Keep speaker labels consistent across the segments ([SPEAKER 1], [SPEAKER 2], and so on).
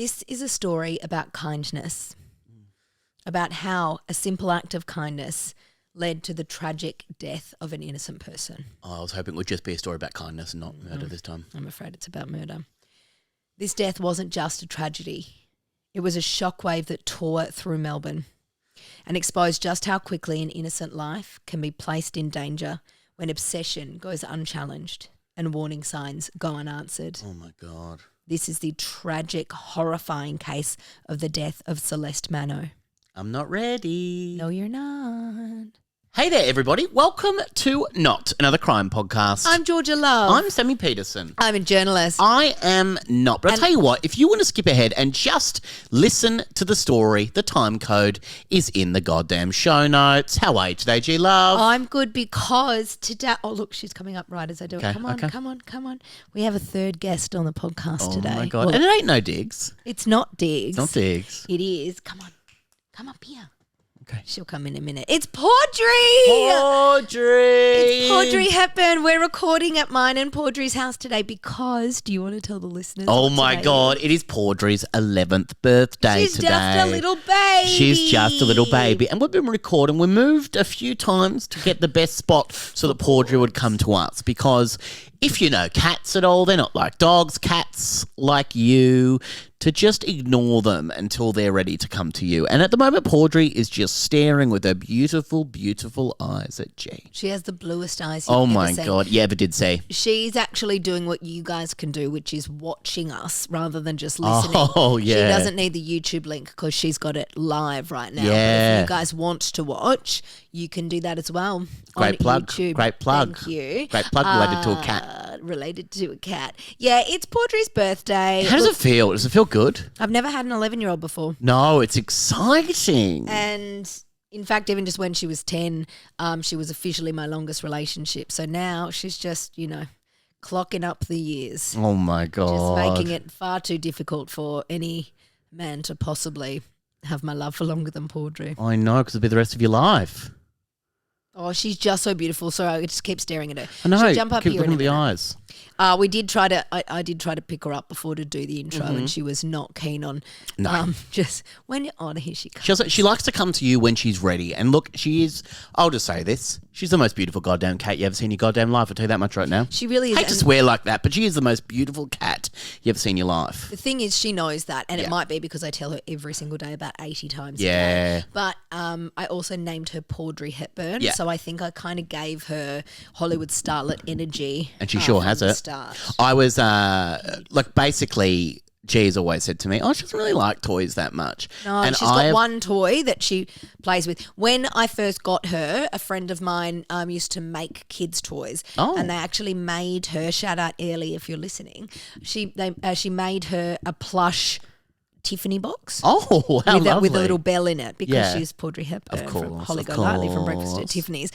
[SPEAKER 1] This is a story about kindness, about how a simple act of kindness led to the tragic death of an innocent person.
[SPEAKER 2] Oh, I was hoping it would just be a story about kindness and not murder this time.
[SPEAKER 1] I'm afraid it's about murder. This death wasn't just a tragedy. It was a shockwave that tore through Melbourne and exposed just how quickly an innocent life can be placed in danger when obsession goes unchallenged and warning signs go unanswered.
[SPEAKER 2] Oh, my God.
[SPEAKER 1] This is the tragic, horrifying case of the death of Celeste Manno.
[SPEAKER 2] I'm not ready.
[SPEAKER 1] No, you're not.
[SPEAKER 2] Hey there, everybody. Welcome to Not Another Crime Podcast.
[SPEAKER 1] I'm Georgia Love.
[SPEAKER 2] I'm Sammy Peterson.
[SPEAKER 1] I'm a journalist.
[SPEAKER 2] I am not. But I'll tell you what, if you want to skip ahead and just listen to the story, the time code is in the goddamn show notes. How are you today, G Love?
[SPEAKER 1] I'm good because today... Oh, look, she's coming up right as I do it.
[SPEAKER 2] Okay,
[SPEAKER 1] Come on,
[SPEAKER 2] okay.
[SPEAKER 1] come on. We have a third guest on the podcast today.
[SPEAKER 2] Oh, my God.
[SPEAKER 1] Well,
[SPEAKER 2] And it ain't no digs.
[SPEAKER 1] it's not Diggs.
[SPEAKER 2] It's not digs.
[SPEAKER 1] It is. Come on. Come up here.
[SPEAKER 2] Okay.
[SPEAKER 1] She'll come in a minute. It's Paudrey!
[SPEAKER 2] Audrey!
[SPEAKER 1] It's Paudrey Hepburn. We're recording at mine and Paudrey's house today because... Do you want to tell the listeners?
[SPEAKER 2] Oh,
[SPEAKER 1] what
[SPEAKER 2] my
[SPEAKER 1] today
[SPEAKER 2] God.
[SPEAKER 1] is?
[SPEAKER 2] It is Paudrey's 11th birthday
[SPEAKER 1] She's
[SPEAKER 2] today.
[SPEAKER 1] just a little baby.
[SPEAKER 2] She's just a little baby. And we've been recording. We moved a few times to get the best spot so that Paudrey would come to us because if you know cats at all, they're not like dogs. Cats like you to just ignore them until they're ready to come to you. And at the moment, Paudrey is just staring with her beautiful, beautiful eyes at G.
[SPEAKER 1] She has the bluest eyes you've
[SPEAKER 2] Oh,
[SPEAKER 1] ever
[SPEAKER 2] my
[SPEAKER 1] seen.
[SPEAKER 2] God. You ever did say?
[SPEAKER 1] She's actually doing what you guys can do, which is watching us rather than just listening.
[SPEAKER 2] Oh, yeah.
[SPEAKER 1] She doesn't need the YouTube link because she's got it live right now. But
[SPEAKER 2] Yeah.
[SPEAKER 1] if you guys want to watch, you can do that as well
[SPEAKER 2] Great
[SPEAKER 1] on
[SPEAKER 2] plug.
[SPEAKER 1] YouTube.
[SPEAKER 2] Great plug.
[SPEAKER 1] Thank you.
[SPEAKER 2] Great plug related to a cat.
[SPEAKER 1] Related to a cat. Yeah, it's Paudrey's birthday.
[SPEAKER 2] How does it feel? Does it feel good?
[SPEAKER 1] I've never had an 11-year-old before.
[SPEAKER 2] No, it's exciting.
[SPEAKER 1] And in fact, even just when she was 10, she was officially my longest relationship. So now she's just, clocking up the years.
[SPEAKER 2] Oh, my God.
[SPEAKER 1] Just making it far too difficult for any man to possibly have my love for longer than Paudrey.
[SPEAKER 2] I know, because it'll be the rest of your life.
[SPEAKER 1] Oh, she's just so beautiful. Sorry, I just keep staring at her.
[SPEAKER 2] I know.
[SPEAKER 1] She'll jump up
[SPEAKER 2] Keep
[SPEAKER 1] here in
[SPEAKER 2] looking
[SPEAKER 1] a
[SPEAKER 2] at the
[SPEAKER 1] minute.
[SPEAKER 2] eyes.
[SPEAKER 1] We did try to. I did try to pick her up before to do the intro, and she was not keen on.
[SPEAKER 2] No.
[SPEAKER 1] Just when here she comes.
[SPEAKER 2] She likes to come to you when she's ready. And look, she is, I'll just say this, she's the most beautiful goddamn cat you ever seen in your goddamn life. I'll tell you that much right now.
[SPEAKER 1] She really is.
[SPEAKER 2] I hate to
[SPEAKER 1] and
[SPEAKER 2] swear like that, but she is the most beautiful cat you ever seen in your life.
[SPEAKER 1] the thing is, she knows that, and
[SPEAKER 2] Yeah.
[SPEAKER 1] it might be because I tell her every single day about 80 times. a
[SPEAKER 2] Yeah.
[SPEAKER 1] day. But I also named her Paudrey Hepburn,
[SPEAKER 2] Yeah.
[SPEAKER 1] so I think I kind of gave her Hollywood starlet energy.
[SPEAKER 2] And she sure
[SPEAKER 1] from
[SPEAKER 2] has
[SPEAKER 1] the
[SPEAKER 2] it.
[SPEAKER 1] Start.
[SPEAKER 2] I was, basically, G's always said to me, she doesn't really like toys that much.
[SPEAKER 1] No,
[SPEAKER 2] and
[SPEAKER 1] she's got one toy that she plays with. When I first got her, a friend of mine used to make kids' toys, and they actually made her. Shout out Ellie if you're listening. She made her a plush Tiffany box.
[SPEAKER 2] Oh, how lovely.
[SPEAKER 1] With a little bell in it because
[SPEAKER 2] Yeah.
[SPEAKER 1] she's Paudrey Hepburn
[SPEAKER 2] Of course,
[SPEAKER 1] from Holly
[SPEAKER 2] of
[SPEAKER 1] Go Lightly from Breakfast at
[SPEAKER 2] course.
[SPEAKER 1] Tiffany's.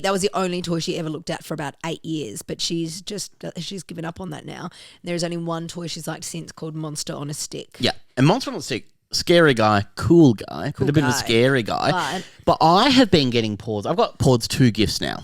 [SPEAKER 1] That was the only toy she ever looked at for about 8 years, but she's given up on that now. There's only one toy she's liked since called Monster on a Stick.
[SPEAKER 2] Yeah, and Monster on a Stick, scary guy, cool guy, but a bit of a
[SPEAKER 1] guy.
[SPEAKER 2] scary guy. But I have been getting Paud's. I've got Paud's 2 gifts now.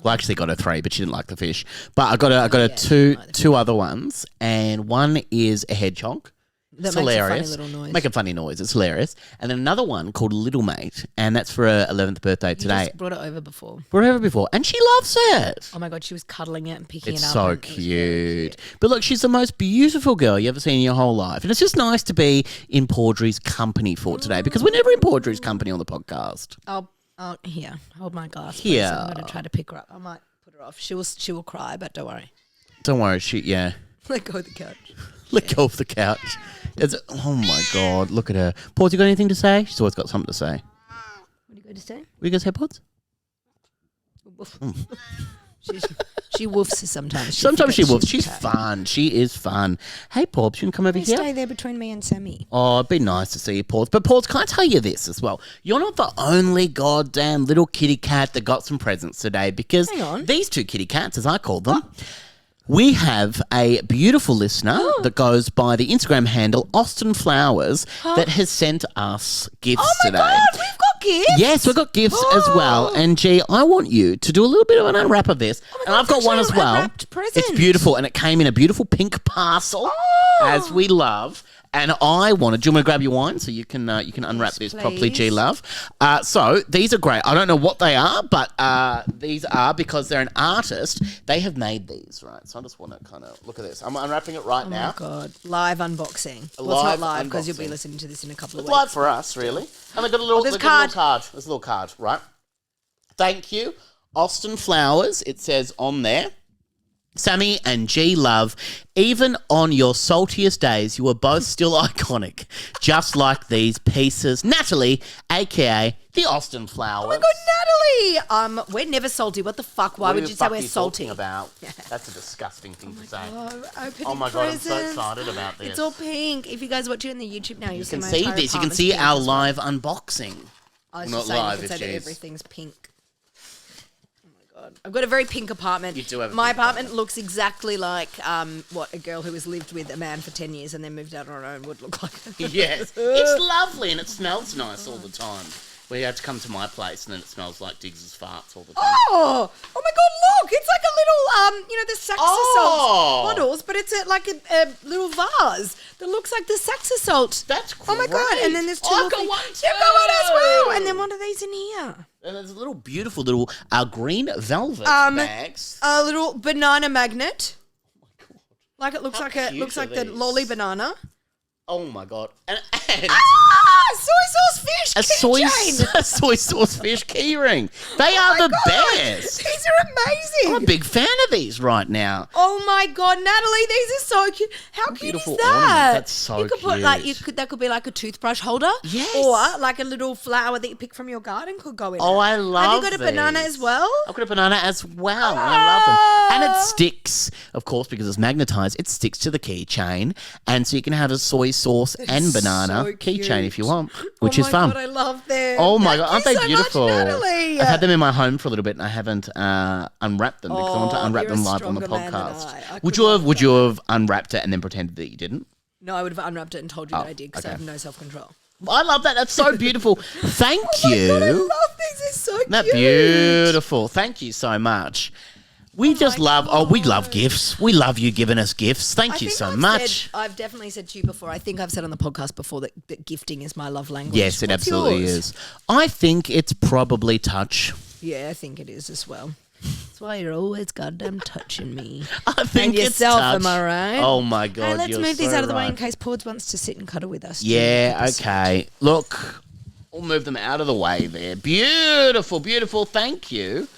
[SPEAKER 2] Well, I actually got her 3, but she didn't like the fish. But I got her two other ones, and one is a hedgehog.
[SPEAKER 1] That
[SPEAKER 2] It's
[SPEAKER 1] makes a funny
[SPEAKER 2] hilarious.
[SPEAKER 1] little noise.
[SPEAKER 2] Make a funny noise. It's hilarious. And then another one called Little Mate, and that's for her 11th birthday
[SPEAKER 1] You
[SPEAKER 2] today.
[SPEAKER 1] just brought it over before.
[SPEAKER 2] Brought it over before, and she loves it.
[SPEAKER 1] Oh my God, she was cuddling it and picking
[SPEAKER 2] It's
[SPEAKER 1] it up.
[SPEAKER 2] so
[SPEAKER 1] and it was very
[SPEAKER 2] cute. But look, she's the most beautiful girl you ever seen in your whole life. And it's just nice to be in Paudrey's company for today because we're never in Paudrey's company on the podcast.
[SPEAKER 1] Here, hold my glass. Please.
[SPEAKER 2] Here.
[SPEAKER 1] I'm going to try to pick her up. I might put her off. She will cry, but don't worry.
[SPEAKER 2] Don't worry,
[SPEAKER 1] Let go of the couch.
[SPEAKER 2] let go of the couch. Oh my God, look at her. Paud's, you got anything to say? She's always got something to say.
[SPEAKER 1] What are you going to say?
[SPEAKER 2] What are you going to say, Paud's?
[SPEAKER 1] She woofs sometimes.
[SPEAKER 2] Sometimes she
[SPEAKER 1] forgets
[SPEAKER 2] woofs. She's
[SPEAKER 1] a cat.
[SPEAKER 2] fun. She is fun. Hey, Paud, you want to come over
[SPEAKER 1] You
[SPEAKER 2] here?
[SPEAKER 1] stay there between me and Sammy.
[SPEAKER 2] Oh, it'd be nice to see you, Paud. But, Paud, can I tell you this as well? You're not the only goddamn little kitty cat that got some presents today because
[SPEAKER 1] Hang on.
[SPEAKER 2] these 2 kitty cats, as I call them, we have a beautiful listener that goes by the Instagram handle Austin Flowers that has sent us gifts
[SPEAKER 1] Oh my
[SPEAKER 2] today.
[SPEAKER 1] God, we've got gifts.
[SPEAKER 2] Yes, we've got gifts as well. And G, I want you to do a little bit of an unwrap of this.
[SPEAKER 1] Oh my
[SPEAKER 2] and
[SPEAKER 1] God,
[SPEAKER 2] I've got
[SPEAKER 1] it's
[SPEAKER 2] one
[SPEAKER 1] actually
[SPEAKER 2] as well.
[SPEAKER 1] an unwrapped present.
[SPEAKER 2] It's beautiful and it came in a beautiful pink parcel, as we love. And I wanted. Do you want to grab your wine so you can unwrap this properly, G Love? So these are great. I don't know what they are, but these are because they're an artist. They have made these, right? So I just want to kind of look at this. I'm unwrapping it right now.
[SPEAKER 1] Oh my god! Live unboxing. Well, it's not live because you'll be listening to this in a couple of weeks.
[SPEAKER 2] It's live for us, really. And they got a little,
[SPEAKER 1] there's
[SPEAKER 2] a little card. There's a little card, right? Thank you, Austin Flowers. It says on there. Sammy and G Love, even on your saltiest days, you are both still iconic, just like these pieces. Natalie, aka the Austin Flowers.
[SPEAKER 1] Oh my god, Natalie! We're never salty. What the fuck? Why would you say we're salty?
[SPEAKER 2] About? That's a disgusting thing to say.
[SPEAKER 1] Oh my god,
[SPEAKER 2] I'm so excited about this.
[SPEAKER 1] It's all pink. If you guys watch it on the YouTube now,
[SPEAKER 2] you can see this. You can see our live unboxing.
[SPEAKER 1] I was not live. You can say that everything's pink. I've got a very pink apartment.
[SPEAKER 2] You do have a
[SPEAKER 1] My
[SPEAKER 2] pink
[SPEAKER 1] apartment looks exactly like what a girl who has lived with a man for 10 years and then moved out on her own would look like.
[SPEAKER 2] Yes. It's lovely and it smells nice all the time. We have to come to my place and then it smells like Diggs's farts all the time.
[SPEAKER 1] Oh my god, look! It's like a little, the Saxo bottles, but it's like a little vase that looks like the Saxo salt.
[SPEAKER 2] That's great.
[SPEAKER 1] Oh my god! And then there's two.
[SPEAKER 2] I've got one too.
[SPEAKER 1] You've got one as well. And then one of these in here.
[SPEAKER 2] And there's a little beautiful little green velvet bags.
[SPEAKER 1] A little banana magnet.
[SPEAKER 2] Oh my god!
[SPEAKER 1] Like it looks like the lolly banana.
[SPEAKER 2] Oh my god! And
[SPEAKER 1] soy sauce fish keychain.
[SPEAKER 2] A soy sauce fish keyring. They are the best.
[SPEAKER 1] These are amazing.
[SPEAKER 2] I'm a big fan of these right now.
[SPEAKER 1] Oh my god, Natalie, these are so cute. How cute is that?
[SPEAKER 2] Ornament. That's so
[SPEAKER 1] you could
[SPEAKER 2] cute.
[SPEAKER 1] Put that could be like a toothbrush holder.
[SPEAKER 2] Yes.
[SPEAKER 1] Or like a little flower that you pick from your garden could go in.
[SPEAKER 2] Oh, I love
[SPEAKER 1] Have you got a banana as well?
[SPEAKER 2] I've got a banana as well. I love them. And it sticks, of course, because it's magnetized, it sticks to the keychain. And so you can have a soy sauce and banana keychain if you want, which is fun.
[SPEAKER 1] Oh my god, I love them.
[SPEAKER 2] Oh my god, aren't they beautiful?
[SPEAKER 1] Much, Natalie.
[SPEAKER 2] I've had them in my home for a little bit and I haven't unwrapped them because I want to unwrap them live on the podcast. Would you have unwrapped it and then pretended that you didn't?
[SPEAKER 1] No, I would have unwrapped it and told you that I did because I have no self-control.
[SPEAKER 2] I love that. That's so beautiful. Thank you.
[SPEAKER 1] God, I love these. They're so cute.
[SPEAKER 2] That's beautiful. Thank you so much. We love gifts. We love you giving us gifts. Thank you so much.
[SPEAKER 1] I've definitely said to you before, I think I've said on the podcast before that gifting is my love language.
[SPEAKER 2] Yes, it absolutely is. I think it's probably touch.
[SPEAKER 1] Yeah, I think it is as well. That's why you're always goddamn touching me.
[SPEAKER 2] I think
[SPEAKER 1] and
[SPEAKER 2] it's
[SPEAKER 1] yourself,
[SPEAKER 2] touch.
[SPEAKER 1] am I right?
[SPEAKER 2] Oh my god,
[SPEAKER 1] hey, let's
[SPEAKER 2] you're
[SPEAKER 1] move these
[SPEAKER 2] so
[SPEAKER 1] out of the way in
[SPEAKER 2] right.
[SPEAKER 1] case Pords wants to sit and cuddle with us.
[SPEAKER 2] Yeah, okay. Look, we'll move them out of the way there. Beautiful, beautiful. Thank you,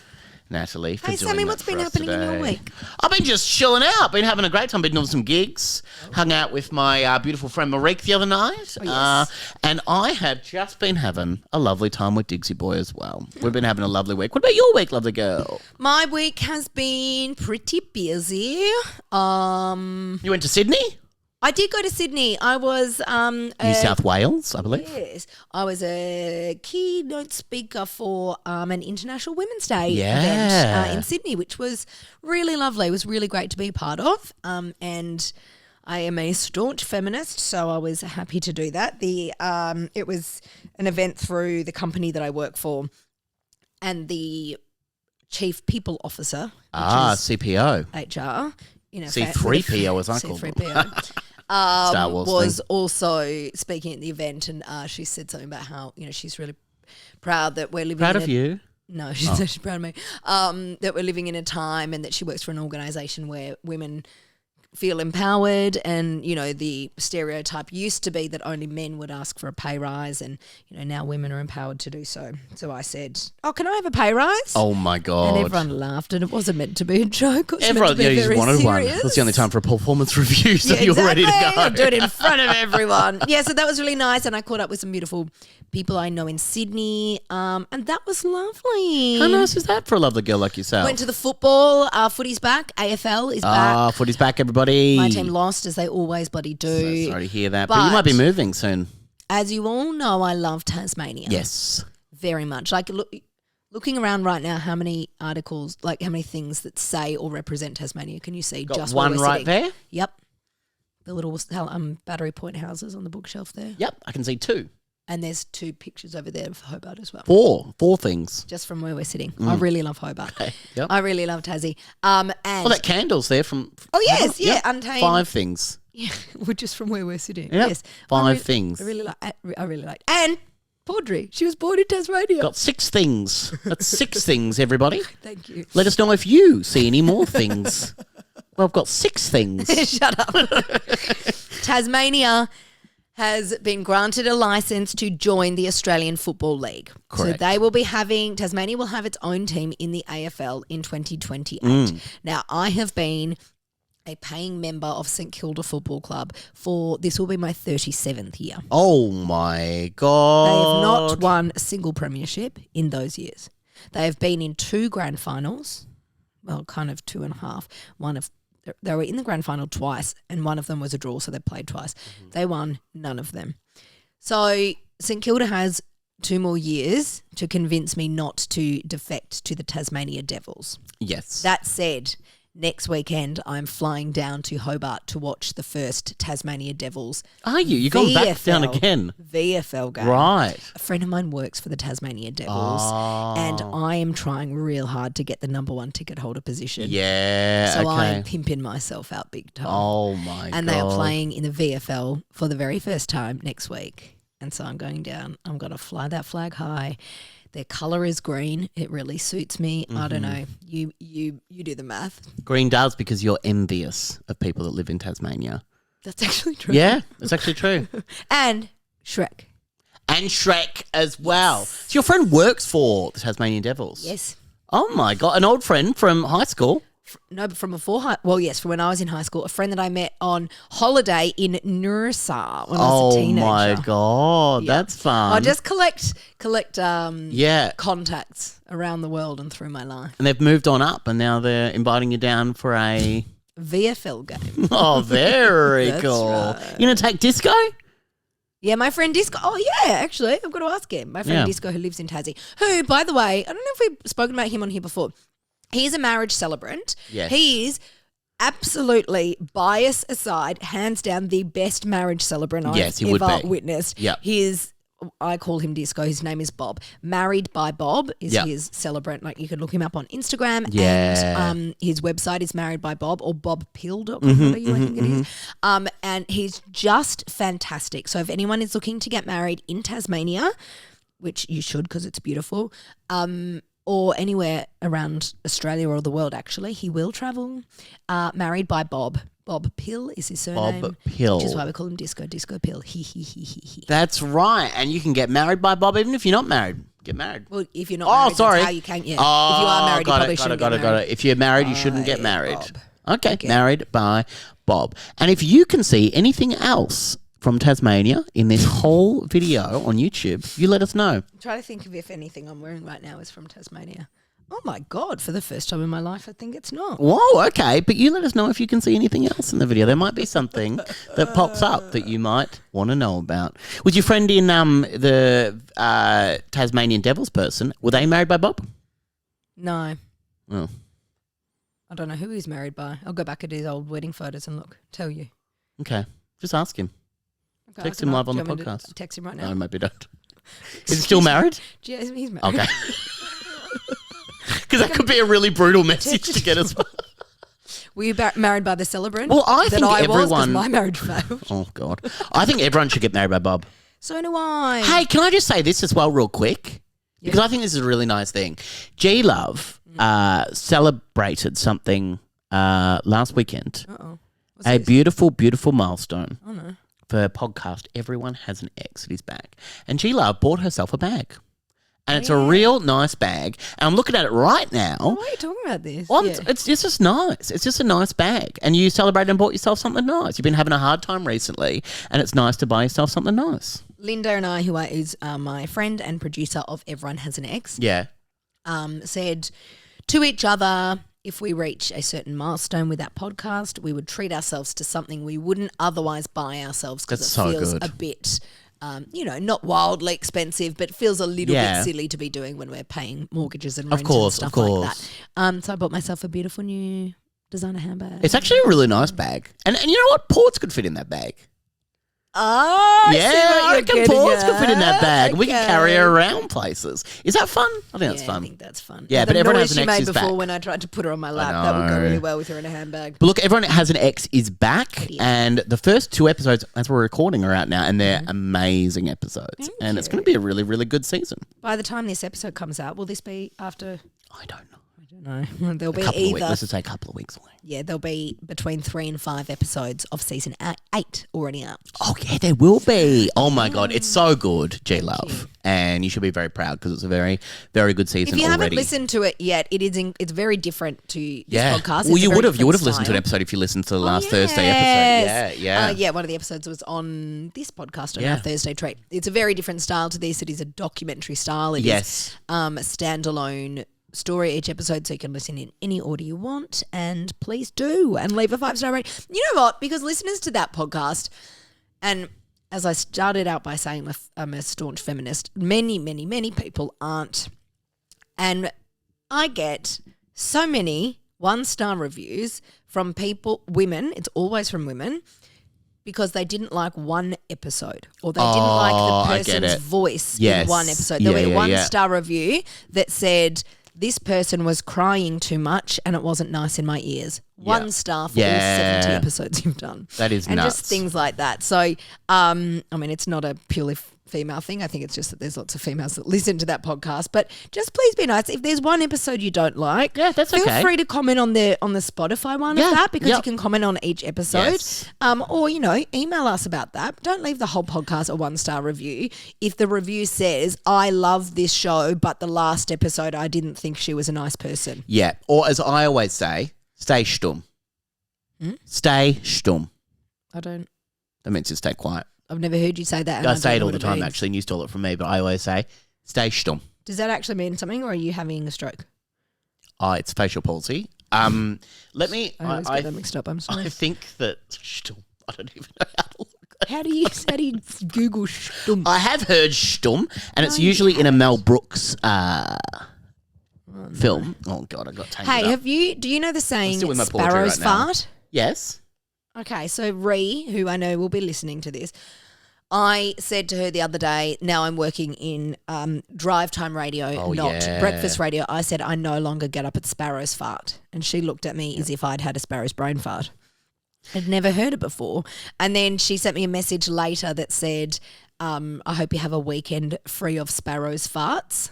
[SPEAKER 2] Natalie, for doing
[SPEAKER 1] Sammy,
[SPEAKER 2] that
[SPEAKER 1] what's
[SPEAKER 2] for
[SPEAKER 1] been
[SPEAKER 2] us
[SPEAKER 1] happening
[SPEAKER 2] today.
[SPEAKER 1] in your week?
[SPEAKER 2] I've been just chilling out. Been having a great time. Been doing some gigs. Hung out with my beautiful friend Marique the other night.
[SPEAKER 1] Oh, yes.
[SPEAKER 2] And I have just been having a lovely time with Diggsy Boy as well. We've been having a lovely week. What about your week, lovely girl?
[SPEAKER 1] My week has been pretty busy.
[SPEAKER 2] You went to Sydney?
[SPEAKER 1] I did go to Sydney. I was
[SPEAKER 2] New South Wales, I believe.
[SPEAKER 1] Yes, I was a keynote speaker for an International Women's Day
[SPEAKER 2] Yeah.
[SPEAKER 1] event in Sydney, which was really lovely. It was really great to be a part of, and I am a staunch feminist, so I was happy to do that. It was an event through the company that I work for, and the Chief People Officer,
[SPEAKER 2] CPO.
[SPEAKER 1] HR.
[SPEAKER 2] C3PO as I call them.
[SPEAKER 1] C3PO.
[SPEAKER 2] Star Wars
[SPEAKER 1] was
[SPEAKER 2] thing.
[SPEAKER 1] also speaking at the event, and she said something about how she's really proud that we're living.
[SPEAKER 2] Proud of you?
[SPEAKER 1] No, she's proud of me. That we're living in a time, and that she works for an organisation where women feel empowered, and the stereotype used to be that only men would ask for a pay rise, and now women are empowered to do so. So I said, "Oh, can I have a pay rise?"
[SPEAKER 2] Oh my god!
[SPEAKER 1] And everyone laughed, and it wasn't meant to be a joke. It was
[SPEAKER 2] Everyone,
[SPEAKER 1] meant to be
[SPEAKER 2] just
[SPEAKER 1] very
[SPEAKER 2] wanted
[SPEAKER 1] serious.
[SPEAKER 2] one. That's the only time for a performance review, so you're ready to go.
[SPEAKER 1] I'll do it in front of everyone. Yeah, so that was really nice, and I caught up with some beautiful people I know in Sydney, and that was lovely.
[SPEAKER 2] How nice is that for a lovely girl like yourself?
[SPEAKER 1] Went to the football. Footy's back. AFL is back.
[SPEAKER 2] Footy's back, everybody.
[SPEAKER 1] My team lost, as they always bloody do.
[SPEAKER 2] So sorry to hear that, but you might be moving soon.
[SPEAKER 1] As you all know, I love Tasmania.
[SPEAKER 2] Yes.
[SPEAKER 1] Very much. Like, looking around right now, how many articles, like how many things that say or represent Tasmania can you see?
[SPEAKER 2] Got
[SPEAKER 1] just
[SPEAKER 2] one
[SPEAKER 1] where we're
[SPEAKER 2] right
[SPEAKER 1] sitting?
[SPEAKER 2] there?
[SPEAKER 1] Yep. The little battery point houses on the bookshelf there.
[SPEAKER 2] Yep, I can see two.
[SPEAKER 1] And there's 2 pictures over there of Hobart as well.
[SPEAKER 2] Four things.
[SPEAKER 1] Just from where we're sitting. I really love Hobart.
[SPEAKER 2] Okay. Yep.
[SPEAKER 1] I really love Tassie. And
[SPEAKER 2] that candle's there from...
[SPEAKER 1] Oh, yes. Yeah. Untamed.
[SPEAKER 2] 5 things.
[SPEAKER 1] Yeah, we're just from where we're sitting.
[SPEAKER 2] Yep.
[SPEAKER 1] Yes.
[SPEAKER 2] 5 things.
[SPEAKER 1] I really like. And Audrey, she was born in Tasmania.
[SPEAKER 2] Got 6 things. That's 6 things, everybody.
[SPEAKER 1] Thank you.
[SPEAKER 2] Let us know if you see any more things. Well, I've got 6 things.
[SPEAKER 1] Shut up. Tasmania has been granted a license to join the Australian Football League.
[SPEAKER 2] Correct.
[SPEAKER 1] So Tasmania will have its own team in the AFL in 2028. Now, I have been a paying member of St Kilda Football Club this will be my 37th year.
[SPEAKER 2] Oh, my God.
[SPEAKER 1] They have not won a single premiership in those years. They have been in 2 grand finals, well, kind of 2.5. They were in the grand final twice, and one of them was a draw, so they played twice. They won none of them. So St Kilda has 2 more years to convince me not to defect to the Tasmania Devils.
[SPEAKER 2] Yes.
[SPEAKER 1] That said, next weekend I'm flying down to Hobart to watch the first Tasmania Devils.
[SPEAKER 2] Are you? You're going back down again?
[SPEAKER 1] VFL game.
[SPEAKER 2] Right.
[SPEAKER 1] A friend of mine works for the Tasmania Devils, and I am trying real hard to get the number 1 ticket holder position.
[SPEAKER 2] Yeah,
[SPEAKER 1] So
[SPEAKER 2] okay.
[SPEAKER 1] I'm pimping myself out big time.
[SPEAKER 2] Oh, my God.
[SPEAKER 1] And they are playing in the VFL for the very first time next week. And so I'm going down. I'm going to fly that flag high. Their colour is green. It really suits me. I don't know. You do the math.
[SPEAKER 2] Green does because you're envious of people that live in Tasmania.
[SPEAKER 1] That's actually true.
[SPEAKER 2] Yeah, it's actually true.
[SPEAKER 1] And Shrek.
[SPEAKER 2] And Shrek as well. So your friend works for the Tasmanian Devils?
[SPEAKER 1] Yes.
[SPEAKER 2] Oh, my God. An old friend from high school?
[SPEAKER 1] No, but from before yes, from when I was in high school, a friend that I met on holiday in Noosa when I was a teenager.
[SPEAKER 2] Oh, my God.
[SPEAKER 1] Yeah.
[SPEAKER 2] That's fun.
[SPEAKER 1] I just collect contacts around the world and through my life.
[SPEAKER 2] And they've moved on up and now they're inviting you down for a...
[SPEAKER 1] VFL game.
[SPEAKER 2] Oh, very
[SPEAKER 1] That's
[SPEAKER 2] cool.
[SPEAKER 1] right.
[SPEAKER 2] You going to take Disco?
[SPEAKER 1] Yeah, my friend Disco. Oh, yeah, actually. I've got to ask him. My friend Disco who lives in Tassie. Who, by the way, I don't know if we've spoken about him on here before. He's a marriage celebrant.
[SPEAKER 2] Yes.
[SPEAKER 1] He is absolutely, bias aside, hands down the best marriage celebrant I've ever witnessed.
[SPEAKER 2] Yep.
[SPEAKER 1] I call him Disco. His name is Bob. Married by Bob is his celebrant. Like, you can look him up on Instagram.
[SPEAKER 2] Yeah.
[SPEAKER 1] And his website is Married by Bob or bobpill.com, I think it is. And he's just fantastic. So if anyone is looking to get married in Tasmania, which you should because it's beautiful, or anywhere around Australia or the world, actually, he will travel. Married by Bob. Bob Pill is his surname.
[SPEAKER 2] Bob Pill.
[SPEAKER 1] Which is why we call him Disco Pill. He.
[SPEAKER 2] That's right. And you can get married by Bob even if you're not married. Get married.
[SPEAKER 1] Well, if you're not married,
[SPEAKER 2] sorry.
[SPEAKER 1] that's how you can. Yeah. If you are married, you probably shouldn't get married.
[SPEAKER 2] Got it. If you're married, you shouldn't get married.
[SPEAKER 1] Bob.
[SPEAKER 2] Okay, married by Bob. And if you can see anything else from Tasmania in this whole video on YouTube, you let us know.
[SPEAKER 1] Try to think of if anything I'm wearing right now is from Tasmania. Oh, my God. For the first time in my life, I think it's not.
[SPEAKER 2] Whoa, okay. But you let us know if you can see anything else in the video. There might be something that pops up that you might want to know about. Was your friend in the Tasmanian Devils person, were they married by Bob?
[SPEAKER 1] No.
[SPEAKER 2] Oh.
[SPEAKER 1] I don't know who he's married by. I'll go back at his old wedding photos and tell you.
[SPEAKER 2] Okay. Just ask him.
[SPEAKER 1] Okay,
[SPEAKER 2] Text him live on the podcast.
[SPEAKER 1] Text him right now.
[SPEAKER 2] No, maybe don't. Is he still married?
[SPEAKER 1] Yeah, he's married.
[SPEAKER 2] Okay. Because that could be a really brutal message to get as well.
[SPEAKER 1] Were you married by the celebrant?
[SPEAKER 2] Well, I think everyone...
[SPEAKER 1] my marriage failed.
[SPEAKER 2] Oh, God. I think everyone should get married by Bob.
[SPEAKER 1] So do I.
[SPEAKER 2] Hey, can I just say this as well real quick? Because I think this is a really nice thing. G-Love celebrated something last weekend.
[SPEAKER 1] Uh-oh.
[SPEAKER 2] A beautiful, beautiful milestone.
[SPEAKER 1] Oh, no.
[SPEAKER 2] For a podcast, Everyone Has an Ex at his back. And G-Love bought herself a bag. And it's a real nice bag. And I'm looking at it right now.
[SPEAKER 1] Why are you talking about this?
[SPEAKER 2] Well, it's just nice. It's just a nice bag. And you celebrated and bought yourself something nice. You've been having a hard time recently, and it's nice to buy yourself something nice.
[SPEAKER 1] Linda and I, who is my friend and producer of Everyone Has an Ex, said to each other, if we reach a certain milestone with that podcast, we would treat ourselves to something we wouldn't otherwise buy ourselves because it feels a bit... not wildly expensive, but feels a little bit silly to be doing when we're paying mortgages and rent and stuff like that. So I bought myself a beautiful new designer handbag.
[SPEAKER 2] It's actually a really nice bag. And you know what? Ports could fit in that bag.
[SPEAKER 1] Oh,
[SPEAKER 2] yeah, back and forth can fit in that bag. Okay. We can carry her around places. Is that fun? I think that's fun.
[SPEAKER 1] I think that's fun.
[SPEAKER 2] Yeah, but everyone has an
[SPEAKER 1] X
[SPEAKER 2] X
[SPEAKER 1] is
[SPEAKER 2] is
[SPEAKER 1] back.
[SPEAKER 2] back.
[SPEAKER 1] When I tried to put her on my lap, that would go really well with her in a handbag.
[SPEAKER 2] But look, everyone has an X is back, and the first 2 episodes, as we're recording, are out now, and they're amazing episodes. And it's going to be a really, really good season.
[SPEAKER 1] By the time this episode comes out, will this be after?
[SPEAKER 2] I don't know.
[SPEAKER 1] There'll be
[SPEAKER 2] couple of
[SPEAKER 1] either.
[SPEAKER 2] weeks. Let's just say a couple of weeks away.
[SPEAKER 1] Yeah, there'll be between 3 and 5 episodes of season 8 already out.
[SPEAKER 2] Oh yeah, there will be. Oh my god, it's so good, G-Love, and you should be very proud because it's a very, very good season
[SPEAKER 1] If you
[SPEAKER 2] already.
[SPEAKER 1] haven't listened to it yet, it's very different to this podcast.
[SPEAKER 2] Well,
[SPEAKER 1] It's
[SPEAKER 2] you
[SPEAKER 1] a very
[SPEAKER 2] would have
[SPEAKER 1] different
[SPEAKER 2] listened to an
[SPEAKER 1] style.
[SPEAKER 2] episode if you listened to the last Thursday episode. Yeah.
[SPEAKER 1] One of the episodes was on this podcast on our Thursday treat. It's a very different style to this. It is a documentary style. It is a standalone story each episode, so you can listen in any order you want, and please do, and leave a 5-star rating. You know what? Because listeners to that podcast, and as I started out by saying, I'm a staunch feminist, many, many, many people aren't, and I get so many 1-star reviews from women, it's always from women, because they didn't like one episode, or they didn't like the person's voice in one episode. There'll be a 1-star review that said, this person was crying too much and it wasn't nice in my ears. 1 star for all 70 episodes you've done.
[SPEAKER 2] That is
[SPEAKER 1] and
[SPEAKER 2] nuts.
[SPEAKER 1] just things like that. So, I mean, it's not a purely female thing. I think it's just that there's lots of females that listen to that podcast. But just please be nice. If there's one episode you don't like,
[SPEAKER 2] that's
[SPEAKER 1] feel
[SPEAKER 2] okay.
[SPEAKER 1] free to comment on the Spotify one of that, because you can comment on each episode.
[SPEAKER 2] Yes.
[SPEAKER 1] Or, email us about that. Don't leave the whole podcast a 1-star review. If the review says, I love this show, but the last episode I didn't think she was a nice person.
[SPEAKER 2] Yeah. Or as I always say, stay stumm. Stay stumm.
[SPEAKER 1] I don't.
[SPEAKER 2] That means just stay quiet.
[SPEAKER 1] I've never heard you say that. And
[SPEAKER 2] I say
[SPEAKER 1] don't
[SPEAKER 2] it
[SPEAKER 1] know
[SPEAKER 2] all the
[SPEAKER 1] what
[SPEAKER 2] time,
[SPEAKER 1] means.
[SPEAKER 2] actually, and you stole it from me, but I always say, stay stumm.
[SPEAKER 1] Does that actually mean something, or are you having a stroke?
[SPEAKER 2] Oh, it's facial palsy. Let me...
[SPEAKER 1] I always get that mixed up. I'm sorry.
[SPEAKER 2] I think that... Stumm. I don't even know how to look.
[SPEAKER 1] How do you Google stumm?
[SPEAKER 2] I have heard stumm, and it's usually in a Mel Brooks film. Oh, God, I got tangled up.
[SPEAKER 1] Do you know the saying,
[SPEAKER 2] still with my poetry
[SPEAKER 1] sparrows
[SPEAKER 2] right now.
[SPEAKER 1] fart?
[SPEAKER 2] Yes.
[SPEAKER 1] Okay, so Ree, who I know will be listening to this, I said to her the other day, now I'm working in drive time radio, not breakfast radio. I said, I no longer get up at sparrow's fart. And she looked at me as if I'd had a sparrow's brain fart. I'd never heard it before. And then she sent me a message later that said, I hope you have a weekend free of sparrow's farts.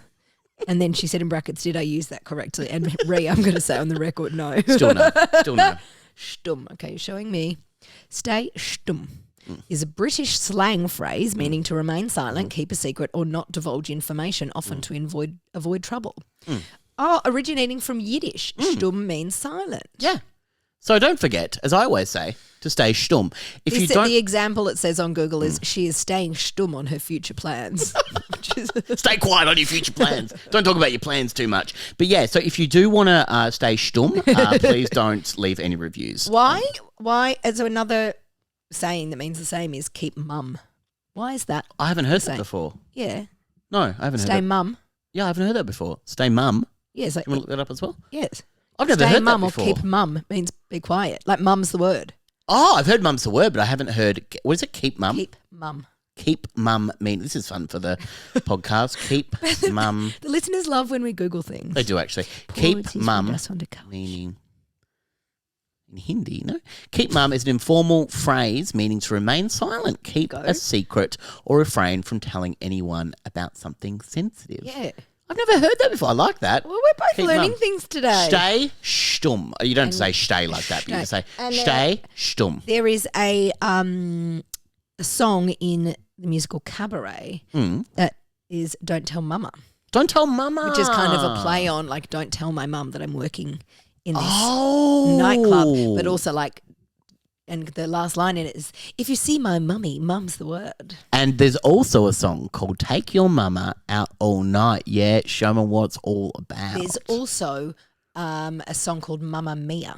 [SPEAKER 1] And then she said in brackets, did I use that correctly? And Ree, I'm going to say on the record, no.
[SPEAKER 2] Still no. Still no.
[SPEAKER 1] Stumm. Okay, you're showing me. Stay stumm is a British slang phrase meaning to remain silent, keep a secret, or not divulge information, often to avoid trouble. Oh, originating from Yiddish. Stumm means silent.
[SPEAKER 2] Yeah. So don't forget, as I always say, to stay stumm. If you don't...
[SPEAKER 1] The example it says on Google is she is staying stumm on her future plans.
[SPEAKER 2] Stay quiet on your future plans. Don't talk about your plans too much. But yeah, so if you do want to stay stumm, please don't leave any reviews.
[SPEAKER 1] Why? So another saying that means the same is keep mum. Why is that?
[SPEAKER 2] I haven't heard that before.
[SPEAKER 1] Yeah.
[SPEAKER 2] No, I haven't heard that.
[SPEAKER 1] Stay mum.
[SPEAKER 2] Yeah, I haven't heard that before. Stay mum.
[SPEAKER 1] Yes.
[SPEAKER 2] You want to look that up as well?
[SPEAKER 1] Yes.
[SPEAKER 2] I've never heard that before.
[SPEAKER 1] Or keep mum means be quiet. Like mum's the word.
[SPEAKER 2] Oh, I've heard mum's the word, but I haven't heard... What is it? Keep mum?
[SPEAKER 1] Keep mum.
[SPEAKER 2] Keep mum mean... This is fun for the podcast. Keep mum...
[SPEAKER 1] The listeners love when we Google things.
[SPEAKER 2] They do, actually. Keep mum meaning... In Hindi, no? Keep mum is an informal phrase meaning to remain silent, keep a secret, or refrain from telling anyone about something sensitive.
[SPEAKER 1] Yeah.
[SPEAKER 2] I've never heard that before. I like that.
[SPEAKER 1] Well, we're both
[SPEAKER 2] Keep
[SPEAKER 1] learning
[SPEAKER 2] mum.
[SPEAKER 1] Things today.
[SPEAKER 2] Stay stumm. You don't say stay like that, but you just say stay stumm.
[SPEAKER 1] There is a song in the musical Cabaret that is Don't Tell Mama.
[SPEAKER 2] Don't tell mama.
[SPEAKER 1] Which is kind of a play on, like, don't tell my mum that I'm working in this nightclub. But also, like, and the last line in it is, if you see my mummy, mum's the word.
[SPEAKER 2] And there's also a song called Take Your Mama Out All Night. Yeah, show me what it's all about.
[SPEAKER 1] There's also a song called Mamma Mia.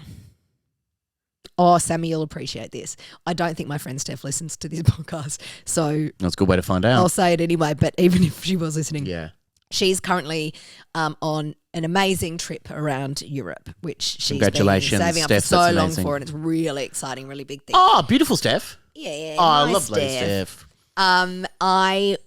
[SPEAKER 1] Oh, Sammy, you'll appreciate this. I don't think my friend Steph listens to this podcast, so...
[SPEAKER 2] That's a good way to find out.
[SPEAKER 1] I'll say it anyway, but even if she was listening...
[SPEAKER 2] Yeah.
[SPEAKER 1] She's currently on an amazing trip around Europe, which she's been
[SPEAKER 2] Congratulations,
[SPEAKER 1] saving up
[SPEAKER 2] Steph,
[SPEAKER 1] for so
[SPEAKER 2] that's
[SPEAKER 1] long
[SPEAKER 2] amazing.
[SPEAKER 1] for, and it's really exciting, really big thing.
[SPEAKER 2] Oh, beautiful Steph.
[SPEAKER 1] Yeah.
[SPEAKER 2] Oh, I
[SPEAKER 1] nice
[SPEAKER 2] love Steph.
[SPEAKER 1] I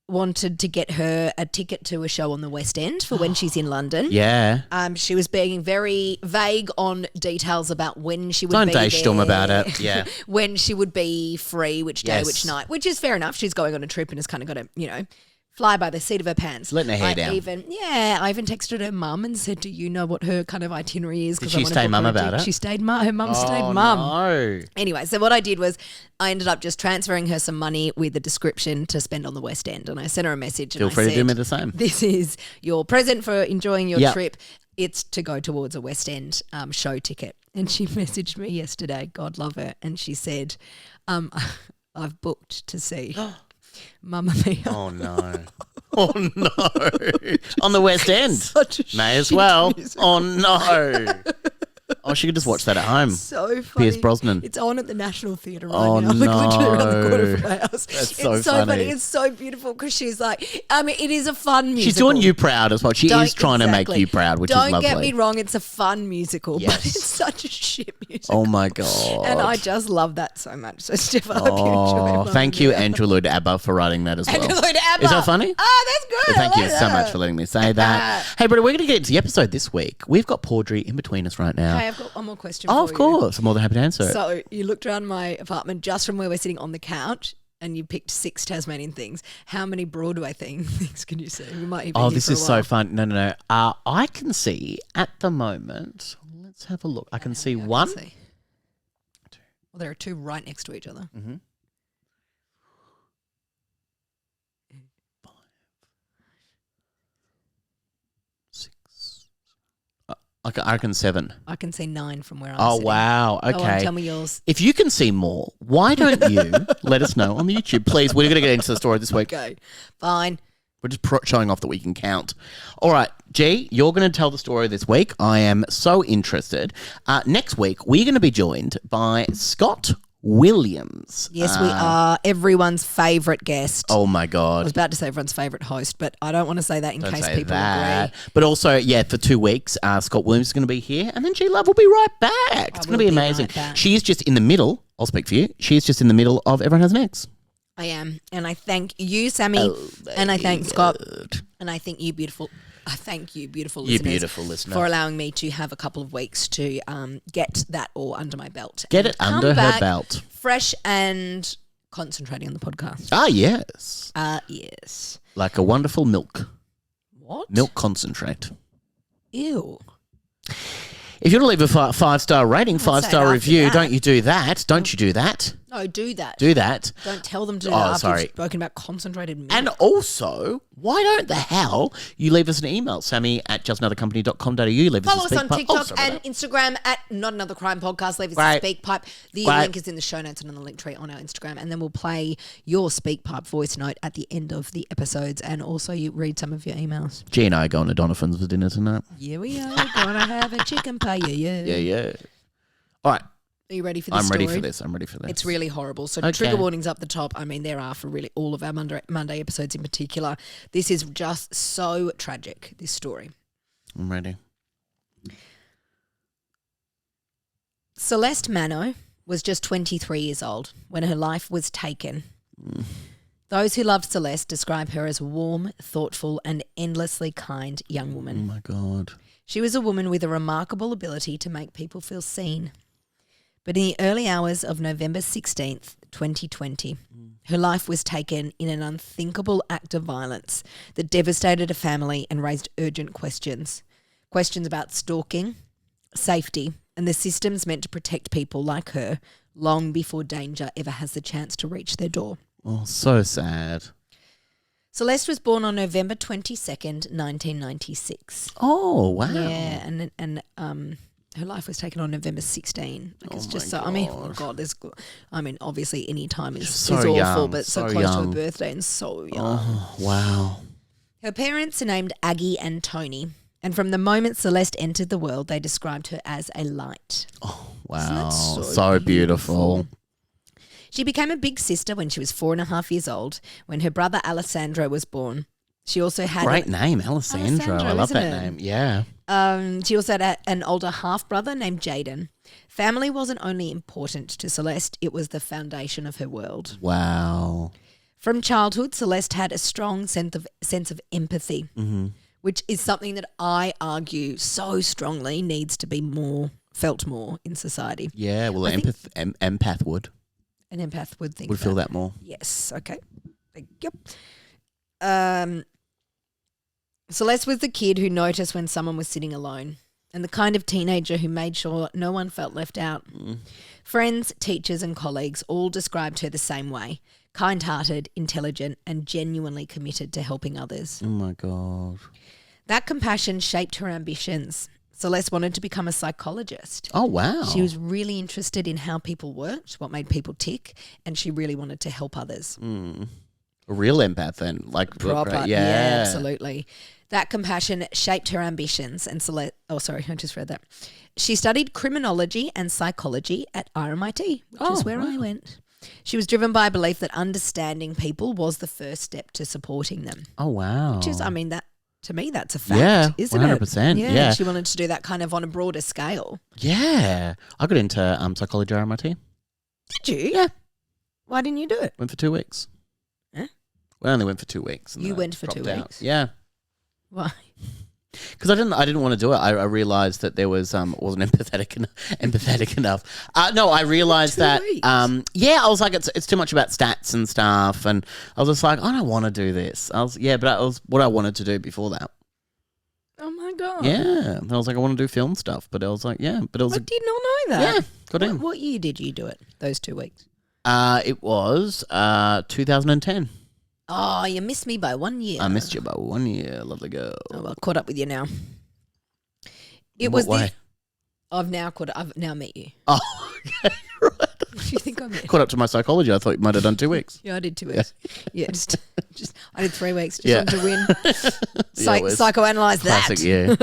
[SPEAKER 1] wanted to get her a ticket to a show on the West End for when she's in London.
[SPEAKER 2] Yeah.
[SPEAKER 1] She was being very vague on details about when she would
[SPEAKER 2] Don't
[SPEAKER 1] be
[SPEAKER 2] dash
[SPEAKER 1] there.
[SPEAKER 2] them about it. Yeah.
[SPEAKER 1] When she would be free, which day,
[SPEAKER 2] Yes.
[SPEAKER 1] which night, which is fair enough. She's going on a trip and has kind of got to, fly by the seat of her pants.
[SPEAKER 2] Letting her hair down.
[SPEAKER 1] I even texted her mum and said, do you know what her kind of itinerary is?
[SPEAKER 2] Did she stay mum about it?
[SPEAKER 1] She stayed mum. Her mum stayed mum.
[SPEAKER 2] No.
[SPEAKER 1] Anyway, so what I did was I ended up just transferring her some money with a description to spend on the West End. And I sent her a message.
[SPEAKER 2] Feel
[SPEAKER 1] and
[SPEAKER 2] free
[SPEAKER 1] I
[SPEAKER 2] to
[SPEAKER 1] said,
[SPEAKER 2] do me the same.
[SPEAKER 1] This is your present for enjoying your
[SPEAKER 2] Yep.
[SPEAKER 1] trip. It's to go towards a West End show ticket. And she messaged me yesterday, God love her, and she said, I've booked to see Mamma Mia.
[SPEAKER 2] Oh, no. Oh, no. On the West End.
[SPEAKER 1] Such a
[SPEAKER 2] May as
[SPEAKER 1] shit
[SPEAKER 2] well.
[SPEAKER 1] musical.
[SPEAKER 2] Oh, no. Oh, she could just watch that at home.
[SPEAKER 1] So funny.
[SPEAKER 2] Pierce Brosnan.
[SPEAKER 1] It's on at the National Theatre right
[SPEAKER 2] Oh,
[SPEAKER 1] now. Like literally around the corner
[SPEAKER 2] no.
[SPEAKER 1] from my house.
[SPEAKER 2] That's
[SPEAKER 1] It's
[SPEAKER 2] so funny.
[SPEAKER 1] It's so beautiful because she's like, it is a fun musical.
[SPEAKER 2] She's doing you proud as well. She
[SPEAKER 1] Don't-
[SPEAKER 2] is trying to make
[SPEAKER 1] exactly.
[SPEAKER 2] you proud, which
[SPEAKER 1] Don't
[SPEAKER 2] is lovely.
[SPEAKER 1] get me wrong, it's a fun musical, but
[SPEAKER 2] Yes.
[SPEAKER 1] it's such a shit musical.
[SPEAKER 2] Oh, my God.
[SPEAKER 1] And I just love that so much. So, Steph, I hope you enjoy
[SPEAKER 2] Oh,
[SPEAKER 1] Mamma
[SPEAKER 2] thank you,
[SPEAKER 1] Mia.
[SPEAKER 2] Andrew Lloyd Abba, for writing that as well.
[SPEAKER 1] Andrew Lloyd Abba.
[SPEAKER 2] Is that funny?
[SPEAKER 1] Oh, that's good.
[SPEAKER 2] Thank
[SPEAKER 1] I
[SPEAKER 2] you
[SPEAKER 1] like
[SPEAKER 2] so
[SPEAKER 1] that.
[SPEAKER 2] much for letting me say that. Hey, brother, we're going to get into the episode this week. We've got Paudry in between us right now.
[SPEAKER 1] Hey, I've got one more question
[SPEAKER 2] Oh,
[SPEAKER 1] for
[SPEAKER 2] of
[SPEAKER 1] you.
[SPEAKER 2] course. I'm more than happy to answer it.
[SPEAKER 1] So you looked around my apartment just from where we're sitting on the couch and you picked 6 Tasmanian things. How many Broadway things can you see? We might even
[SPEAKER 2] Oh,
[SPEAKER 1] here
[SPEAKER 2] this
[SPEAKER 1] for a
[SPEAKER 2] is so
[SPEAKER 1] while.
[SPEAKER 2] fun. No. I can see at the moment, let's have a look. I can see
[SPEAKER 1] I can
[SPEAKER 2] one.
[SPEAKER 1] see. Well, there are 2 right next to each other.
[SPEAKER 2] Mm-hmm. I reckon 7.
[SPEAKER 1] I can see 9 from where I'm
[SPEAKER 2] Oh,
[SPEAKER 1] sitting.
[SPEAKER 2] wow.
[SPEAKER 1] Go on,
[SPEAKER 2] Okay.
[SPEAKER 1] tell me yours.
[SPEAKER 2] If you can see more, why don't you let us know on the YouTube, please? We're going to get into the story this week.
[SPEAKER 1] Okay, fine.
[SPEAKER 2] We're just showing off that we can count. All right, G, you're going to tell the story this week. I am so interested. Next week, we're going to be joined by Scott Williams.
[SPEAKER 1] Yes, we are everyone's favourite guest.
[SPEAKER 2] Oh, my
[SPEAKER 1] I
[SPEAKER 2] God.
[SPEAKER 1] was about to say everyone's favourite host, but I don't want to say that in
[SPEAKER 2] Don't
[SPEAKER 1] case
[SPEAKER 2] say
[SPEAKER 1] people
[SPEAKER 2] that.
[SPEAKER 1] agree.
[SPEAKER 2] But also, yeah, for 2 weeks, Scott Williams is going to be here, and then G Love will be right back. It's going to
[SPEAKER 1] will
[SPEAKER 2] be
[SPEAKER 1] be
[SPEAKER 2] amazing.
[SPEAKER 1] right back.
[SPEAKER 2] She is just in the middle. I'll speak for you. She is just in the middle of Everyone Has an Ex.
[SPEAKER 1] I am, and I thank you, Sammy, and I thank Scott, and I thank you, beautiful. I thank you, beautiful
[SPEAKER 2] You
[SPEAKER 1] listeners,
[SPEAKER 2] beautiful listener.
[SPEAKER 1] for allowing me to have a couple of weeks to get that all under my belt.
[SPEAKER 2] Get
[SPEAKER 1] and
[SPEAKER 2] it
[SPEAKER 1] come
[SPEAKER 2] under her
[SPEAKER 1] back
[SPEAKER 2] belt.
[SPEAKER 1] fresh and concentrating on the podcast.
[SPEAKER 2] Ah, yes.
[SPEAKER 1] Yes.
[SPEAKER 2] Like a wonderful milk.
[SPEAKER 1] What?
[SPEAKER 2] Milk concentrate.
[SPEAKER 1] Ew.
[SPEAKER 2] If you want to leave a 5-star rating,
[SPEAKER 1] say it
[SPEAKER 2] 5-star
[SPEAKER 1] after
[SPEAKER 2] review,
[SPEAKER 1] that.
[SPEAKER 2] don't you do that? Don't you do that?
[SPEAKER 1] No, do that.
[SPEAKER 2] Do that.
[SPEAKER 1] Don't tell them to do
[SPEAKER 2] Oh,
[SPEAKER 1] that after
[SPEAKER 2] sorry.
[SPEAKER 1] you've spoken about concentrated milk.
[SPEAKER 2] And also, why don't the hell you leave us an email, sammy@justanothercompany.com.au. Leave
[SPEAKER 1] Follow
[SPEAKER 2] us
[SPEAKER 1] us
[SPEAKER 2] a
[SPEAKER 1] on
[SPEAKER 2] speak pipe.
[SPEAKER 1] TikTok
[SPEAKER 2] Oh, sorry
[SPEAKER 1] and
[SPEAKER 2] about
[SPEAKER 1] Instagram at Not Another Crime Podcast. Leave us a
[SPEAKER 2] Great.
[SPEAKER 1] speak pipe. The
[SPEAKER 2] Great.
[SPEAKER 1] link is in the show notes and on the link tree on our Instagram. And then we'll play your speak pipe voice note at the end of the episodes. And also you read some of your emails.
[SPEAKER 2] that. G and I are going to Donovan's for dinner tonight.
[SPEAKER 1] Yeah, we are gonna have a chicken pie. Yeah.
[SPEAKER 2] Yeah. All right.
[SPEAKER 1] Are you ready for this
[SPEAKER 2] I'm
[SPEAKER 1] story?
[SPEAKER 2] ready for this. I'm ready for this.
[SPEAKER 1] It's really horrible. So
[SPEAKER 2] Okay.
[SPEAKER 1] trigger warnings up the top. I mean, there are for really all of our Monday episodes in particular. This is just so tragic, this story.
[SPEAKER 2] I'm ready.
[SPEAKER 1] Celeste Manno was just 23 years old when her life was taken. Those who loved Celeste describe her as a warm, thoughtful, and endlessly kind young
[SPEAKER 2] Oh,
[SPEAKER 1] woman.
[SPEAKER 2] my God.
[SPEAKER 1] She was a woman with a remarkable ability to make people feel seen. But in the early hours of November 16th, 2020, her life was taken in an unthinkable act of violence that devastated a family and raised urgent questions. Questions about stalking, safety, and the systems meant to protect people like her long before danger ever has the chance to reach their door.
[SPEAKER 2] Oh, so sad.
[SPEAKER 1] Celeste was born on November 22nd, 1996.
[SPEAKER 2] Oh, wow.
[SPEAKER 1] Yeah, and her life was taken on November 16. Like it's
[SPEAKER 2] Oh
[SPEAKER 1] just
[SPEAKER 2] my
[SPEAKER 1] so. I mean,
[SPEAKER 2] God.
[SPEAKER 1] oh God, obviously any time is
[SPEAKER 2] So
[SPEAKER 1] awful,
[SPEAKER 2] young,
[SPEAKER 1] but so
[SPEAKER 2] so
[SPEAKER 1] close to
[SPEAKER 2] young.
[SPEAKER 1] her birthday and so young.
[SPEAKER 2] Oh, wow.
[SPEAKER 1] Her parents are named Aggie and Tony, and from the moment Celeste entered the world, they described her as a light.
[SPEAKER 2] Oh,
[SPEAKER 1] Isn't
[SPEAKER 2] wow.
[SPEAKER 1] that so
[SPEAKER 2] So beautiful.
[SPEAKER 1] She became a big sister when she was 4.5 years old, when her brother Alessandro was born. She also had
[SPEAKER 2] Great name, Alessandro. I love
[SPEAKER 1] isn't
[SPEAKER 2] that
[SPEAKER 1] it?
[SPEAKER 2] name. Yeah.
[SPEAKER 1] She also had an older half-brother named Jaden. Family wasn't only important to Celeste, it was the foundation of her world.
[SPEAKER 2] Wow.
[SPEAKER 1] From childhood, Celeste had a strong sense of empathy, which is something that I argue so strongly needs to be felt more in society.
[SPEAKER 2] Yeah, well, empath would.
[SPEAKER 1] An empath would think
[SPEAKER 2] Would feel that more.
[SPEAKER 1] Yes, okay. Thank you. Celeste was the kid who noticed when someone was sitting alone and the kind of teenager who made sure no one felt left out. Friends, teachers and colleagues all described her the same way: kind-hearted, intelligent and genuinely committed to helping others.
[SPEAKER 2] Oh, my God.
[SPEAKER 1] That compassion shaped her ambitions. Celeste wanted to become a psychologist.
[SPEAKER 2] Oh, wow.
[SPEAKER 1] She was really interested in how people worked, what made people tick, and she really wanted to help others.
[SPEAKER 2] A real empath then. Like
[SPEAKER 1] Proper.
[SPEAKER 2] Yeah.
[SPEAKER 1] Absolutely. That compassion shaped her ambitions and Celeste... Oh, sorry, I just read that. She studied criminology and psychology at RMIT, which is where I went. She was driven by a belief that understanding people was the first step to supporting them.
[SPEAKER 2] Oh, wow.
[SPEAKER 1] Which is, I mean, that to me, that's a fact,
[SPEAKER 2] Yeah,
[SPEAKER 1] isn't
[SPEAKER 2] 100%,
[SPEAKER 1] it?
[SPEAKER 2] yeah.
[SPEAKER 1] She wanted to do that kind of on a broader scale.
[SPEAKER 2] Yeah. I got into psychology at RMIT.
[SPEAKER 1] Did you?
[SPEAKER 2] Yeah.
[SPEAKER 1] Why didn't you do it?
[SPEAKER 2] Went for 2 weeks.
[SPEAKER 1] Huh?
[SPEAKER 2] We only went for 2 weeks.
[SPEAKER 1] You went for 2
[SPEAKER 2] out.
[SPEAKER 1] weeks?
[SPEAKER 2] Yeah.
[SPEAKER 1] Why?
[SPEAKER 2] Because I didn't want to do it. I realised that there was wasn't empathetic enough. No, I realised
[SPEAKER 1] 2
[SPEAKER 2] that
[SPEAKER 1] weeks?
[SPEAKER 2] I was like it's too much about stats and stuff, and I was just like I don't want to do this. But that was what I wanted to do before that.
[SPEAKER 1] Oh my God.
[SPEAKER 2] Yeah, I was like I want to do film stuff, but I was like but it was
[SPEAKER 1] I did not know that.
[SPEAKER 2] yeah, got in.
[SPEAKER 1] What year did you do it? Those 2 weeks?
[SPEAKER 2] It was 2010.
[SPEAKER 1] Oh, you missed me by 1 year.
[SPEAKER 2] I missed you by 1 year. Lovely girl.
[SPEAKER 1] Oh, well, caught up with you now. It
[SPEAKER 2] What
[SPEAKER 1] was
[SPEAKER 2] way?
[SPEAKER 1] this. I've now met you.
[SPEAKER 2] Oh, okay, right.
[SPEAKER 1] What do you think I meant?
[SPEAKER 2] Caught up to my psychology. I thought you might have done 2 weeks.
[SPEAKER 1] Yeah, I did 2 weeks. Yeah, just I did 3 weeks. Just
[SPEAKER 2] Yeah.
[SPEAKER 1] wanted to win.
[SPEAKER 2] Yeah, it was
[SPEAKER 1] Psychoanalyze that.
[SPEAKER 2] classic, yeah.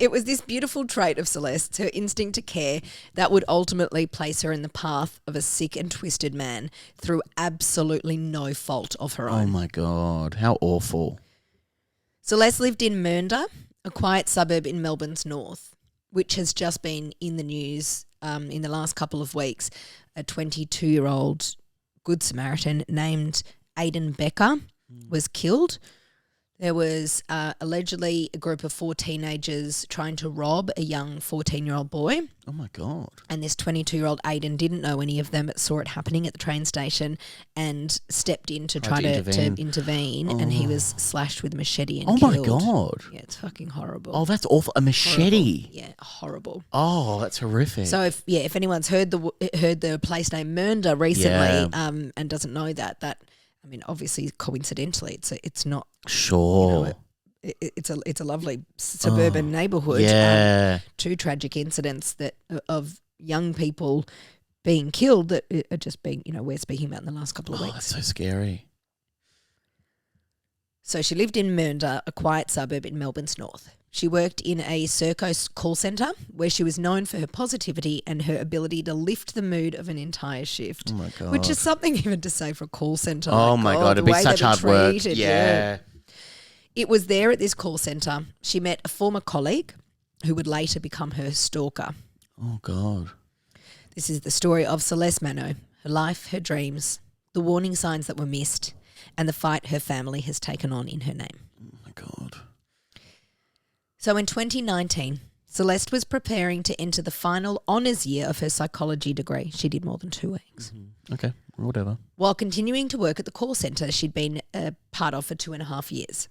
[SPEAKER 1] It was this beautiful trait of Celeste, her instinct to care, that would ultimately place her in the path of a sick and twisted man through absolutely no fault of her
[SPEAKER 2] Oh
[SPEAKER 1] own.
[SPEAKER 2] my God, how awful.
[SPEAKER 1] Celeste lived in Mernda, a quiet suburb in Melbourne's north, which has just been in the news in the last couple of weeks. A 22-year-old Good Samaritan named Aidan Becker was killed. There was allegedly a group of 4 teenagers trying to rob a young 14-year-old boy.
[SPEAKER 2] Oh my God.
[SPEAKER 1] And this 22-year-old Aidan didn't know any of them, but saw it happening at the train station and stepped in to try to intervene. And he was slashed with a machete and killed.
[SPEAKER 2] My God.
[SPEAKER 1] Yeah, it's fucking horrible.
[SPEAKER 2] Oh, that's awful. A machete.
[SPEAKER 1] Horrible. Yeah, horrible.
[SPEAKER 2] Oh, that's horrific.
[SPEAKER 1] So if anyone's heard the place name Mernda recently and doesn't know that I mean, obviously, coincidentally, it's not.
[SPEAKER 2] Sure.
[SPEAKER 1] It's a lovely suburban neighbourhood.
[SPEAKER 2] Yeah.
[SPEAKER 1] 2 tragic incidents of young people being killed that are just being, we're speaking about in the last couple of weeks.
[SPEAKER 2] That's so scary.
[SPEAKER 1] So she lived in Mernda, a quiet suburb in Melbourne's north. She worked in a Serco call centre where she was known for her positivity and her ability to lift the mood of an entire shift.
[SPEAKER 2] Oh my God.
[SPEAKER 1] Which is something even to say for a call centre.
[SPEAKER 2] Oh my God, it'd be such hard work.
[SPEAKER 1] Treated,
[SPEAKER 2] Yeah.
[SPEAKER 1] It was there at this call centre she met a former colleague who would later become her stalker.
[SPEAKER 2] Oh God.
[SPEAKER 1] This is the story of Celeste Manno, her life, her dreams, the warning signs that were missed, and the fight her family has taken on in her name.
[SPEAKER 2] Oh my God.
[SPEAKER 1] So in 2019, Celeste was preparing to enter the final honours year of her psychology degree. She did more than 2 weeks.
[SPEAKER 2] Okay, whatever.
[SPEAKER 1] While continuing to work at the call centre she'd been a part of for 2.5 years.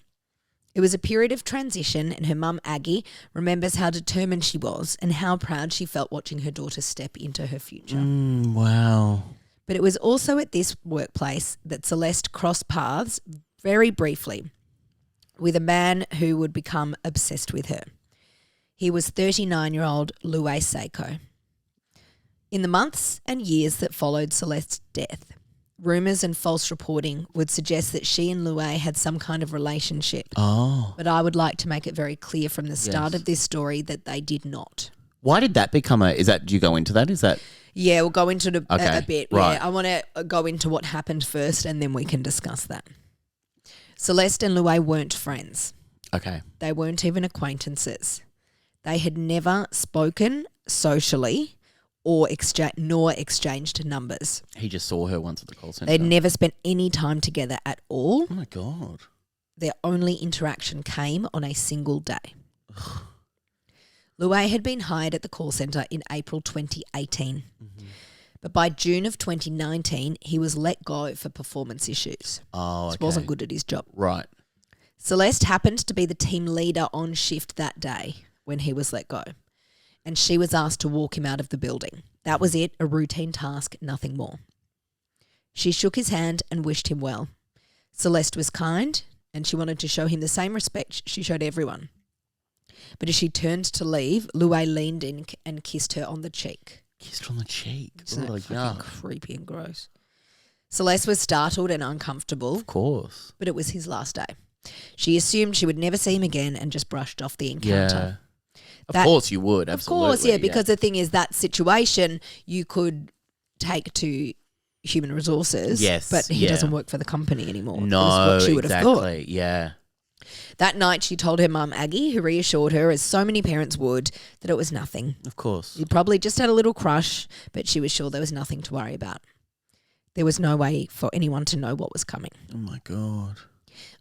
[SPEAKER 1] It was a period of transition, and her mum, Aggie, remembers how determined she was and how proud she felt watching her daughter step into her future.
[SPEAKER 2] Wow.
[SPEAKER 1] But it was also at this workplace that Celeste crossed paths very briefly with a man who would become obsessed with her. He was 39-year-old Louis Seiko. In the months and years that followed Celeste's death, rumours and false reporting would suggest that she and Louis had some kind of relationship.
[SPEAKER 2] Oh.
[SPEAKER 1] But I would like to make it very clear from the start
[SPEAKER 2] Yes.
[SPEAKER 1] of this story that they did not.
[SPEAKER 2] Why did that become do you go into that? Is that?
[SPEAKER 1] Yeah, we'll go into it
[SPEAKER 2] Okay,
[SPEAKER 1] a bit.
[SPEAKER 2] right.
[SPEAKER 1] Yeah, I want to go into what happened first and then we can discuss that. Celeste and Louis weren't friends.
[SPEAKER 2] Okay.
[SPEAKER 1] They weren't even acquaintances. They had never spoken socially nor exchanged numbers.
[SPEAKER 2] He just saw her once at the call centre.
[SPEAKER 1] They'd never spent any time together at all.
[SPEAKER 2] Oh, my God.
[SPEAKER 1] Their only interaction came on a single day. Louay had been hired at the call centre in April 2018. Mm-hmm. But by June of 2019, he was let go for performance issues.
[SPEAKER 2] Oh, okay.
[SPEAKER 1] He wasn't good at his job.
[SPEAKER 2] Right.
[SPEAKER 1] Celeste happened to be the team leader on shift that day when he was let go. And she was asked to walk him out of the building. That was it, a routine task, nothing more. She shook his hand and wished him well. Celeste was kind, and she wanted to show him the same respect she showed everyone. But as she turned to leave, Louay leaned in and kissed her on the cheek.
[SPEAKER 2] Kissed on the cheek?
[SPEAKER 1] Isn't that fucking creepy and gross? Celeste was startled and uncomfortable.
[SPEAKER 2] Of course.
[SPEAKER 1] But it was his last day. She assumed she would never see him again and just brushed off the encounter.
[SPEAKER 2] Yeah. Of course you would, absolutely.
[SPEAKER 1] Of course, yeah, because the thing is that situation you could take to human resources.
[SPEAKER 2] Yes,
[SPEAKER 1] but he doesn't work for the company anymore.
[SPEAKER 2] No,
[SPEAKER 1] what she would
[SPEAKER 2] exactly,
[SPEAKER 1] have thought.
[SPEAKER 2] Yeah.
[SPEAKER 1] That night she told her mum, Aggie, who reassured her, as so many parents would, that it was nothing.
[SPEAKER 2] Of course.
[SPEAKER 1] He probably just had a little crush, but she was sure there was nothing to worry about. There was no way for anyone to know what was coming.
[SPEAKER 2] Oh, my God.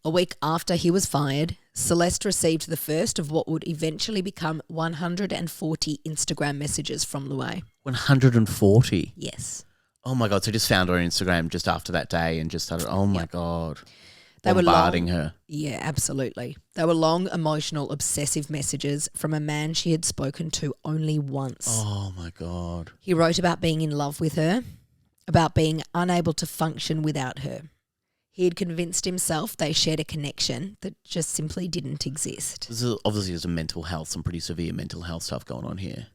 [SPEAKER 1] A week after he was fired, Celeste received the first of what would eventually become 140 Instagram messages from Louay.
[SPEAKER 2] 140?
[SPEAKER 1] Yes.
[SPEAKER 2] Oh, my God. So just found her on Instagram just after that day and just started, oh, my God.
[SPEAKER 1] They
[SPEAKER 2] bombarding her.
[SPEAKER 1] Yeah, absolutely. They were long, emotional, obsessive messages from a man she had spoken to only once.
[SPEAKER 2] Oh, my God.
[SPEAKER 1] He wrote about being in love with her, about being unable to function without her. He had convinced himself they shared a connection that just simply didn't exist.
[SPEAKER 2] Obviously, there's some pretty severe mental health stuff going on here.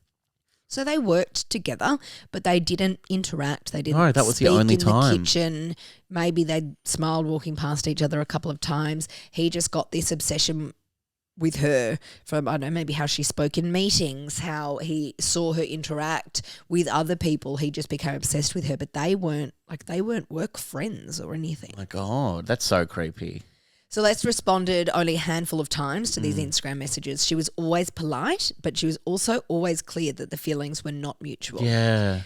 [SPEAKER 1] So they worked together, but they didn't interact. They didn't
[SPEAKER 2] No, that was the only time.
[SPEAKER 1] in the kitchen. Maybe they smiled walking past each other a couple of times. He just got this obsession with her from, I don't know, maybe how she spoke in meetings, how he saw her interact with other people. He just became obsessed with her, but they weren't work friends or anything.
[SPEAKER 2] Oh my God, that's so creepy.
[SPEAKER 1] Celeste responded only a handful of times to these Instagram messages. She was always polite, but she was also always clear that the feelings were not mutual.
[SPEAKER 2] Yeah.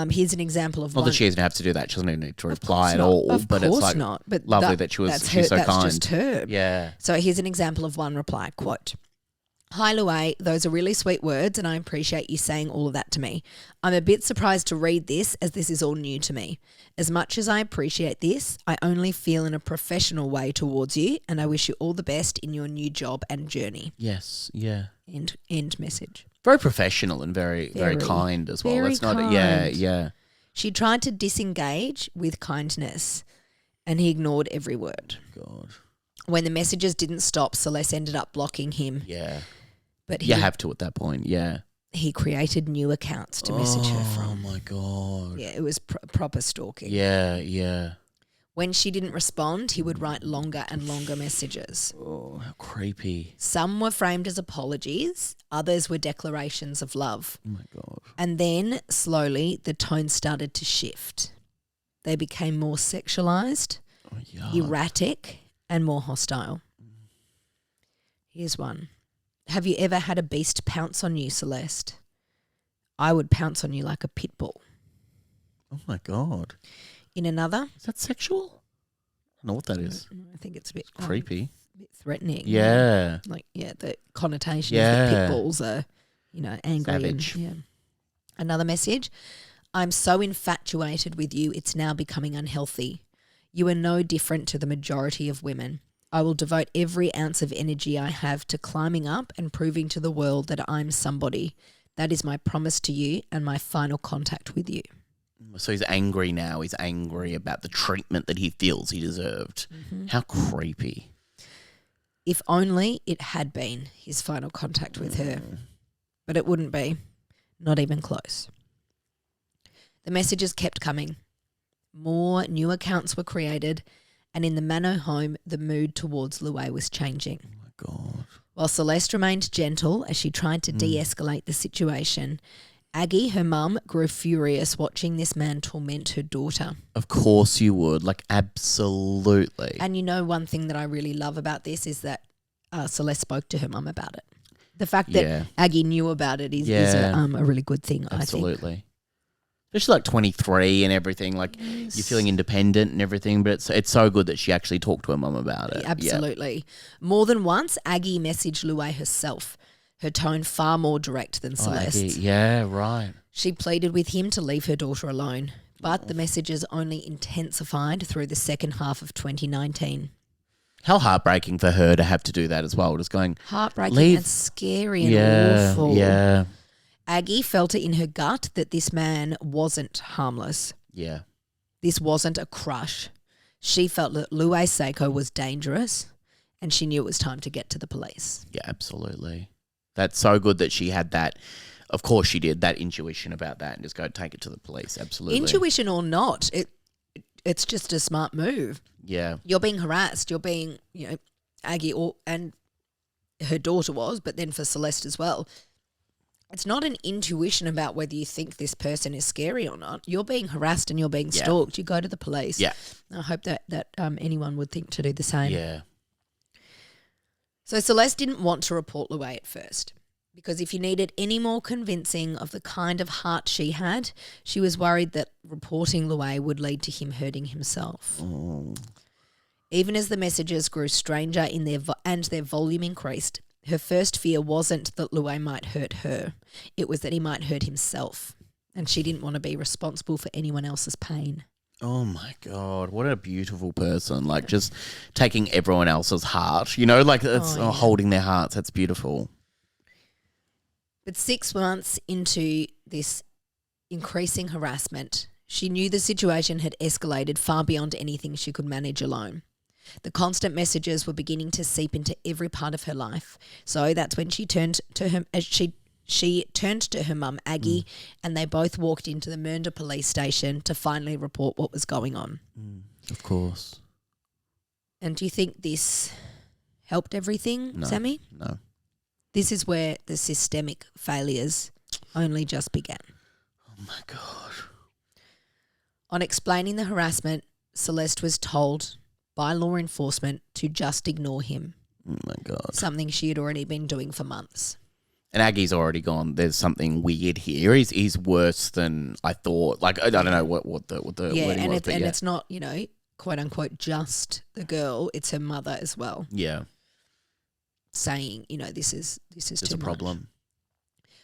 [SPEAKER 1] Here's an example of
[SPEAKER 2] not
[SPEAKER 1] one.
[SPEAKER 2] that she doesn't have to do that. She doesn't need to reply at all.
[SPEAKER 1] Of
[SPEAKER 2] but
[SPEAKER 1] course
[SPEAKER 2] it's like
[SPEAKER 1] not. But
[SPEAKER 2] lovely that she's so
[SPEAKER 1] that's
[SPEAKER 2] kind.
[SPEAKER 1] just her.
[SPEAKER 2] Yeah.
[SPEAKER 1] So here's an example of one reply, quote, "Hi Louay, those are really sweet words and I appreciate you saying all of that to me. I'm a bit surprised to read this as this is all new to me. As much as I appreciate this, I only feel in a professional way towards you and I wish you all the best in your new job and journey."
[SPEAKER 2] Yes, yeah.
[SPEAKER 1] End message.
[SPEAKER 2] Very professional and very kind as well.
[SPEAKER 1] Very
[SPEAKER 2] It's not
[SPEAKER 1] kind.
[SPEAKER 2] yeah.
[SPEAKER 1] She tried to disengage with kindness and he ignored every word.
[SPEAKER 2] God.
[SPEAKER 1] When the messages didn't stop, Celeste ended up blocking him.
[SPEAKER 2] Yeah.
[SPEAKER 1] But
[SPEAKER 2] you have to at that point, yeah.
[SPEAKER 1] He created new accounts to message her from.
[SPEAKER 2] Oh, my God.
[SPEAKER 1] Yeah, it was proper stalking.
[SPEAKER 2] Yeah.
[SPEAKER 1] When she didn't respond, he would write longer and longer messages.
[SPEAKER 2] Oh, how creepy.
[SPEAKER 1] Some were framed as apologies, others were declarations of love.
[SPEAKER 2] Oh, my God.
[SPEAKER 1] And then, slowly, the tone started to shift. They became more sexualized, erratic, and more hostile. Here's one. "Have you ever had a beast pounce on you, Celeste? I would pounce on you like a pit bull."
[SPEAKER 2] Oh, my God.
[SPEAKER 1] In another,
[SPEAKER 2] Is that sexual? I don't know what that is.
[SPEAKER 1] I think it's a bit
[SPEAKER 2] Creepy.
[SPEAKER 1] a bit threatening.
[SPEAKER 2] Yeah.
[SPEAKER 1] The connotation is that pit bulls are, angry.
[SPEAKER 2] Savage.
[SPEAKER 1] Another message. "I'm so infatuated with you, it's now becoming unhealthy. You are no different to the majority of women. I will devote every ounce of energy I have to climbing up and proving to the world that I'm somebody. That is my promise to you and my final contact with you."
[SPEAKER 2] So he's angry now. He's angry about the treatment that he feels he deserved. Mm-hmm. How creepy.
[SPEAKER 1] If only it had been his final contact with her. But it wouldn't be. Not even close. The messages kept coming. More new accounts were created, and in the Manno home, the mood towards Louay was changing.
[SPEAKER 2] Oh, my God.
[SPEAKER 1] While Celeste remained gentle as she tried to de-escalate the situation, Aggie, her mum, grew furious watching this man torment her daughter.
[SPEAKER 2] Of course you would. Absolutely.
[SPEAKER 1] And one thing that I really love about this is that Celeste spoke to her mum about it. The fact that Aggie knew about it is a really good thing,
[SPEAKER 2] Absolutely.
[SPEAKER 1] I think.
[SPEAKER 2] Especially like 23 and everything. Like you're feeling independent and everything, but it's so good that she actually talked to her mum about it.
[SPEAKER 1] Absolutely. More than once, Aggie messaged Louis herself, her tone far more direct than Celeste's.
[SPEAKER 2] Aggie. Yeah, right.
[SPEAKER 1] She pleaded with him to leave her daughter alone, but the messages only intensified through the second half of 2019.
[SPEAKER 2] How heartbreaking for her to have to do that as well. Just going,
[SPEAKER 1] heartbreaking and scary and awful.
[SPEAKER 2] Yeah.
[SPEAKER 1] Aggie felt it in her gut that this man wasn't harmless.
[SPEAKER 2] Yeah.
[SPEAKER 1] This wasn't a crush. She felt that Louis Seiko was dangerous and she knew it was time to get to the police.
[SPEAKER 2] Yeah, absolutely. That's so good that she had that. Of course she did, that intuition about that and just go take it to the police. Absolutely.
[SPEAKER 1] Intuition or not, it's just a smart move.
[SPEAKER 2] Yeah.
[SPEAKER 1] You're being harassed. You're being, Aggie and her daughter was, but then for Celeste as well. It's not an intuition about whether you think this person is scary or not. You're being harassed and you're being stalked. You go to the police.
[SPEAKER 2] Yeah.
[SPEAKER 1] I hope that anyone would think to do the same.
[SPEAKER 2] Yeah.
[SPEAKER 1] So Celeste didn't want to report Louis at first because if you needed any more convincing of the kind of heart she had, she was worried that reporting Louis would lead to him hurting himself.
[SPEAKER 2] Oh.
[SPEAKER 1] Even as the messages grew stranger in their volume increased, her first fear wasn't that Louis might hurt her. It was that he might hurt himself, and she didn't want to be responsible for anyone else's pain.
[SPEAKER 2] Oh, my God. What a beautiful person. Like, just taking everyone else's heart, like it's holding their hearts. That's beautiful.
[SPEAKER 1] But 6 months into this increasing harassment, she knew the situation had escalated far beyond anything she could manage alone. The constant messages were beginning to seep into every part of her life. So that's when she turned to her she turned to her mum, Aggie, and they both walked into the Mernda police station to finally report what was going on.
[SPEAKER 2] Of course.
[SPEAKER 1] And do you think this helped everything, Sammy?
[SPEAKER 2] No.
[SPEAKER 1] This is where the systemic failures only just began.
[SPEAKER 2] Oh, my God.
[SPEAKER 1] On explaining the harassment, Celeste was told by law enforcement to just ignore him.
[SPEAKER 2] Oh, my God.
[SPEAKER 1] Something she had already been doing for months. And
[SPEAKER 2] Aggie's already gone, there's something weird here. He's worse than I thought. Like, I don't know what the wording was.
[SPEAKER 1] It's not, quote unquote, just the girl. It's her mother as well.
[SPEAKER 2] Yeah.
[SPEAKER 1] Saying, this is
[SPEAKER 2] There's
[SPEAKER 1] too
[SPEAKER 2] a problem.
[SPEAKER 1] Much.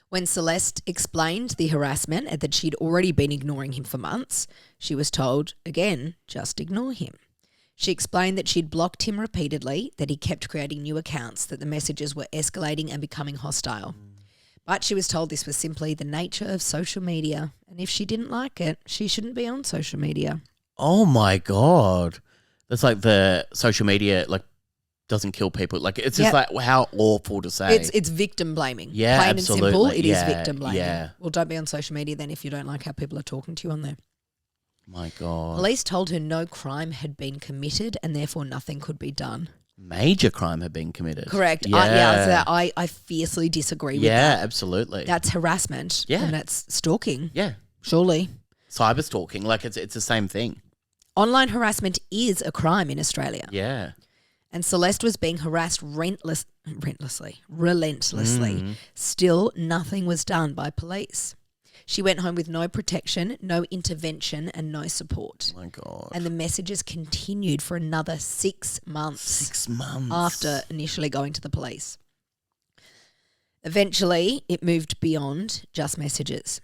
[SPEAKER 1] When Celeste explained the harassment and that she'd already been ignoring him for months, she was told, again, just ignore him. She explained that she'd blocked him repeatedly, that he kept creating new accounts, that the messages were escalating and becoming hostile. But she was told this was simply the nature of social media, and if she didn't like it, she shouldn't be on social media.
[SPEAKER 2] Oh, my God. That's like the social media, like, doesn't kill people. Like, it's just like how awful to say.
[SPEAKER 1] It's victim blaming.
[SPEAKER 2] Yeah,
[SPEAKER 1] Plain
[SPEAKER 2] absolutely.
[SPEAKER 1] and simple, it is victim blaming.
[SPEAKER 2] Yeah.
[SPEAKER 1] Well, don't be on social media then if you don't like how people are talking to you on there.
[SPEAKER 2] My God.
[SPEAKER 1] Police told her no crime had been committed and therefore nothing could be done.
[SPEAKER 2] Major crime had been committed.
[SPEAKER 1] Correct.
[SPEAKER 2] Yeah.
[SPEAKER 1] I fiercely disagree with that.
[SPEAKER 2] Yeah, absolutely.
[SPEAKER 1] That's harassment.
[SPEAKER 2] Yeah.
[SPEAKER 1] And that's stalking.
[SPEAKER 2] Yeah.
[SPEAKER 1] Surely.
[SPEAKER 2] Cyber stalking, like it's the same thing.
[SPEAKER 1] Online harassment is a crime in Australia.
[SPEAKER 2] Yeah.
[SPEAKER 1] And Celeste was being harassed relentlessly. Still, nothing was done by police. She went home with no protection, no intervention, and no support.
[SPEAKER 2] Oh, my God.
[SPEAKER 1] And the messages continued for another 6 months.
[SPEAKER 2] 6 months.
[SPEAKER 1] After initially going to the police. Eventually, it moved beyond just messages.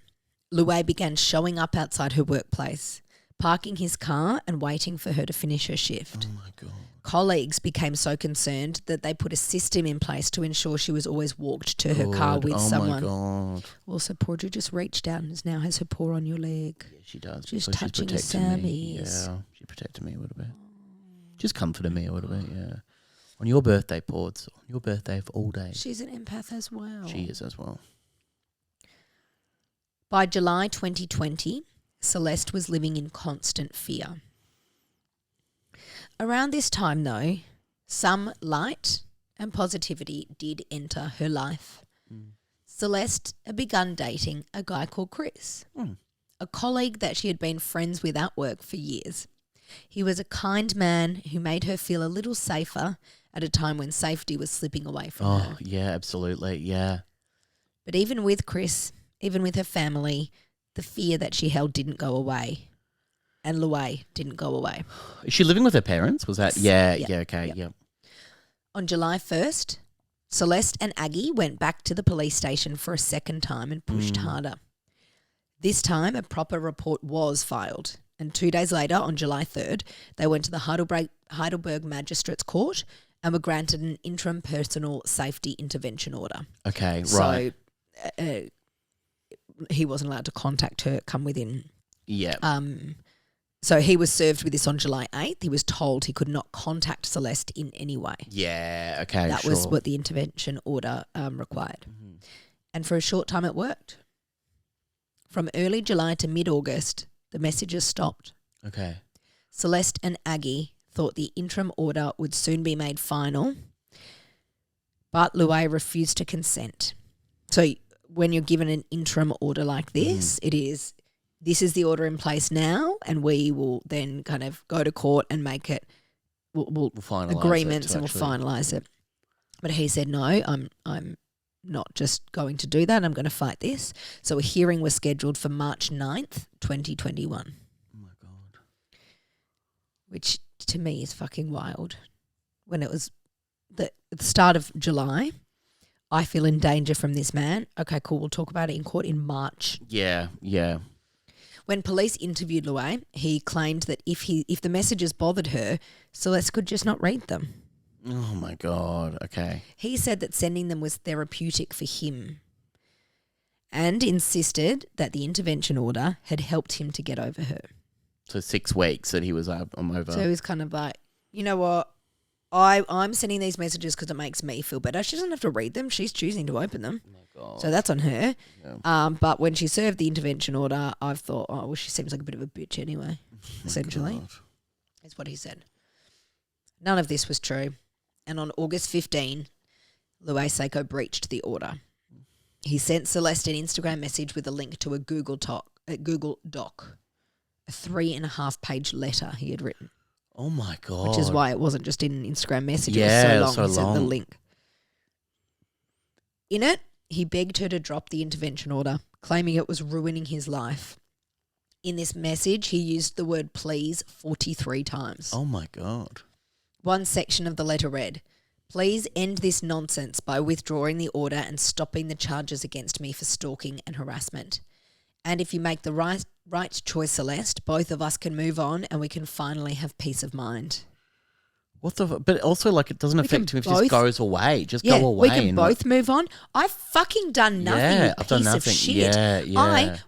[SPEAKER 1] Louis began showing up outside her workplace, parking his car and waiting for her to finish her shift.
[SPEAKER 2] Oh, my God.
[SPEAKER 1] Colleagues became so concerned that they put a system in place to ensure she was always walked to her car with someone.
[SPEAKER 2] Oh, my God.
[SPEAKER 1] Also, Portia just reached out and now has her paw on your leg.
[SPEAKER 2] Yeah, she does.
[SPEAKER 1] She's
[SPEAKER 2] because
[SPEAKER 1] touching
[SPEAKER 2] she's protecting me.
[SPEAKER 1] Sammy's.
[SPEAKER 2] Yeah, she protected me a little bit. Just comforted me a little bit, yeah. On your birthday, Ports. On your birthday for all day.
[SPEAKER 1] She's an empath as well.
[SPEAKER 2] She is as well.
[SPEAKER 1] By July 2020, Celeste was living in constant fear. Around this time, though, some light and positivity did enter her life. Celeste had begun dating a guy called Chris, a colleague that she had been friends with at work for years. He was a kind man who made her feel a little safer at a time when safety was slipping away from her.
[SPEAKER 2] Oh, yeah, absolutely, yeah.
[SPEAKER 1] But even with Chris, even with her family, the fear that she held didn't go away, and Louay didn't go away.
[SPEAKER 2] Is she living with her parents? Was that? Yeah, okay,
[SPEAKER 1] Yep.
[SPEAKER 2] yeah.
[SPEAKER 1] On July 1st, Celeste and Aggie went back to the police station for a second time and pushed harder. This time, a proper report was filed, and 2 days later, on July 3rd, they went to the Heidelberg Magistrates Court and were granted an interim personal safety intervention order.
[SPEAKER 2] Okay, right.
[SPEAKER 1] So he wasn't allowed to contact her, come within.
[SPEAKER 2] Yeah.
[SPEAKER 1] So he was served with this on July 8th. He was told he could not contact Celeste in any way.
[SPEAKER 2] Yeah, okay,
[SPEAKER 1] That was what the intervention order required.
[SPEAKER 2] Mm-hmm.
[SPEAKER 1] And for a short time it worked. From early July to mid-August, the messages stopped.
[SPEAKER 2] Okay.
[SPEAKER 1] Celeste and Aggie thought the interim order would soon be made final, but Louay refused to consent. So when you're given an interim order like this, this is the order in place now, and we will then kind of go to court and make it, we'll
[SPEAKER 2] finalise
[SPEAKER 1] agreements
[SPEAKER 2] it
[SPEAKER 1] and we'll finalise it. But he said, no, I'm not just going to do that. I'm going to fight this. So a hearing was scheduled for March 9th, 2021.
[SPEAKER 2] Oh, my God.
[SPEAKER 1] Which to me is fucking wild. When it was at the start of July, I feel in danger from this man. Okay, cool. We'll talk about it in court in March.
[SPEAKER 2] Yeah.
[SPEAKER 1] When police interviewed Louay, he claimed that if the messages bothered her, Celeste could just not read them.
[SPEAKER 2] Oh, my God. Okay.
[SPEAKER 1] He said that sending them was therapeutic for him and insisted that the intervention order had helped him to get over her.
[SPEAKER 2] So 6 weeks that he was I'm over.
[SPEAKER 1] So he was kind of like, you know what? I'm sending these messages because it makes me feel better. She doesn't have to read them. She's choosing to open them.
[SPEAKER 2] Oh, my God.
[SPEAKER 1] So that's on her.
[SPEAKER 2] Yeah.
[SPEAKER 1] But when she served the intervention order, I've thought, oh, well, she seems like a bit of a bitch anyway, essentially.
[SPEAKER 2] God.
[SPEAKER 1] Is what he said. None of this was true. And on August 15, Louay Seiko breached the order. He sent Celeste an Instagram message with a link to a Google Doc, a 3.5-page letter he had written.
[SPEAKER 2] Oh, my God.
[SPEAKER 1] Which is why it wasn't just in an Instagram message.
[SPEAKER 2] Yeah,
[SPEAKER 1] it was so long.
[SPEAKER 2] so
[SPEAKER 1] He sent the
[SPEAKER 2] long.
[SPEAKER 1] link. In it, he begged her to drop the intervention order, claiming it was ruining his life. In this message, he used the word please 43 times.
[SPEAKER 2] Oh, my God.
[SPEAKER 1] One section of the letter read, "Please end this nonsense by withdrawing the order and stopping the charges against me for stalking and harassment. And if you make the right choice, Celeste, both of us can move on and we can finally have peace of mind."
[SPEAKER 2] What the? But also, like, it doesn't affect him if he
[SPEAKER 1] both-
[SPEAKER 2] just goes away. Just
[SPEAKER 1] Yeah,
[SPEAKER 2] go away.
[SPEAKER 1] we can
[SPEAKER 2] and
[SPEAKER 1] both move on. I've fucking done nothing,
[SPEAKER 2] Yeah,
[SPEAKER 1] you
[SPEAKER 2] I've done
[SPEAKER 1] piece of
[SPEAKER 2] nothing.
[SPEAKER 1] shit.
[SPEAKER 2] Yeah.
[SPEAKER 1] I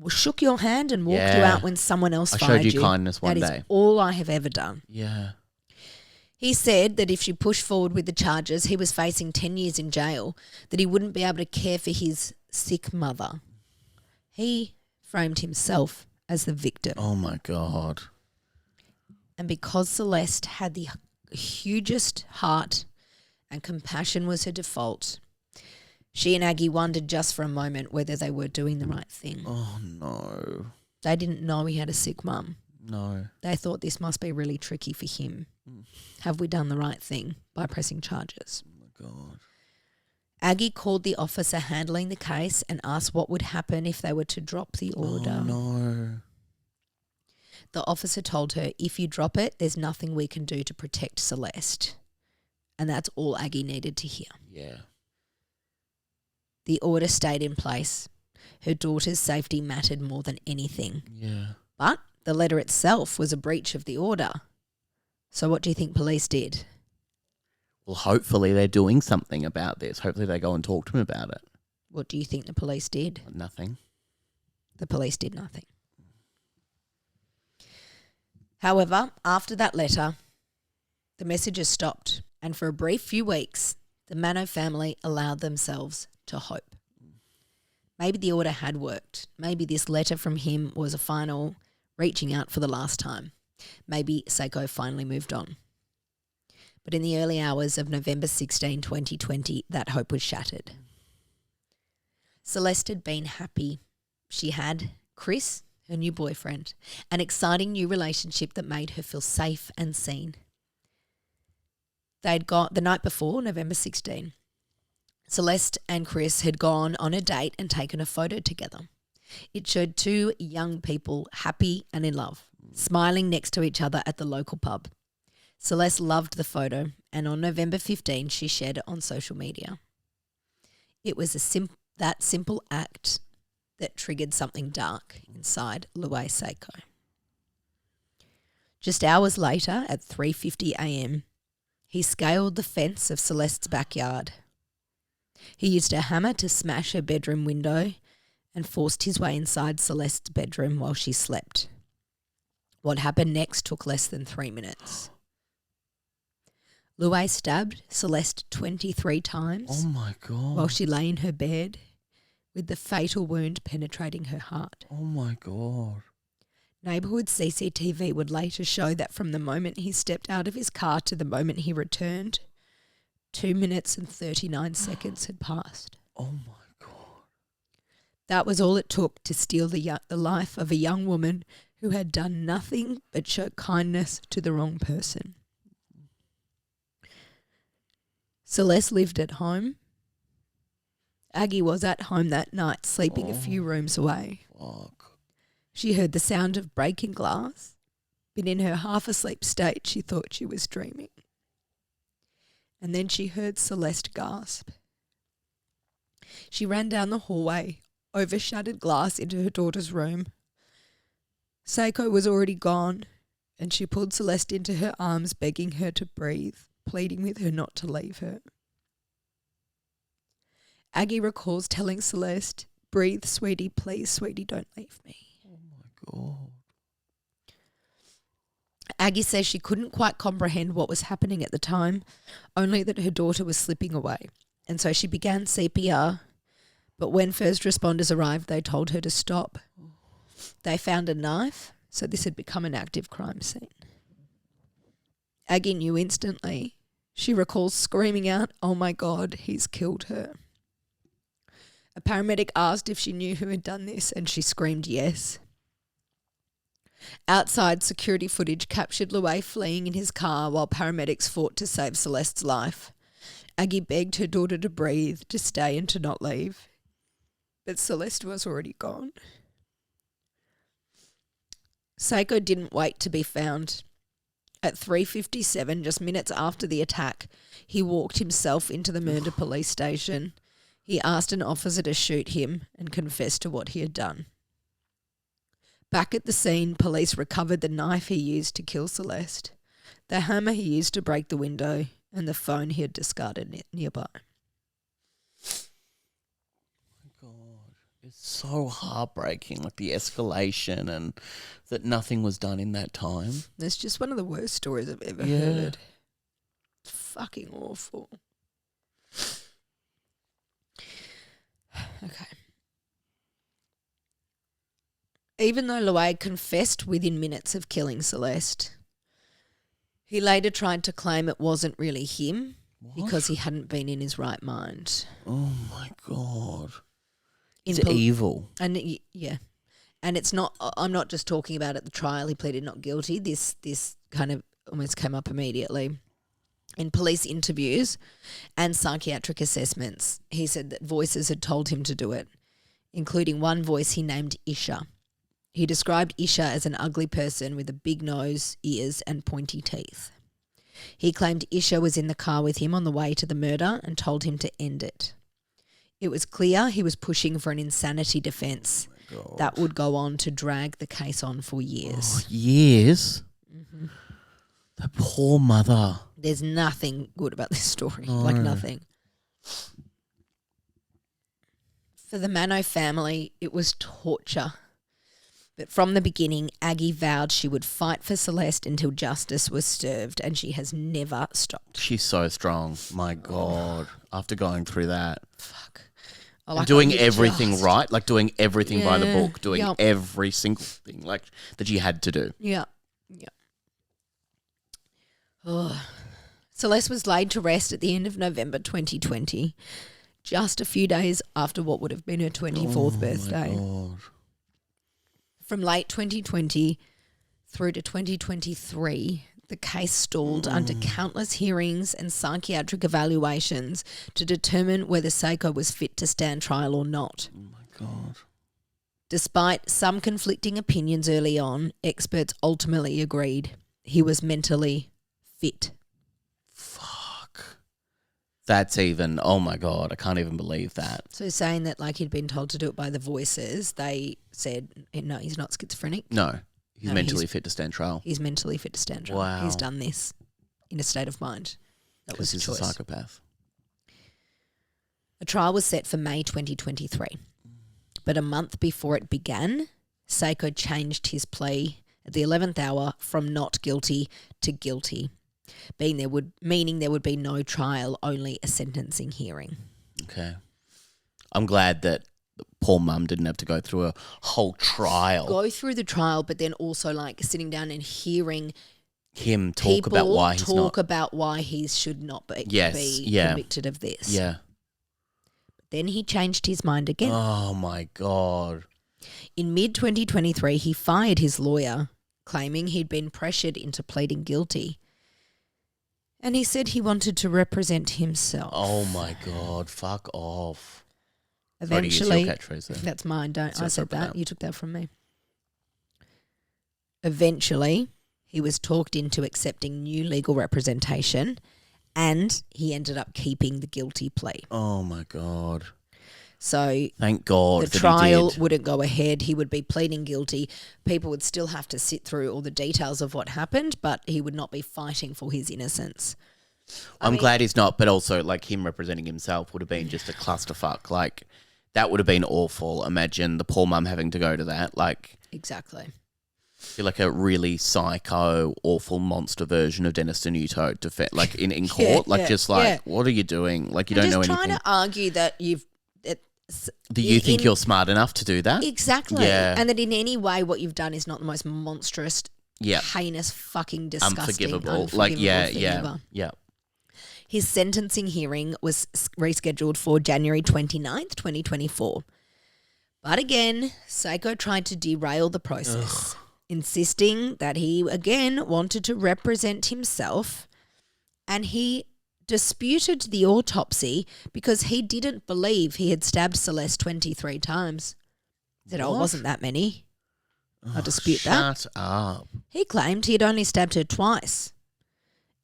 [SPEAKER 1] shook your hand and walked you
[SPEAKER 2] Yeah.
[SPEAKER 1] out when someone else
[SPEAKER 2] I
[SPEAKER 1] fired
[SPEAKER 2] showed you kindness one
[SPEAKER 1] That
[SPEAKER 2] day.
[SPEAKER 1] is all I have ever done.
[SPEAKER 2] Yeah.
[SPEAKER 1] He said that if she pushed forward with the charges, he was facing 10 years in jail, that he wouldn't be able to care for his sick mother. He framed himself as the victim.
[SPEAKER 2] Oh, my God.
[SPEAKER 1] And because Celeste had the hugest heart and compassion was her default, she and Aggie wondered just for a moment whether they were doing the right thing.
[SPEAKER 2] Oh, no.
[SPEAKER 1] They didn't know he had a sick mum.
[SPEAKER 2] No.
[SPEAKER 1] They thought this must be really tricky for him. Have we done the right thing by pressing charges?
[SPEAKER 2] Oh, my God.
[SPEAKER 1] Aggie called the officer handling the case and asked what would happen if they were to drop the order.
[SPEAKER 2] Oh, no.
[SPEAKER 1] The officer told her, if you drop it, there's nothing we can do to protect Celeste. And that's all Aggie needed to hear.
[SPEAKER 2] Yeah.
[SPEAKER 1] The order stayed in place. Her daughter's safety mattered more than anything.
[SPEAKER 2] Yeah.
[SPEAKER 1] But the letter itself was a breach of the order. So what do you think police did?
[SPEAKER 2] Well, hopefully they're doing something about this. Hopefully they go and talk to him about it.
[SPEAKER 1] What do you think the police did?
[SPEAKER 2] Nothing.
[SPEAKER 1] The police did nothing. However, after that letter, the messages stopped, and for a brief few weeks, the Manno family allowed themselves to hope. Maybe the order had worked. Maybe this letter from him was a final reaching out for the last time. Maybe Seiko finally moved on. But in the early hours of November 16, 2020, that hope was shattered. Celeste had been happy. She had Chris, her new boyfriend, an exciting new relationship that made her feel safe and seen. They'd got the night before, November 16. Celeste and Chris had gone on a date and taken a photo together. It showed two young people happy and in love, smiling next to each other at the local pub. Celeste loved the photo, and on November 15, she shared it on social media. It was that simple act that triggered something dark inside Louis Seiko. Just hours later, at 3:50 a.m, he scaled the fence of Celeste's backyard. He used a hammer to smash her bedroom window and forced his way inside Celeste's bedroom while she slept. What happened next took less than 3 minutes. Louis stabbed Celeste 23 times
[SPEAKER 2] Oh my God.
[SPEAKER 1] while she lay in her bed, with the fatal wound penetrating her heart.
[SPEAKER 2] Oh my God.
[SPEAKER 1] Neighbourhood CCTV would later show that from the moment he stepped out of his car to the moment he returned, 2 minutes and 39 seconds had passed.
[SPEAKER 2] Oh my God.
[SPEAKER 1] That was all it took to steal the life of a young woman who had done nothing but show kindness to the wrong person. Celeste lived at home. Aggie was at home that night, sleeping a few rooms away.
[SPEAKER 2] Fuck.
[SPEAKER 1] She heard the sound of breaking glass, but in her half-asleep state she thought she was dreaming. And then she heard Celeste gasp. She ran down the hallway, over shattered glass into her daughter's room. Seiko was already gone, and she pulled Celeste into her arms, begging her to breathe, pleading with her not to leave her. Aggie recalls telling Celeste, "Breathe, sweetie, please, sweetie, don't leave me."
[SPEAKER 2] Oh my God.
[SPEAKER 1] Aggie says she couldn't quite comprehend what was happening at the time, only that her daughter was slipping away, and so she began CPR, but when first responders arrived, they told her to stop. They found a knife, so this had become an active crime scene. Aggie knew instantly. She recalls screaming out, "Oh my God, he's killed her." A paramedic asked if she knew who had done this, and she screamed yes. Outside, security footage captured Louis fleeing in his car while paramedics fought to save Celeste's life. Aggie begged her daughter to breathe, to stay and to not leave. But Celeste was already gone. Seiko didn't wait to be found. At 3:57, just minutes after the attack, he walked himself into the Murder police station. He asked an officer to shoot him and confessed to what he had done. Back at the scene, police recovered the knife he used to kill Celeste, the hammer he used to break the window, and the phone he had discarded nearby.
[SPEAKER 2] God, it's so heartbreaking, like the escalation and that nothing was done in that time.
[SPEAKER 1] It's just one of the worst stories I've ever
[SPEAKER 2] Yeah.
[SPEAKER 1] heard. It's fucking awful. Okay. Even though Louis confessed within minutes of killing Celeste, he later tried to claim it wasn't really him because he hadn't been in his right mind.
[SPEAKER 2] Oh my God.
[SPEAKER 1] In
[SPEAKER 2] It's evil.
[SPEAKER 1] And yeah. And it's not, I'm not just talking about at the trial, he pleaded not guilty. This kind of almost came up immediately. In police interviews and psychiatric assessments, he said that voices had told him to do it, including one voice he named Isha. He described Isha as an ugly person with a big nose, ears and pointy teeth. He claimed Isha was in the car with him on the way to the murder and told him to end it. It was clear he was pushing for an insanity defence that would go on to drag the case on for years.
[SPEAKER 2] Oh, years? Mm-hmm. The poor mother.
[SPEAKER 1] There's nothing good about this story,
[SPEAKER 2] No.
[SPEAKER 1] like nothing. For the Manno family, it was torture. But from the beginning, Aggie vowed she would fight for Celeste until justice was served, and she has never stopped.
[SPEAKER 2] She's so strong. My God. After going through that.
[SPEAKER 1] Fuck.
[SPEAKER 2] And doing everything right, like doing everything by the book, doing
[SPEAKER 1] Yep.
[SPEAKER 2] every single thing like that she had to do.
[SPEAKER 1] Yeah. Yeah. Oh. Celeste was laid to rest at the end of November 2020, just a few days after what would have been her 24th birthday.
[SPEAKER 2] My God.
[SPEAKER 1] From late 2020 through to 2023, the case stalled under countless hearings and psychiatric evaluations to determine whether Seiko was fit to stand trial or not.
[SPEAKER 2] Oh my God.
[SPEAKER 1] Despite some conflicting opinions early on, experts ultimately agreed he was mentally fit.
[SPEAKER 2] Fuck. That's even, oh my God, I can't even believe that.
[SPEAKER 1] So saying that like he'd been told to do it by the voices, they said, no, he's not schizophrenic.
[SPEAKER 2] No, he's mentally fit to stand trial.
[SPEAKER 1] He's mentally fit to stand trial.
[SPEAKER 2] Wow.
[SPEAKER 1] He's done this in a state of mind. That was his choice.
[SPEAKER 2] He's a psychopath.
[SPEAKER 1] A trial was set for May 2023. But a month before it began, Seiko changed his plea at the 11th hour from not guilty to guilty, meaning there would be no trial, only a sentencing hearing.
[SPEAKER 2] Okay. I'm glad that poor mum didn't have to go through a whole trial.
[SPEAKER 1] Go through the trial, but then also like sitting down and hearing
[SPEAKER 2] him talk about
[SPEAKER 1] why he should not be convicted of this.
[SPEAKER 2] Yeah.
[SPEAKER 1] Then he changed his mind again.
[SPEAKER 2] Oh, my God.
[SPEAKER 1] In mid-2023, he fired his lawyer, claiming he'd been pressured into pleading guilty. And he said he wanted to represent himself.
[SPEAKER 2] Oh, my God. Fuck off.
[SPEAKER 1] Eventually,
[SPEAKER 2] your catchphrase there.
[SPEAKER 1] That's mine. I said that. You took that from me. Eventually, he was talked into accepting new legal representation, and he ended up keeping the guilty plea.
[SPEAKER 2] Oh, my God.
[SPEAKER 1] So
[SPEAKER 2] thank God
[SPEAKER 1] the trial wouldn't go ahead. He would be pleading guilty. People would still have to sit through all the details of what happened, but he would not be fighting for his innocence.
[SPEAKER 2] I'm glad he's not, but also like him representing himself would have been just a clusterfuck. Like that would have been awful. Imagine the poor mum having to go to that. Like
[SPEAKER 1] exactly.
[SPEAKER 2] Feel like a really psycho, awful monster version of Dennis Denuto like in court. What are you doing? Like you don't know anything.
[SPEAKER 1] Just trying to argue that
[SPEAKER 2] do you think you're smart enough to do that?
[SPEAKER 1] Exactly.
[SPEAKER 2] Yeah.
[SPEAKER 1] And that in any way what you've done is not the most monstrous, heinous, fucking disgusting, unforgivable thing ever.
[SPEAKER 2] Yeah.
[SPEAKER 1] His sentencing hearing was rescheduled for January 29th, 2024. But again, Seiko tried to derail the process, insisting that he again wanted to represent himself, and he disputed the autopsy because he didn't believe he had stabbed Celeste 23 times. He said, it wasn't that many. I dispute that.
[SPEAKER 2] Shut up.
[SPEAKER 1] He claimed he had only stabbed her twice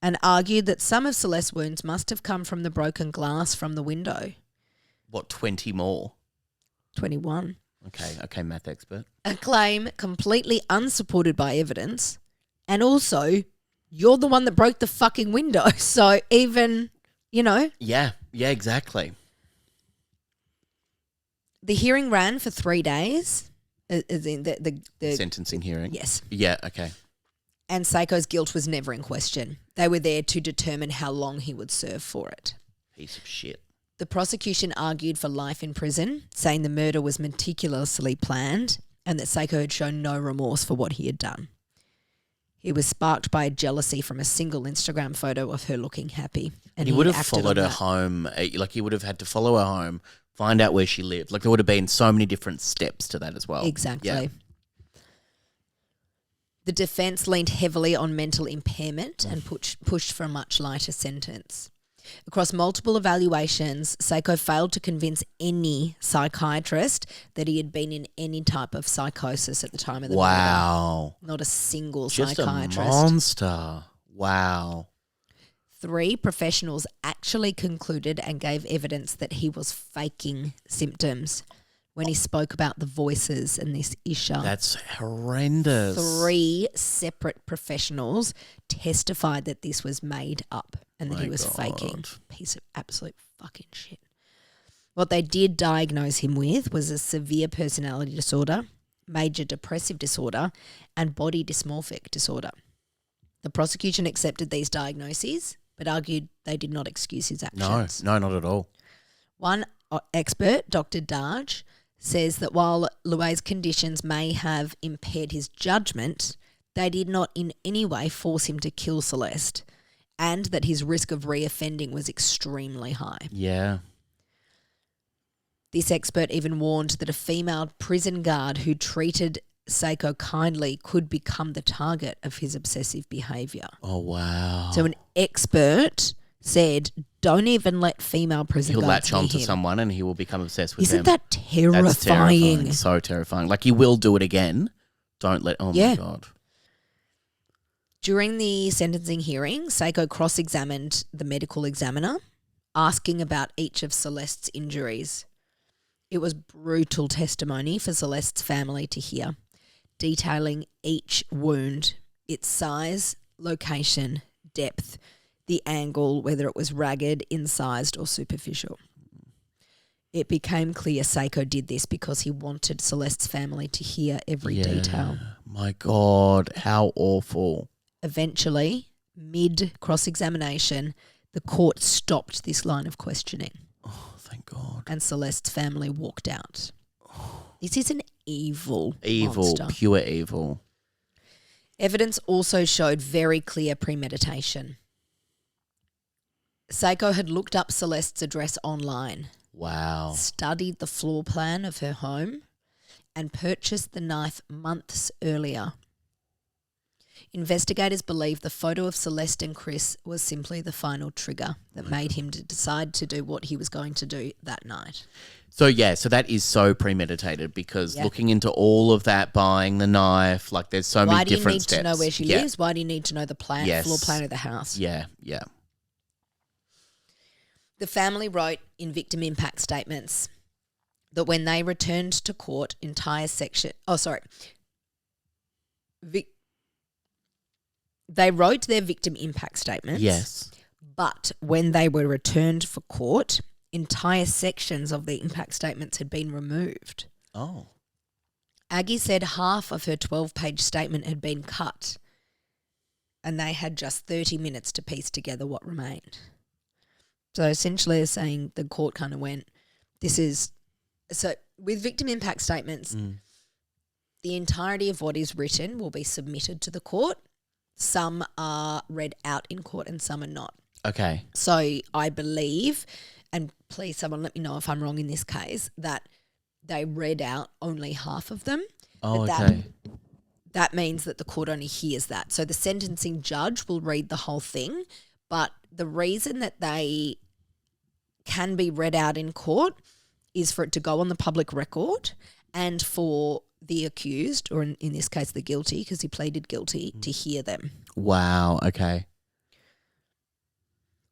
[SPEAKER 1] and argued that some of Celeste's wounds must have come from the broken glass from the window.
[SPEAKER 2] What, 20 more?
[SPEAKER 1] 21.
[SPEAKER 2] Okay, math expert.
[SPEAKER 1] A claim completely unsupported by evidence, and also you're the one that broke the fucking window. So even,
[SPEAKER 2] Yeah, exactly.
[SPEAKER 1] The hearing ran for 3 days. As in the
[SPEAKER 2] sentencing hearing?
[SPEAKER 1] Yes.
[SPEAKER 2] Yeah, okay.
[SPEAKER 1] And Seiko's guilt was never in question. They were there to determine how long he would serve for it.
[SPEAKER 2] Piece of shit.
[SPEAKER 1] The prosecution argued for life in prison, saying the murder was meticulously planned and that Seiko had shown no remorse for what he had done. He was sparked by a jealousy from a single Instagram photo of her looking happy. And
[SPEAKER 2] he would have followed her home. Like he would have had to follow her home, find out where she lived. Like there would have been so many different steps to that as well.
[SPEAKER 1] Exactly.
[SPEAKER 2] Yeah.
[SPEAKER 1] The defence leaned heavily on mental impairment and pushed for a much lighter sentence. Across multiple evaluations, Seiko failed to convince any psychiatrist that he had been in any type of psychosis at the time of the murder. Not a single psychiatrist.
[SPEAKER 2] Just a monster. Wow.
[SPEAKER 1] 3 professionals actually concluded and gave evidence that he was faking symptoms when he spoke about the voices and this issue.
[SPEAKER 2] That's horrendous.
[SPEAKER 1] 3 separate professionals testified that this was made up and that he was faking. Piece of absolute fucking shit. What they did diagnose him with was a severe personality disorder, major depressive disorder, and body dysmorphic disorder. The prosecution accepted these diagnoses but argued they did not excuse his actions.
[SPEAKER 2] No, not at all.
[SPEAKER 1] One expert, Dr. Darge, says that while Louis's conditions may have impaired his judgment, they did not in any way force him to kill Celeste, and that his risk of reoffending was extremely high.
[SPEAKER 2] Yeah.
[SPEAKER 1] This expert even warned that a female prison guard who treated Seiko kindly could become the target of his obsessive behaviour.
[SPEAKER 2] Oh, wow.
[SPEAKER 1] So an expert said, don't even let female prison
[SPEAKER 2] He'll
[SPEAKER 1] guards
[SPEAKER 2] latch
[SPEAKER 1] near
[SPEAKER 2] on to
[SPEAKER 1] him.
[SPEAKER 2] someone and he will become obsessed with them.
[SPEAKER 1] Isn't that terrifying?
[SPEAKER 2] That's terrifying. So terrifying. Like, he will do it again. Don't let... Oh,
[SPEAKER 1] Yeah.
[SPEAKER 2] my God.
[SPEAKER 1] During the sentencing hearing, Seiko cross-examined the medical examiner, asking about each of Celeste's injuries. It was brutal testimony for Celeste's family to hear, detailing each wound, its size, location, depth, the angle, whether it was ragged, incised or superficial. It became clear Seiko did this because he wanted Celeste's family to hear every detail.
[SPEAKER 2] My God, how awful.
[SPEAKER 1] Eventually, mid-cross-examination, the court stopped this line of questioning.
[SPEAKER 2] Oh, thank God.
[SPEAKER 1] And Celeste's family walked out. This is an evil monster.
[SPEAKER 2] Pure evil.
[SPEAKER 1] Evidence also showed very clear premeditation. Seiko had looked up Celeste's address online.
[SPEAKER 2] Wow.
[SPEAKER 1] Studied the floor plan of her home and purchased the knife months earlier. Investigators believe the photo of Celeste and Chris was simply the final trigger that made him to decide to do what he was going to do that night.
[SPEAKER 2] So that is so premeditated because looking into all of that, buying the knife, like there's so many different steps.
[SPEAKER 1] Why do you need to know where she lives? Why do you need to know the floor plan of the house?
[SPEAKER 2] Yeah.
[SPEAKER 1] The family wrote in victim impact statements that when they returned to court, they wrote their victim impact statements.
[SPEAKER 2] Yes.
[SPEAKER 1] But when they were returned for court, entire sections of the impact statements had been removed.
[SPEAKER 2] Oh.
[SPEAKER 1] Aggie said half of her 12-page statement had been cut and they had just 30 minutes to piece together what remained. So essentially they're saying the court kind of went, with victim impact statements, the entirety of what is written will be submitted to the court. Some are read out in court and some are not.
[SPEAKER 2] Okay.
[SPEAKER 1] So I believe, and please someone let me know if I'm wrong in this case, that they read out only half of them.
[SPEAKER 2] Oh, okay.
[SPEAKER 1] That means that the court only hears that. So the sentencing judge will read the whole thing, but the reason that they can be read out in court is for it to go on the public record and for the accused, or in this case the guilty, because he pleaded guilty, to hear them.
[SPEAKER 2] Wow, okay.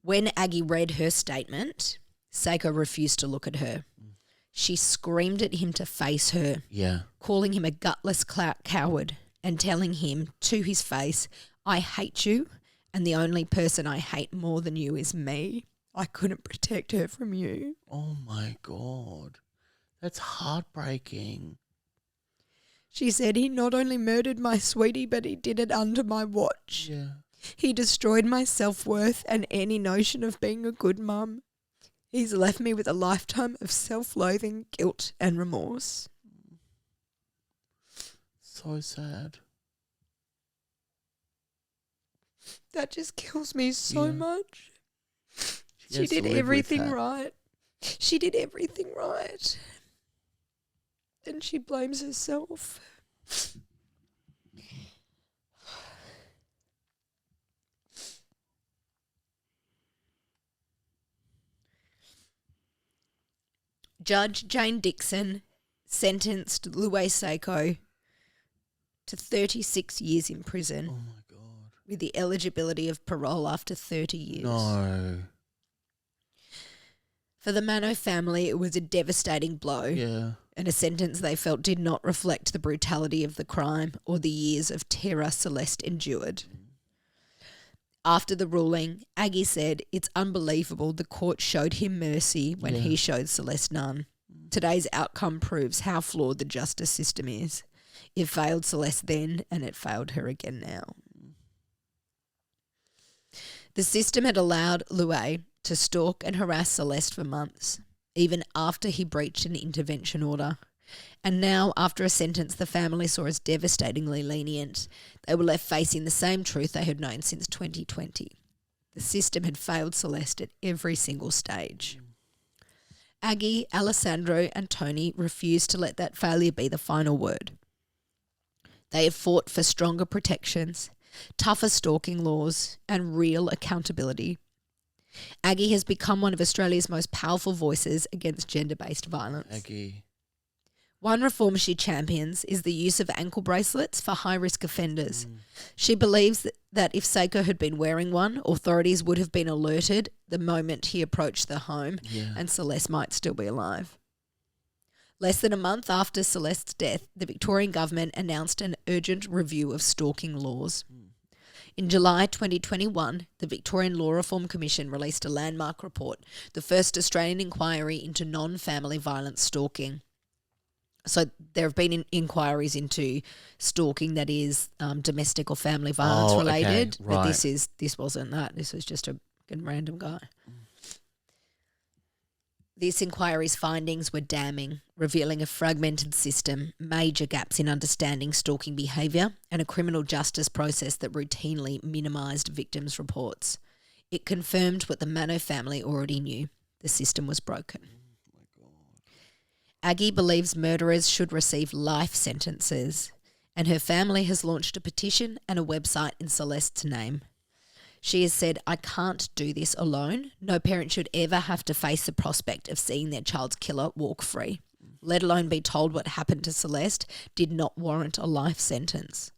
[SPEAKER 1] When Aggie read her statement, Seiko refused to look at her. She screamed at him to face her, calling him a gutless coward and telling him to his face, "I hate you, and the only person I hate more than you is me. I couldn't protect her from you."
[SPEAKER 2] Oh, my God. That's heartbreaking.
[SPEAKER 1] She said, "He not only murdered my sweetie, but he did it under my watch.
[SPEAKER 2] Yeah.
[SPEAKER 1] He destroyed my self-worth and any notion of being a good mum. He's left me with a lifetime of self-loathing, guilt and remorse."
[SPEAKER 2] So sad.
[SPEAKER 1] That just kills me so much. She
[SPEAKER 2] has to
[SPEAKER 1] did
[SPEAKER 2] live with
[SPEAKER 1] everything
[SPEAKER 2] that.
[SPEAKER 1] right. She did everything right. And she blames herself. Judge Jane Dixon sentenced Louise Seiko to 36 years in prison.
[SPEAKER 2] Oh, my God.
[SPEAKER 1] With the eligibility of parole after 30 years.
[SPEAKER 2] No.
[SPEAKER 1] For the Manno family, it was a devastating blow.
[SPEAKER 2] Yeah.
[SPEAKER 1] And a sentence they felt did not reflect the brutality of the crime or the years of terror Celeste endured. After the ruling, Aggie said, "It's unbelievable the court showed him mercy when he showed Celeste none. Today's outcome proves how flawed the justice system is. It failed Celeste then and it failed her again now." The system had allowed Louis to stalk and harass Celeste for months, even after he breached an intervention order. And now, after a sentence the family saw as devastatingly lenient, they were left facing the same truth they had known since 2020. The system had failed Celeste at every single stage. Aggie, Alessandro and Tony refused to let that failure be the final word. They had fought for stronger protections, tougher stalking laws and real accountability. Aggie has become one of Australia's most powerful voices against gender-based violence.
[SPEAKER 2] Aggie.
[SPEAKER 1] One reform she champions is the use of ankle bracelets for high-risk offenders. She believes that if Seiko had been wearing one, authorities would have been alerted the moment he approached the home, and Celeste might still be alive. Less than a month after Celeste's death, the Victorian government announced an urgent review of stalking laws. In July 2021, the Victorian Law Reform Commission released a landmark report, the first Australian inquiry into non-family violence stalking. So there have been inquiries into stalking that is domestic or family violence related,
[SPEAKER 2] okay, right.
[SPEAKER 1] but this wasn't that. This was just a random guy. This inquiry's findings were damning, revealing a fragmented system, major gaps in understanding stalking behaviour, and a criminal justice process that routinely minimised victims' reports. It confirmed what the Manno family already knew: the system was broken. Aggie believes murderers should receive life sentences, and her family has launched a petition and a website in Celeste's name. She has said, "I can't do this alone. No parent should ever have to face the prospect of seeing their child's killer walk free, let alone be told what happened to Celeste did not warrant a life sentence."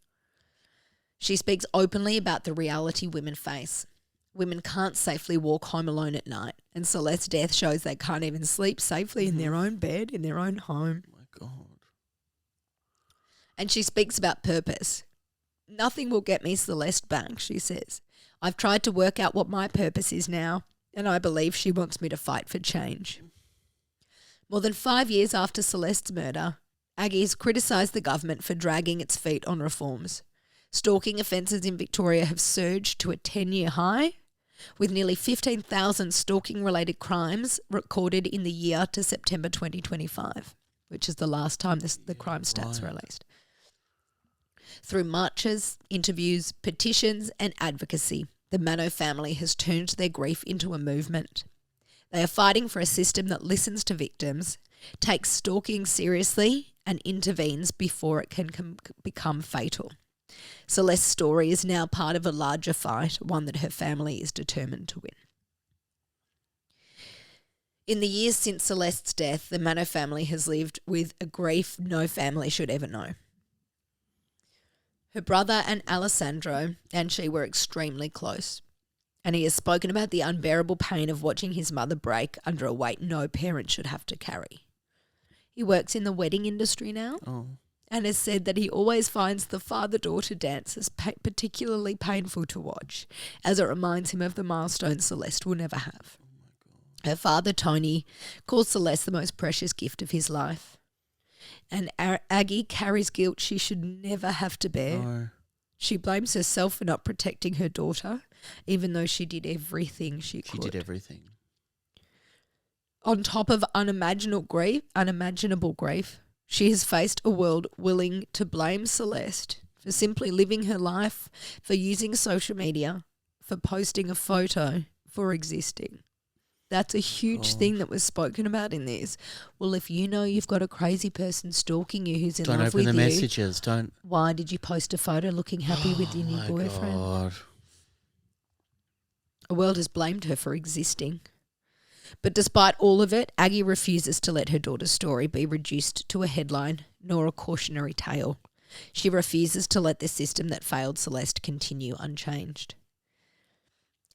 [SPEAKER 1] She speaks openly about the reality women face. Women can't safely walk home alone at night, and Celeste's death shows they can't even sleep safely in their own bed, in their own home.
[SPEAKER 2] Oh my God.
[SPEAKER 1] And she speaks about purpose. "Nothing will get me Celeste back," she says. "I've tried to work out what my purpose is now, and I believe she wants me to fight for change." More than 5 years after Celeste's murder, Aggie has criticised the government for dragging its feet on reforms. Stalking offences in Victoria have surged to a 10-year high, with nearly 15,000 stalking-related crimes recorded in the year to September 2025, which is the last time the crime stats were released. Through marches, interviews, petitions and advocacy, the Manno family has turned their grief into a movement. They are fighting for a system that listens to victims, takes stalking seriously and intervenes before it can become fatal. Celeste's story is now part of a larger fight, one that her family is determined to win. In the years since Celeste's death, the Manno family has lived with a grief no family should ever know. Her brother and Alessandro and she were extremely close, and he has spoken about the unbearable pain of watching his mother break under a weight no parent should have to carry. He works in the wedding industry now. And has said that he always finds the father-daughter dances particularly painful to watch, as it reminds him of the milestones Celeste will never have. Her father, Tony, calls Celeste the most precious gift of his life. And Aggie carries guilt she should never have to bear.
[SPEAKER 2] No.
[SPEAKER 1] She blames herself for not protecting her daughter, even though she did everything she could.
[SPEAKER 2] She did everything.
[SPEAKER 1] On top of unimaginable grief, she has faced a world willing to blame Celeste for simply living her life, for using social media, for posting a photo, for existing. That's a huge thing that was spoken about in this. Well, if you know you've got a crazy person stalking you who's in love with you.
[SPEAKER 2] Don't open the messages. Don't.
[SPEAKER 1] Why did you post a photo looking happy with your new boyfriend?
[SPEAKER 2] God.
[SPEAKER 1] The world has blamed her for existing. But despite all of it, Aggie refuses to let her daughter's story be reduced to a headline nor a cautionary tale. She refuses to let the system that failed Celeste continue unchanged.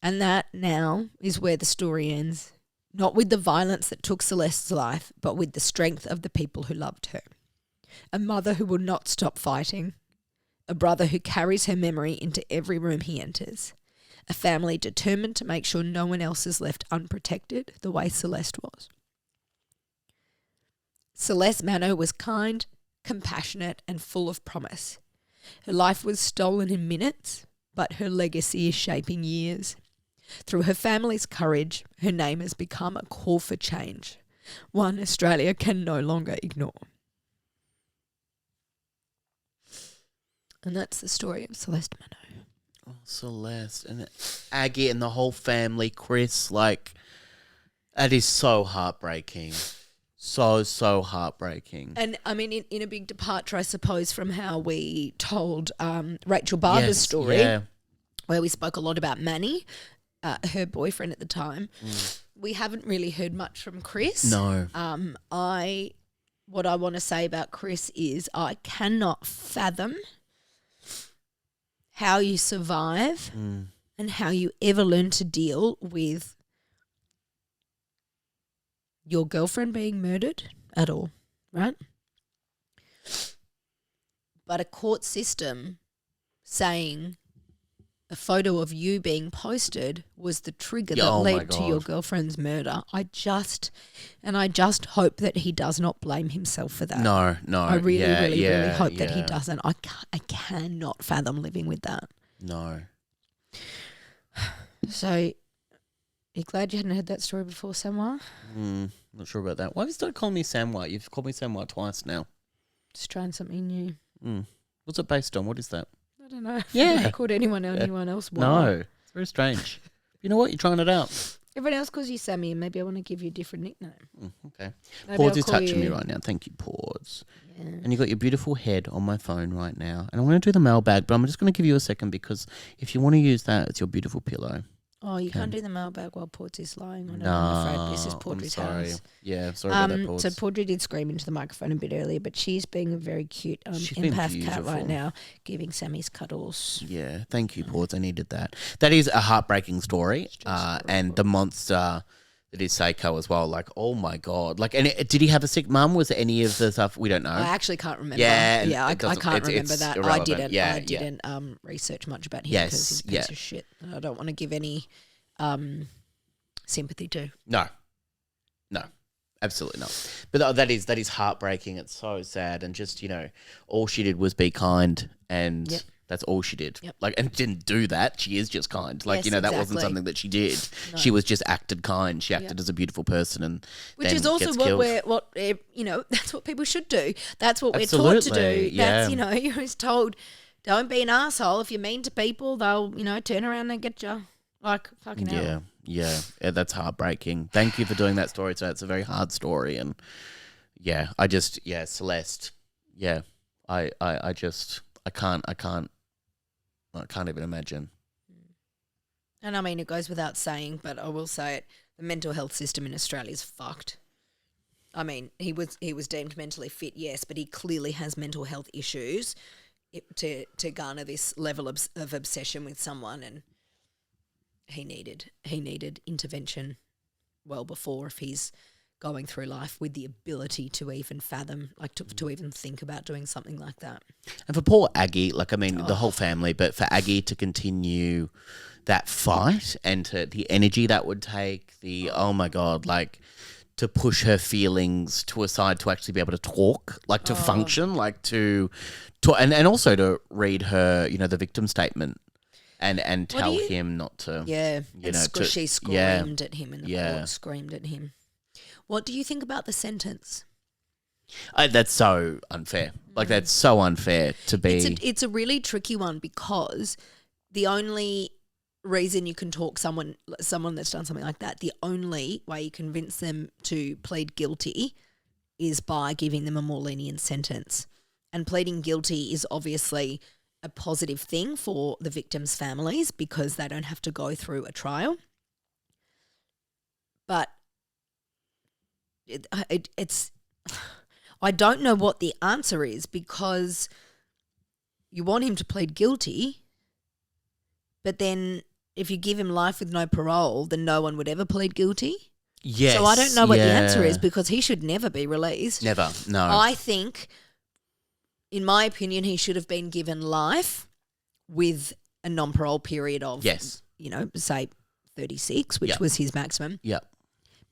[SPEAKER 1] And that now is where the story ends. Not with the violence that took Celeste's life, but with the strength of the people who loved her. A mother who will not stop fighting. A brother who carries her memory into every room he enters. A family determined to make sure no one else is left unprotected the way Celeste was. Celeste Manno was kind, compassionate and full of promise. Her life was stolen in minutes, but her legacy is shaping years. Through her family's courage, her name has become a call for change, one Australia can no longer ignore. And that's the story of Celeste Manno.
[SPEAKER 2] Oh, Celeste and Aggie and the whole family, Chris, like, that is so heartbreaking. So heartbreaking.
[SPEAKER 1] And, I mean, in a big departure, I suppose, from how we told Rachel Barber's story, where we spoke a lot about Manny, her boyfriend at the time. We haven't really heard much from Chris.
[SPEAKER 2] No.
[SPEAKER 1] What I want to say about Chris is I cannot fathom how you survive and how you ever learn to deal with your girlfriend being murdered at all, right? But a court system saying a photo of you being posted was the trigger that led to your girlfriend's murder. I just hope that he does not blame himself for that.
[SPEAKER 2] No.
[SPEAKER 1] I really hope that he doesn't. I cannot fathom living with that.
[SPEAKER 2] No.
[SPEAKER 1] So, you glad you hadn't heard that story before, Samwa?
[SPEAKER 2] Not sure about that. Why have you started calling me Samwa? You've called me Samwa twice now.
[SPEAKER 1] Just trying something new.
[SPEAKER 2] What's it based on? What is that?
[SPEAKER 1] I don't know.
[SPEAKER 2] Yeah.
[SPEAKER 1] I've never called anyone else. Why?
[SPEAKER 2] No. It's very strange. You know what? You're trying it out.
[SPEAKER 1] Everyone else calls you Sammy, and maybe I want to give you a different nickname.
[SPEAKER 2] Okay.
[SPEAKER 1] Maybe
[SPEAKER 2] Pause
[SPEAKER 1] I'll
[SPEAKER 2] is
[SPEAKER 1] call
[SPEAKER 2] touching me
[SPEAKER 1] you-
[SPEAKER 2] right now. Thank you, Pause.
[SPEAKER 1] Yeah.
[SPEAKER 2] And you got your beautiful head on my phone right now. And I'm going to do the mailbag, but I'm just going to give you a second because if you want to use that, it's your beautiful pillow.
[SPEAKER 1] Oh, you can't do the mailbag while Ports is lying on it.
[SPEAKER 2] No,
[SPEAKER 1] I'm afraid this is
[SPEAKER 2] I'm
[SPEAKER 1] Portry's
[SPEAKER 2] sorry.
[SPEAKER 1] house.
[SPEAKER 2] Yeah, sorry about that, Pause.
[SPEAKER 1] So Portry did scream into the microphone a bit earlier, but she's being a very cute
[SPEAKER 2] She's been
[SPEAKER 1] empath cat right
[SPEAKER 2] beautiful.
[SPEAKER 1] now, giving Sammy's cuddles.
[SPEAKER 2] Yeah, thank you, Pause. I needed that. That is a heartbreaking story. And the monster that is Seiko as well. Like, oh my God. Like, and did he have a sick mum? Was there any of the stuff? We don't know.
[SPEAKER 1] I actually can't remember.
[SPEAKER 2] Yeah, and
[SPEAKER 1] I
[SPEAKER 2] it doesn't-
[SPEAKER 1] can't remember
[SPEAKER 2] it's
[SPEAKER 1] that.
[SPEAKER 2] irrelevant.
[SPEAKER 1] I didn't research much about him because he's a piece of shit. And I don't want to give any sympathy to.
[SPEAKER 2] No, absolutely not. But that is heartbreaking. It's so sad. And just, all she did was be kind and that's all she did.
[SPEAKER 1] Yep.
[SPEAKER 2] Like, and didn't do that. She is just kind. Like,
[SPEAKER 1] Yes,
[SPEAKER 2] that wasn't
[SPEAKER 1] exactly.
[SPEAKER 2] something that she did.
[SPEAKER 1] No.
[SPEAKER 2] She was just acted kind. She acted as a beautiful person and
[SPEAKER 1] Which
[SPEAKER 2] then
[SPEAKER 1] is also
[SPEAKER 2] gets
[SPEAKER 1] what
[SPEAKER 2] killed.
[SPEAKER 1] that's what people should do. That's what we're taught to do.
[SPEAKER 2] Absolutely, yeah.
[SPEAKER 1] That's, you're always told, don't be an asshole. If you're mean to people, they'll, turn around and get you. Like, fucking hell.
[SPEAKER 2] Yeah, that's heartbreaking. Thank you for doing that story. So it's a very hard story. And Celeste. Yeah, I can't even imagine.
[SPEAKER 1] And I mean, it goes without saying, but I will say it, the mental health system in Australia is fucked. I mean, he was deemed mentally fit, yes, but he clearly has mental health issues to garner this level of obsession with someone, and he needed intervention well before if he's going through life with the ability to even fathom, like to even think about doing something like that.
[SPEAKER 2] And for poor Aggie, the whole family, but for Aggie to continue that fight and the energy that would take, oh my God, like to push her feelings to a side to actually be able to talk, like to function, like to and also to read her, the victim statement and tell him not to.
[SPEAKER 1] Yeah, she screamed at him in the court, screamed at him. What do you think about the sentence?
[SPEAKER 2] That's so unfair. Like, that's so unfair to be.
[SPEAKER 1] It's a really tricky one because the only reason you can talk someone that's done something like that, the only way you convince them to plead guilty is by giving them a more lenient sentence. And pleading guilty is obviously a positive thing for the victims' families because they don't have to go through a trial. But it's I don't know what the answer is because you want him to plead guilty, but then if you give him life with no parole, then no one would ever plead guilty.
[SPEAKER 2] Yes.
[SPEAKER 1] So I don't know what the answer is because he should never be released.
[SPEAKER 2] Never, no.
[SPEAKER 1] I think, in my opinion, he should have been given life with a non-parole period of, say 36, which was his maximum.
[SPEAKER 2] Yep.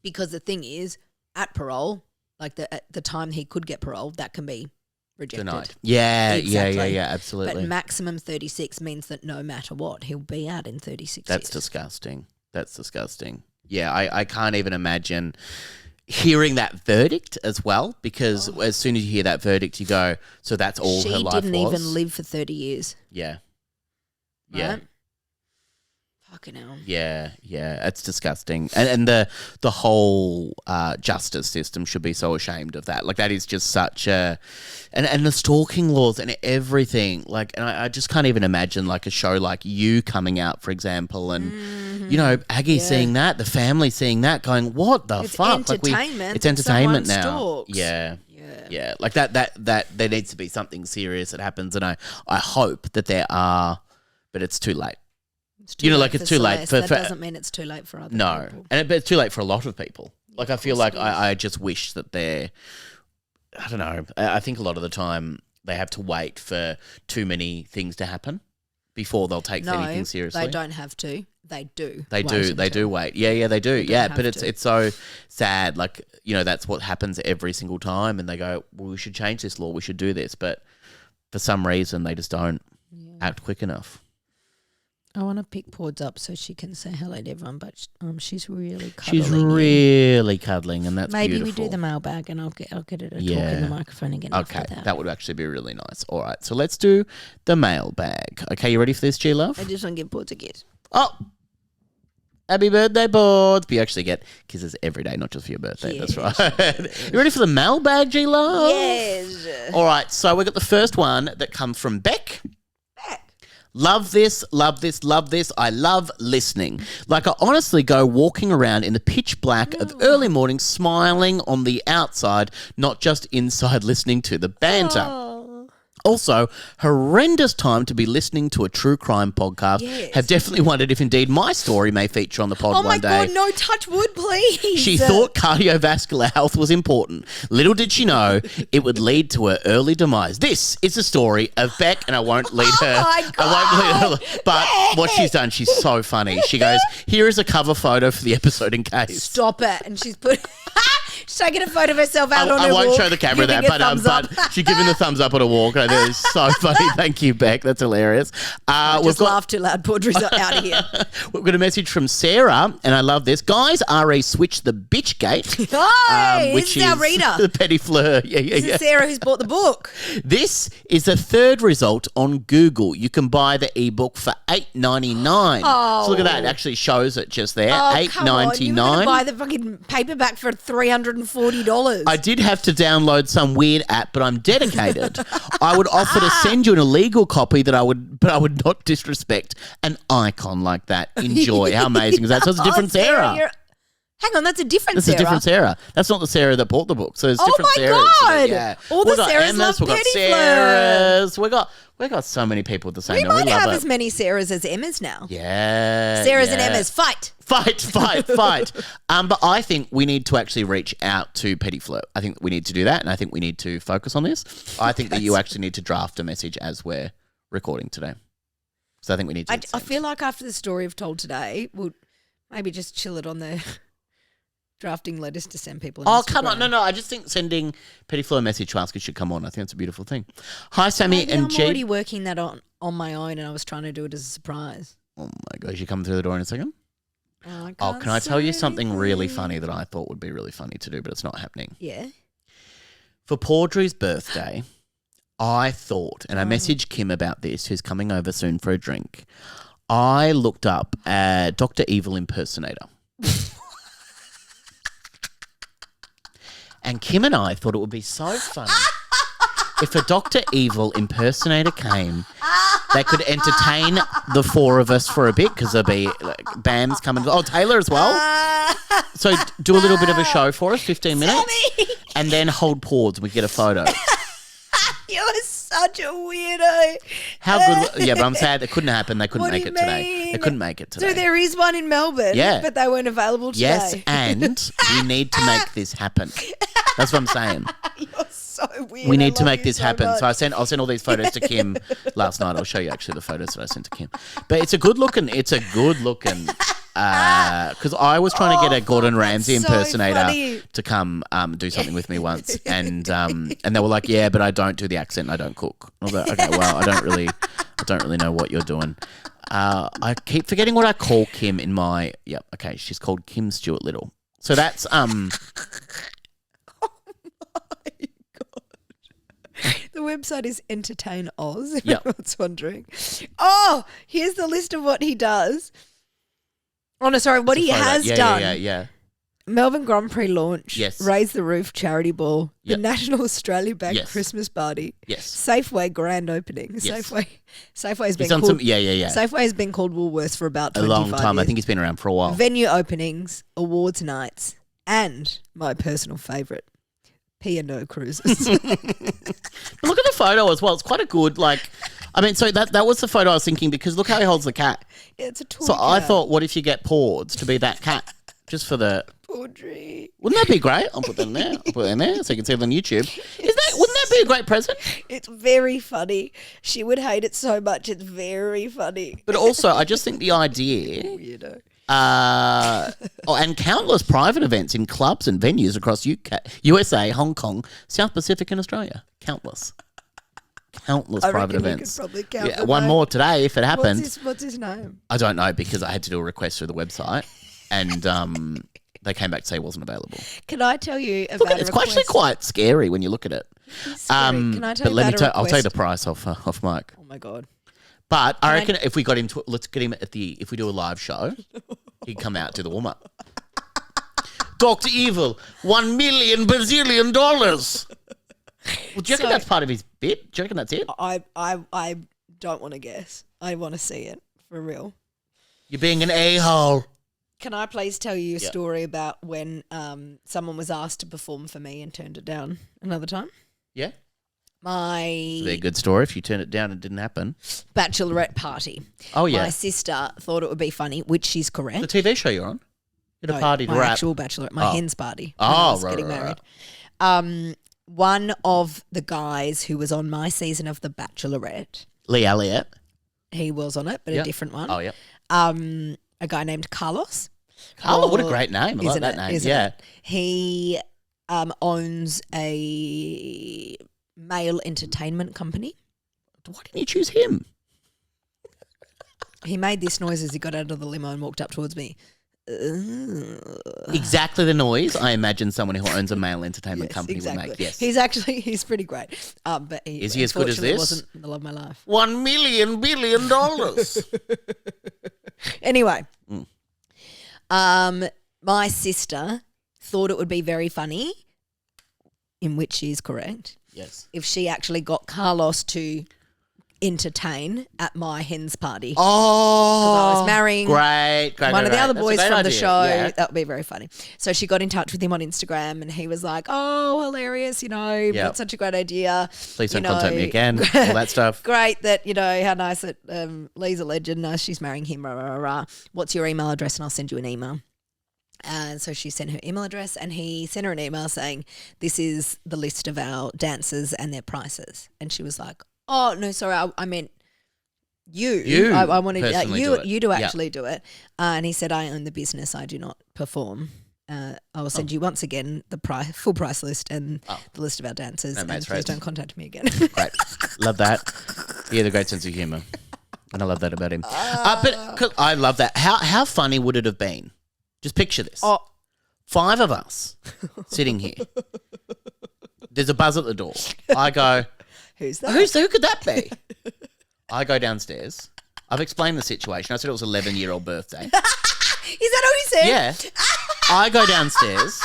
[SPEAKER 1] Because the thing is, at parole, like at the time he could get parole, that can be rejected.
[SPEAKER 2] Denied. Yeah,
[SPEAKER 1] Exactly.
[SPEAKER 2] yeah, absolutely.
[SPEAKER 1] But maximum 36 means that no matter what, he'll be out in 36
[SPEAKER 2] That's
[SPEAKER 1] years.
[SPEAKER 2] disgusting. Yeah, I can't even imagine hearing that verdict as well because as soon as you hear that verdict, you go, so that's all her life was?
[SPEAKER 1] She didn't even live for 30 years.
[SPEAKER 2] Yeah.
[SPEAKER 1] Right?
[SPEAKER 2] Yeah.
[SPEAKER 1] Fucking hell.
[SPEAKER 2] Yeah, it's disgusting. And the whole justice system should be so ashamed of that. Like, that is just such a... And the stalking laws and everything. Like, and I just can't even imagine, like, a show like You coming out, for example, and, You know, Aggie seeing that, the family seeing that, going, "What the fuck?"
[SPEAKER 1] Entertainment.
[SPEAKER 2] It's entertainment
[SPEAKER 1] Someone
[SPEAKER 2] now.
[SPEAKER 1] stalks.
[SPEAKER 2] Yeah. Like that. There needs to be something serious that happens, and I hope that there are, but it's too late.
[SPEAKER 1] It's too late
[SPEAKER 2] it's too late
[SPEAKER 1] Celeste. That doesn't mean it's too late for other people.
[SPEAKER 2] But it's too late for a lot of people. Like, I feel like I just wish that I don't know. I think a lot of the time they have to wait for too many things to happen before they'll take anything seriously.
[SPEAKER 1] They don't have to. They do.
[SPEAKER 2] They do wait. Yeah, they do. Yeah, but it's so sad. Like, you know, that's what happens every single time, and they go, "Well, we should change this law. We should do this," but for some reason they just don't act quick enough.
[SPEAKER 1] I want to pick Pords up so she can say hello to everyone, but she's really cuddling.
[SPEAKER 2] She's really cuddling, and that's
[SPEAKER 1] maybe
[SPEAKER 2] beautiful.
[SPEAKER 1] we do the mailbag, and I'll get her to talk in the microphone again.
[SPEAKER 2] Okay, that would actually be really nice. All right, so let's do the mailbag. Okay, you ready for this, G-Love?
[SPEAKER 1] I just want to give Pords a kiss.
[SPEAKER 2] Oh, happy birthday, Pords! But you actually get kisses every day, not just for your birthday.
[SPEAKER 1] Yes,
[SPEAKER 2] that's right. You ready for the mailbag, G-Love?
[SPEAKER 1] Yes.
[SPEAKER 2] All right, so we got the first one that comes from Beck. Love this, love this, love this. I love listening. Like, I honestly go walking around in the pitch black of early morning, smiling on the outside, not just inside listening to the banter.
[SPEAKER 1] Oh.
[SPEAKER 2] Also, horrendous time to be listening to a true crime podcast.
[SPEAKER 1] Yes.
[SPEAKER 2] Have definitely wondered if indeed my story may feature on the pod one day.
[SPEAKER 1] Oh my God, no, touch wood, please.
[SPEAKER 2] She thought cardiovascular health was important. Little did she know it would lead to her early demise. This is the story of Beck, and I won't lead her.
[SPEAKER 1] My God.
[SPEAKER 2] I won't lead her. But what she's done, she's so funny. She goes, "Here is a cover photo for the episode in case."
[SPEAKER 1] Stop it. And she's put... She's taking a photo of herself out on her walk.
[SPEAKER 2] I won't show the camera that, but she's giving the thumbs up on a walk. I think it's so funny. Thank you, Beck. That's hilarious.
[SPEAKER 1] We've laughed too loud. Portry's out of here.
[SPEAKER 2] We've got a message from Sarah, and I love this. Guys, RE switch the bitch gate.
[SPEAKER 1] Which is our reader.
[SPEAKER 2] The Petty Fleur.
[SPEAKER 1] This is Sarah who's bought the book.
[SPEAKER 2] This is the third result on Google. You can buy the ebook for $8.99.
[SPEAKER 1] Oh.
[SPEAKER 2] So look at that. It actually shows it just there. $8.99.
[SPEAKER 1] You're going to buy the fucking paperback for $340.
[SPEAKER 2] I did have to download some weird app, but I'm dedicated. I would offer to send you an illegal copy but I would not disrespect an icon like that. Enjoy. How amazing is that? So it's a different Sarah.
[SPEAKER 1] Hang on, that's a different
[SPEAKER 2] That's
[SPEAKER 1] Sarah.
[SPEAKER 2] a different Sarah. That's not the Sarah that bought the book. So there's different Sarahs.
[SPEAKER 1] Oh my God.
[SPEAKER 2] Yeah.
[SPEAKER 1] All the Sarahs love
[SPEAKER 2] We've got
[SPEAKER 1] Petty
[SPEAKER 2] Sarahs. We got so many people with the same
[SPEAKER 1] We
[SPEAKER 2] name.
[SPEAKER 1] might
[SPEAKER 2] We love
[SPEAKER 1] have
[SPEAKER 2] it.
[SPEAKER 1] as many Sarahs as Emmas now.
[SPEAKER 2] Yeah.
[SPEAKER 1] Sarahs and Emmas, fight.
[SPEAKER 2] Fight. But I think we need to actually reach out to Petty Fleur. I think we need to do that, and I think we need to focus on this. I think that you actually need to draft a message as we're recording today. So I think we need to.
[SPEAKER 1] I feel like after the story I've told today, we'll maybe just chill it on the drafting letters to send people.
[SPEAKER 2] Oh, come on. No. I just think sending Petty Fleur a message to ask if she'd come on. I think it's a beautiful thing. Hi, Sammy
[SPEAKER 1] maybe
[SPEAKER 2] and
[SPEAKER 1] I'm
[SPEAKER 2] G.
[SPEAKER 1] already working that on my own, and I was trying to do it as a surprise.
[SPEAKER 2] Oh, my gosh. You coming through the door in a second?
[SPEAKER 1] Oh,
[SPEAKER 2] can I tell you something really funny that I thought would be really funny to do, but it's not happening?
[SPEAKER 1] Yeah.
[SPEAKER 2] For Paudrey's birthday, I thought, and I messaged Kim about this, who's coming over soon for a drink. I looked up Dr. Evil Impersonator. And Kim and I thought it would be so funny if a Dr. Evil impersonator came that could entertain the four of us for a bit, because there'll be like, Bam's coming. Oh, Taylor as well. So do a little bit of a show for us, 15 minutes.
[SPEAKER 1] Sammy!
[SPEAKER 2] And then hold pause. We get a photo.
[SPEAKER 1] You're such a weirdo.
[SPEAKER 2] How good? Yeah, but I'm sad it couldn't happen. They couldn't make it today. They couldn't make it today.
[SPEAKER 1] So there is one in Melbourne,
[SPEAKER 2] Yeah.
[SPEAKER 1] but they weren't available today.
[SPEAKER 2] Yes, and we need to make this happen. That's what I'm saying.
[SPEAKER 1] You're so weird.
[SPEAKER 2] We
[SPEAKER 1] I
[SPEAKER 2] need to
[SPEAKER 1] love
[SPEAKER 2] make
[SPEAKER 1] you
[SPEAKER 2] this
[SPEAKER 1] so
[SPEAKER 2] happen.
[SPEAKER 1] much.
[SPEAKER 2] So I'll send all these photos to Kim last night. I'll show you actually the photos that I sent to Kim. But it's a good looking. Because I was trying to get a Gordon Ramsay
[SPEAKER 1] so
[SPEAKER 2] impersonator
[SPEAKER 1] funny.
[SPEAKER 2] to come do something with me once, and they were like, "Yeah, but I don't do the accent. I don't cook." I was like, "Okay, well, I don't really know what you're doing." I keep forgetting what I call Kim in my. Yep, okay, she's called Kim Stewart Little. So that's
[SPEAKER 1] The website is Entertain Oz, if
[SPEAKER 2] Yep.
[SPEAKER 1] anyone's wondering. Oh, here's the list of what he does. Oh, no, sorry, what he has done.
[SPEAKER 2] Yeah.
[SPEAKER 1] Melbourne Grand Prix launch.
[SPEAKER 2] Yes.
[SPEAKER 1] Raise the Roof charity ball.
[SPEAKER 2] Yep.
[SPEAKER 1] The National Australia Bank
[SPEAKER 2] Yes.
[SPEAKER 1] Christmas party.
[SPEAKER 2] Yes.
[SPEAKER 1] Safeway grand opening.
[SPEAKER 2] Yes.
[SPEAKER 1] Safeway's been
[SPEAKER 2] He's on
[SPEAKER 1] called.
[SPEAKER 2] some, yeah.
[SPEAKER 1] Safeway has been called Woolworths for about
[SPEAKER 2] A
[SPEAKER 1] 25
[SPEAKER 2] long time.
[SPEAKER 1] years.
[SPEAKER 2] I think he's been around for a while.
[SPEAKER 1] Venue openings, awards nights, and my personal favourite, P&O cruises.
[SPEAKER 2] But look at the photo as well. It's quite a good, like, I mean, so that was the photo I was thinking because look how he holds the cat.
[SPEAKER 1] It's a toy
[SPEAKER 2] So I
[SPEAKER 1] cat.
[SPEAKER 2] thought, what if you get Pords to be that cat? Just for the...
[SPEAKER 1] Audrey.
[SPEAKER 2] Wouldn't that be great? I'll put that in there. I'll put it in there so you can see it on YouTube. Wouldn't that be a great present?
[SPEAKER 1] It's very funny. She would hate it so much. It's very funny.
[SPEAKER 2] But also, I just think the idea...
[SPEAKER 1] Weirdo.
[SPEAKER 2] And countless private events in clubs and venues across USA, Hong Kong, South Pacific and Australia. Countless
[SPEAKER 1] I
[SPEAKER 2] private
[SPEAKER 1] reckon
[SPEAKER 2] events.
[SPEAKER 1] You could probably count them,
[SPEAKER 2] one
[SPEAKER 1] mate.
[SPEAKER 2] more today if it happened.
[SPEAKER 1] What's his name?
[SPEAKER 2] I don't know because I had to do a request through the website and they came back to say it wasn't available.
[SPEAKER 1] Can I tell you about
[SPEAKER 2] Look,
[SPEAKER 1] a
[SPEAKER 2] it's
[SPEAKER 1] request?
[SPEAKER 2] actually quite scary when you look at it.
[SPEAKER 1] It's scary. Can I tell
[SPEAKER 2] But
[SPEAKER 1] you
[SPEAKER 2] let me
[SPEAKER 1] about a
[SPEAKER 2] I'll tell you the
[SPEAKER 1] request?
[SPEAKER 2] price off mic.
[SPEAKER 1] Oh my God.
[SPEAKER 2] But I reckon if we got him to, let's get him if we do a live show, he'd come out, do the warm up. Dr. Evil, $1 million bazillion. Well, do you reckon that's part of his bit? Do you reckon that's it?
[SPEAKER 1] I don't want to guess. I want to see it for real.
[SPEAKER 2] You're being an a-hole.
[SPEAKER 1] Can I please tell you a story about when someone was asked to perform for me and turned it down another time?
[SPEAKER 2] Yeah.
[SPEAKER 1] My
[SPEAKER 2] Be a good story if you turned it down and it didn't happen.
[SPEAKER 1] bachelorette party.
[SPEAKER 2] Oh, yeah.
[SPEAKER 1] My sister thought it would be funny, which she's correct.
[SPEAKER 2] The TV show you're on? You had a party to
[SPEAKER 1] my
[SPEAKER 2] wrap.
[SPEAKER 1] actual bachelorette, my hen's party. When
[SPEAKER 2] Oh,
[SPEAKER 1] I was
[SPEAKER 2] right,
[SPEAKER 1] getting
[SPEAKER 2] right,
[SPEAKER 1] married. One of the guys who was on my season of The Bachelorette,
[SPEAKER 2] Lee Elliott.
[SPEAKER 1] he was on it, but
[SPEAKER 2] Yeah.
[SPEAKER 1] a different one.
[SPEAKER 2] Oh, yeah.
[SPEAKER 1] A guy named Carlos.
[SPEAKER 2] Carlo, what a great name. I like
[SPEAKER 1] Isn't
[SPEAKER 2] that
[SPEAKER 1] it?
[SPEAKER 2] name.
[SPEAKER 1] Isn't
[SPEAKER 2] Yeah.
[SPEAKER 1] it? He owns a male entertainment company.
[SPEAKER 2] Why didn't you choose him?
[SPEAKER 1] He made this noise as he got out of the limo and walked up towards me.
[SPEAKER 2] Exactly the noise I imagine someone who owns a male entertainment company would make. Yes.
[SPEAKER 1] He's pretty great. But
[SPEAKER 2] Is he as good as
[SPEAKER 1] unfortunately
[SPEAKER 2] this?
[SPEAKER 1] wasn't the love of my life.
[SPEAKER 2] $1 million billion.
[SPEAKER 1] Anyway, my sister thought it would be very funny, in which she is correct,
[SPEAKER 2] Yes.
[SPEAKER 1] if she actually got Carlos to entertain at my hen's party.
[SPEAKER 2] Oh.
[SPEAKER 1] I was marrying
[SPEAKER 2] Great.
[SPEAKER 1] one of the other
[SPEAKER 2] That's a
[SPEAKER 1] boys
[SPEAKER 2] great
[SPEAKER 1] from the
[SPEAKER 2] idea.
[SPEAKER 1] show.
[SPEAKER 2] Yeah.
[SPEAKER 1] That would be very funny. So she got in touch with him on Instagram and he was like, oh, hilarious, that's such a great idea.
[SPEAKER 2] Please don't
[SPEAKER 1] You
[SPEAKER 2] contact me
[SPEAKER 1] know,
[SPEAKER 2] again. All that stuff.
[SPEAKER 1] Great that, how nice that Lee's a legend. Nice she's marrying him. Rah, rah, rah. What's your email address and I'll send you an email. And so she sent her email address and he sent her an email saying, this is the list of our dancers and their prices. And she was like, oh, no, sorry, I meant you. I wanted
[SPEAKER 2] personally do it.
[SPEAKER 1] you to
[SPEAKER 2] Yeah.
[SPEAKER 1] actually do it. And he said, I own the business. I do not perform. I will send you once again the full price list and the list of our dancers.
[SPEAKER 2] No,
[SPEAKER 1] and
[SPEAKER 2] mates,
[SPEAKER 1] please
[SPEAKER 2] right.
[SPEAKER 1] don't contact me again.
[SPEAKER 2] Great. Love that. He had a great sense of humour. And I love that about him. But 'cause I love that. How funny would it have been? Just picture this.
[SPEAKER 1] Oh.
[SPEAKER 2] 5 of us sitting here. There's a buzz at the door. I go,
[SPEAKER 1] Who's that?
[SPEAKER 2] who could that be? I go downstairs. I've explained the situation. I said it was 11-year-old birthday.
[SPEAKER 1] Is that what he said?
[SPEAKER 2] Yeah. I go downstairs.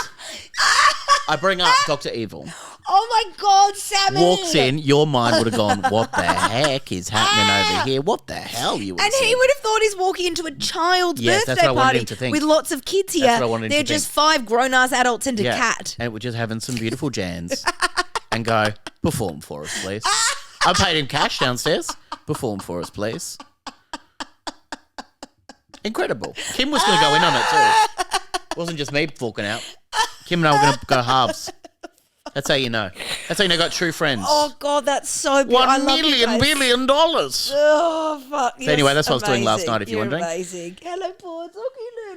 [SPEAKER 2] I bring up Dr. Evil.
[SPEAKER 1] Oh my God, Sammy.
[SPEAKER 2] Walks in. Your mind would have gone, what the heck is happening over here? What the hell you would
[SPEAKER 1] And
[SPEAKER 2] have
[SPEAKER 1] he
[SPEAKER 2] said.
[SPEAKER 1] would have thought he's walking into a child's
[SPEAKER 2] Yes, that's
[SPEAKER 1] birthday
[SPEAKER 2] what I wanted
[SPEAKER 1] party
[SPEAKER 2] him to think.
[SPEAKER 1] with lots of kids here.
[SPEAKER 2] That's what I wanted him
[SPEAKER 1] They're
[SPEAKER 2] to
[SPEAKER 1] just
[SPEAKER 2] think.
[SPEAKER 1] 5 grown-ass adults and a cat.
[SPEAKER 2] And we're just having some beautiful jans and go, perform for us, please. I paid him cash downstairs. Perform for us, please. Incredible. Kim was going to go in on it too. It wasn't just me forking out. Kim and I were going to go halves. That's how you know. That's how you know got true friends.
[SPEAKER 1] Oh God, that's so beautiful. I
[SPEAKER 2] $1
[SPEAKER 1] love you
[SPEAKER 2] million
[SPEAKER 1] guys.
[SPEAKER 2] billion dollars.
[SPEAKER 1] Oh fuck.
[SPEAKER 2] So anyway, that's what I was doing last night, if you're wondering.
[SPEAKER 1] Amazing. Hello, Paul.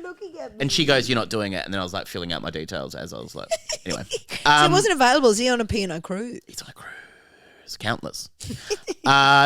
[SPEAKER 1] Looking at me.
[SPEAKER 2] And she goes, "You're not doing it." And then I was like filling out my details as I was like, anyway.
[SPEAKER 1] So it wasn't available. Is he on a P&O cruise?
[SPEAKER 2] It's on a cruise. Countless.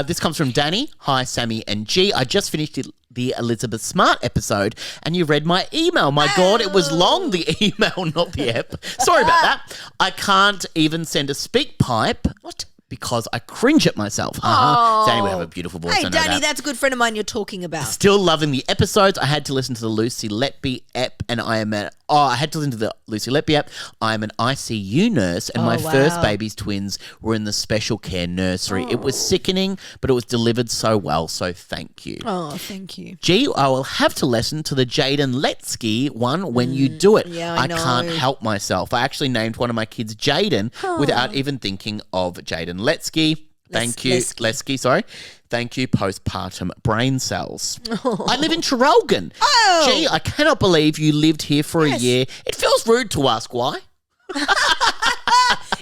[SPEAKER 2] This comes from Danny. Hi, Sammy and G. I just finished the Elizabeth Smart episode and you read my email. My God, it was long, the email, not the ep. Sorry about that. I can't even send a speak pipe. What? Because I cringe at myself. Danny would have a beautiful voice.
[SPEAKER 1] Hey,
[SPEAKER 2] I know
[SPEAKER 1] Danny,
[SPEAKER 2] that.
[SPEAKER 1] that's a good friend of mine you're talking about.
[SPEAKER 2] Still loving the episodes. I had to listen to the Lucy Letby ep I had to listen to the Lucy Leppy app. I'm an ICU nurse, and my first baby's twins were in the special care nursery. It was sickening, but it was delivered so well, so thank you.
[SPEAKER 1] Oh, thank you.
[SPEAKER 2] Gee, I will have to listen to the Jaden Letsky one when you do it.
[SPEAKER 1] Yeah, I know.
[SPEAKER 2] Can't help myself. I actually named one of my kids Jaden without even thinking of Jaden Letsky. Thank you. Letsky, sorry. Thank you, postpartum brain cells. I live in Traralgon.
[SPEAKER 1] Oh.
[SPEAKER 2] Gee, I cannot believe you lived here for a year. It feels rude to ask why.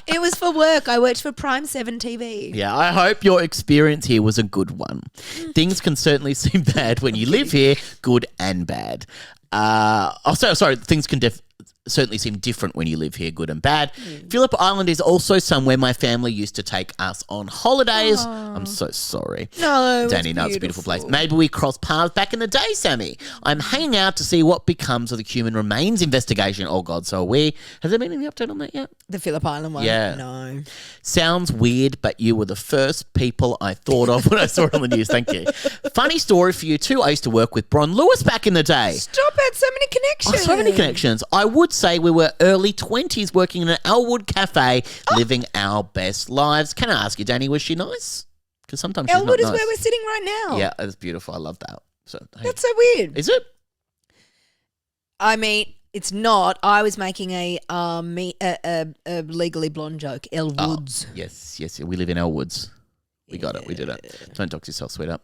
[SPEAKER 1] It was for work. I worked for Prime 7 TV.
[SPEAKER 2] Yeah, I hope your experience here was a good one. Things can certainly seem bad when you live here, good and bad. Things can certainly seem different when you live here, good and bad. Phillip Island is also somewhere my family used to take us on holidays. I'm so sorry.
[SPEAKER 1] No,
[SPEAKER 2] Danny, no, it's a beautiful place. Maybe we crossed paths back in the day, Sammy. I'm hanging out to see what becomes of the human remains investigation. Oh, God, so are we. Has there been any update on that yet?
[SPEAKER 1] The Phillip Island one?
[SPEAKER 2] Yeah.
[SPEAKER 1] No.
[SPEAKER 2] Sounds weird, but you were the first people I thought of when I saw it on the news. Thank you. Funny story for you too. I used to work with Bron Lewis back in the day.
[SPEAKER 1] Stop it. So many connections.
[SPEAKER 2] Oh, so many connections. I would say we were early 20s working in an Elwood cafe, living our best lives. Can I ask you, Danny, was she nice? Because sometimes she's
[SPEAKER 1] Elwood
[SPEAKER 2] not
[SPEAKER 1] is
[SPEAKER 2] nice.
[SPEAKER 1] where we're sitting right now.
[SPEAKER 2] Yeah, it's beautiful. I love that. So hey.
[SPEAKER 1] That's so weird.
[SPEAKER 2] Is it?
[SPEAKER 1] I mean, it's not. I was making a Legally Blonde joke. Elwoods.
[SPEAKER 2] Oh, yes. We live in Elwoods. We got it. We did it. Don't dox yourself, sweetheart.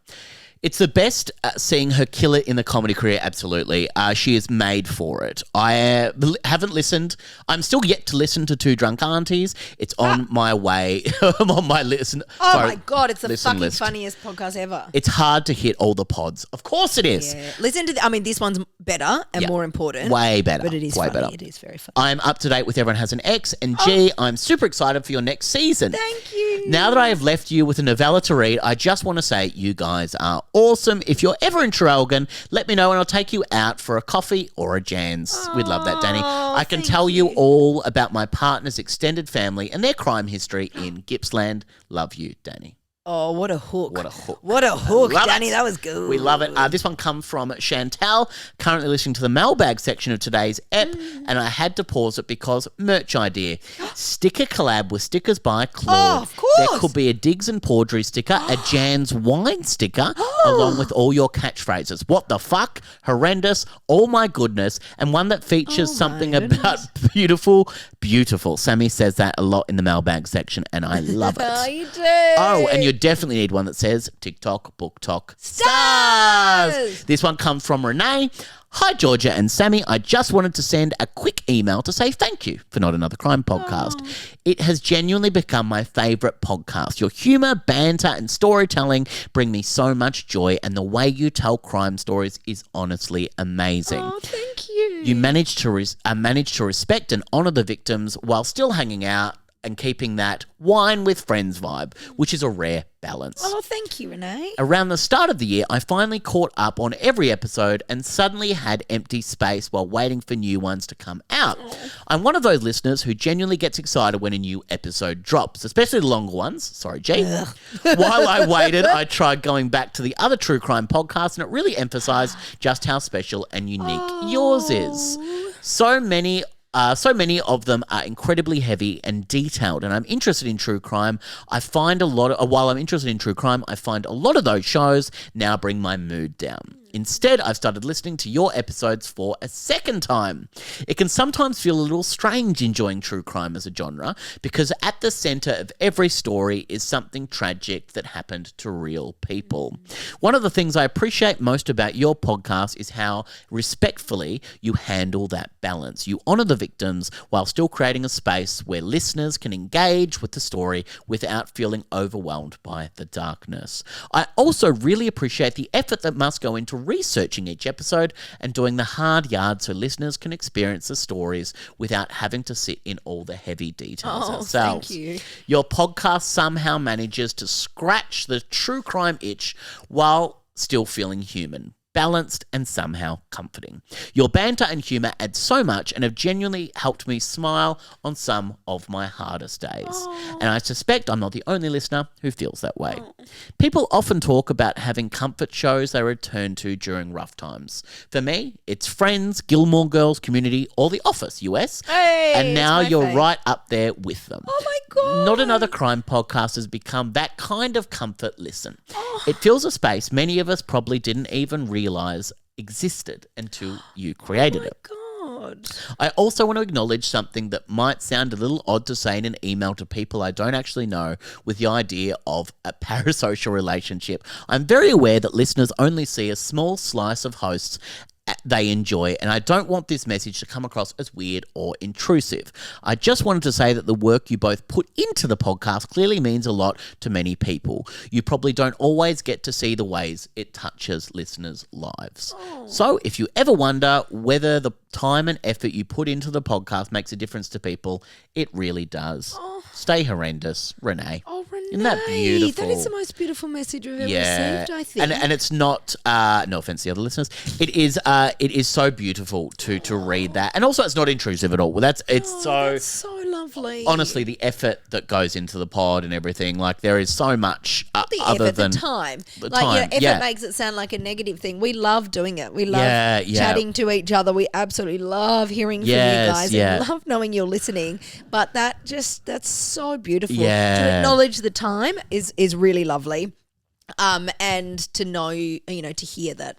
[SPEAKER 2] It's the best seeing her kill it in the comedy career, absolutely. She is made for it. I haven't listened. I'm still yet to listen to Two Drunk Aunties. It's on my way. I'm on my listen.
[SPEAKER 1] Oh, my God. It's the fucking
[SPEAKER 2] list.
[SPEAKER 1] funniest podcast ever.
[SPEAKER 2] It's hard to hit all the pods. Of course it is.
[SPEAKER 1] Yeah. Listen to this one's better and more important.
[SPEAKER 2] Way better.
[SPEAKER 1] But it is
[SPEAKER 2] way
[SPEAKER 1] funny.
[SPEAKER 2] better.
[SPEAKER 1] It is very funny.
[SPEAKER 2] I'm up to date with Everyone Has an Ex, and I'm super excited for your next season.
[SPEAKER 1] Thank you.
[SPEAKER 2] Now that I have left you with a novella to read, I just want to say you guys are awesome. If you're ever in Traralgon, let me know and I'll take you out for a coffee or a Jans. We'd love that, Danny. I can tell you all about my partner's extended family and their crime history in Gippsland. Love you, Danny.
[SPEAKER 1] Oh, what a hook.
[SPEAKER 2] What a hook.
[SPEAKER 1] What a hook, Danny.
[SPEAKER 2] It.
[SPEAKER 1] That was good.
[SPEAKER 2] We love it. This one comes from Chantal, currently listening to the mailbag section of today's ep, and I had to pause it because merch idea. Sticker collab with Stickers by Claude.
[SPEAKER 1] Oh, of course.
[SPEAKER 2] There could be a Diggs and Paudry sticker, a Jan's wine sticker, along with all your catchphrases. What the fuck? Horrendous. Oh my goodness. And one that features something about beautiful, beautiful. Sammy says that a lot in the mailbag section, and I love it.
[SPEAKER 1] Oh, you do.
[SPEAKER 2] Oh, and you definitely need one that says TikTok, Book Talk, Stars. This one comes from Renee. Hi, Georgia and Sammy. I just wanted to send a quick email to say thank you for Not Another Crime podcast. It has genuinely become my favourite podcast. Your humour, banter and storytelling bring me so much joy, and the way you tell crime stories is honestly amazing.
[SPEAKER 1] Oh, thank you.
[SPEAKER 2] You manage to respect and honour the victims while still hanging out and keeping that wine with friends vibe, which is a rare balance.
[SPEAKER 1] Oh, thank you, Renee.
[SPEAKER 2] Around the start of the year, I finally caught up on every episode and suddenly had empty space while waiting for new ones to come out. I'm one of those listeners who genuinely gets excited when a new episode drops, especially the longer ones. Sorry, G. While I waited, I tried going back to the other true crime podcasts, and it really emphasized just how special and unique yours is. So many of them are incredibly heavy and detailed, and I'm interested in true crime. While I'm interested in true crime, I find a lot of those shows now bring my mood down. Instead, I've started listening to your episodes for a second time. It can sometimes feel a little strange enjoying true crime as a genre, because at the centre of every story is something tragic that happened to real people. One of the things I appreciate most about your podcast is how respectfully you handle that balance. You honour the victims while still creating a space where listeners can engage with the story without feeling overwhelmed by the darkness. I also really appreciate the effort that must go into researching each episode and doing the hard yards so listeners can experience the stories without having to sit in all the heavy details ourselves.
[SPEAKER 1] Thank you.
[SPEAKER 2] Your podcast somehow manages to scratch the true crime itch while still feeling human. balanced and somehow comforting. Your banter and humour add so much and have genuinely helped me smile on some of my hardest days.
[SPEAKER 1] Aww.
[SPEAKER 2] And I suspect I'm not the only listener who feels that way. People often talk about having comfort shows they return to during rough times. For me, it's Friends, Gilmore Girls, Community, or The Office, US.
[SPEAKER 1] Hey,
[SPEAKER 2] and now
[SPEAKER 1] it's my
[SPEAKER 2] you're
[SPEAKER 1] fave.
[SPEAKER 2] right up there with them.
[SPEAKER 1] Oh my God.
[SPEAKER 2] Not Another Crime podcast has become that kind of comfort listen. It fills a space many of us probably didn't even realise existed until you created it.
[SPEAKER 1] God.
[SPEAKER 2] I also want to acknowledge something that might sound a little odd to say in an email to people I don't actually know, with the idea of a parasocial relationship. I'm very aware that listeners only see a small slice of hosts they enjoy, and I don't want this message to come across as weird or intrusive. I just wanted to say that the work you both put into the podcast clearly means a lot to many people. You probably don't always get to see the ways it touches listeners' lives. So if you ever wonder whether the time and effort you put into the podcast makes a difference to people, it really does. Stay horrendous, Renee.
[SPEAKER 1] Oh, Renee.
[SPEAKER 2] Isn't that beautiful?
[SPEAKER 1] That is the most beautiful message I've ever received, I think.
[SPEAKER 2] And it's not, no offense to the other listeners, it is so beautiful to read that. And also it's not intrusive at all. That's
[SPEAKER 1] so lovely.
[SPEAKER 2] Honestly, the effort that goes into the pod and everything, like there is so much
[SPEAKER 1] the
[SPEAKER 2] other
[SPEAKER 1] effort,
[SPEAKER 2] than
[SPEAKER 1] the time.
[SPEAKER 2] The
[SPEAKER 1] like,
[SPEAKER 2] time,
[SPEAKER 1] effort makes it sound like a negative thing. We love doing it. We love chatting to each other. We absolutely love hearing from you guys and love knowing you're listening. But that's so beautiful.
[SPEAKER 2] Yeah.
[SPEAKER 1] To acknowledge the time is really lovely. And to know, to hear that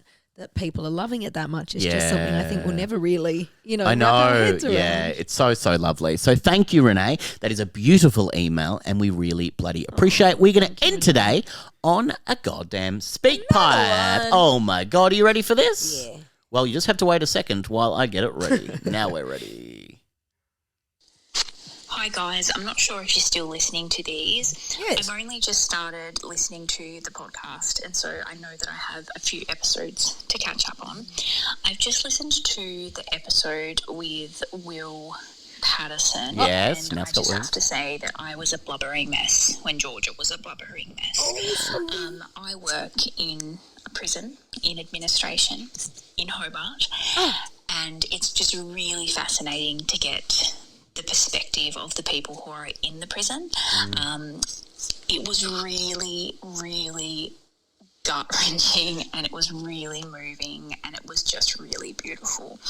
[SPEAKER 1] people are loving it that much is just something I think we'll never really,
[SPEAKER 2] I know.
[SPEAKER 1] wrap our heads around.
[SPEAKER 2] Yeah, it's so lovely. So thank you, Renee. That is a beautiful email and we really bloody appreciate. We're going to end today on a goddamn speak pipe.
[SPEAKER 1] one.
[SPEAKER 2] Oh my God, are you ready for this?
[SPEAKER 1] Yeah.
[SPEAKER 2] Well, you just have to wait a second while I get it ready. Now we're ready.
[SPEAKER 3] Hi guys, I'm not sure if you're still listening to these.
[SPEAKER 1] Yes.
[SPEAKER 3] I've only just started listening to the podcast, and so I know that I have a few episodes to catch up on. I've just listened to the episode with Will Patterson.
[SPEAKER 2] Yes,
[SPEAKER 3] and
[SPEAKER 2] now
[SPEAKER 3] I
[SPEAKER 2] stop
[SPEAKER 3] just
[SPEAKER 2] worrying.
[SPEAKER 3] have to say that I was a blubbering mess when Georgia was a blubbering mess. I work in a prison in administration in Hobart, and it's just really fascinating to get the perspective of the people who are in the prison. It was really, really gut-wrenching, and it was really moving, and it was just really beautiful.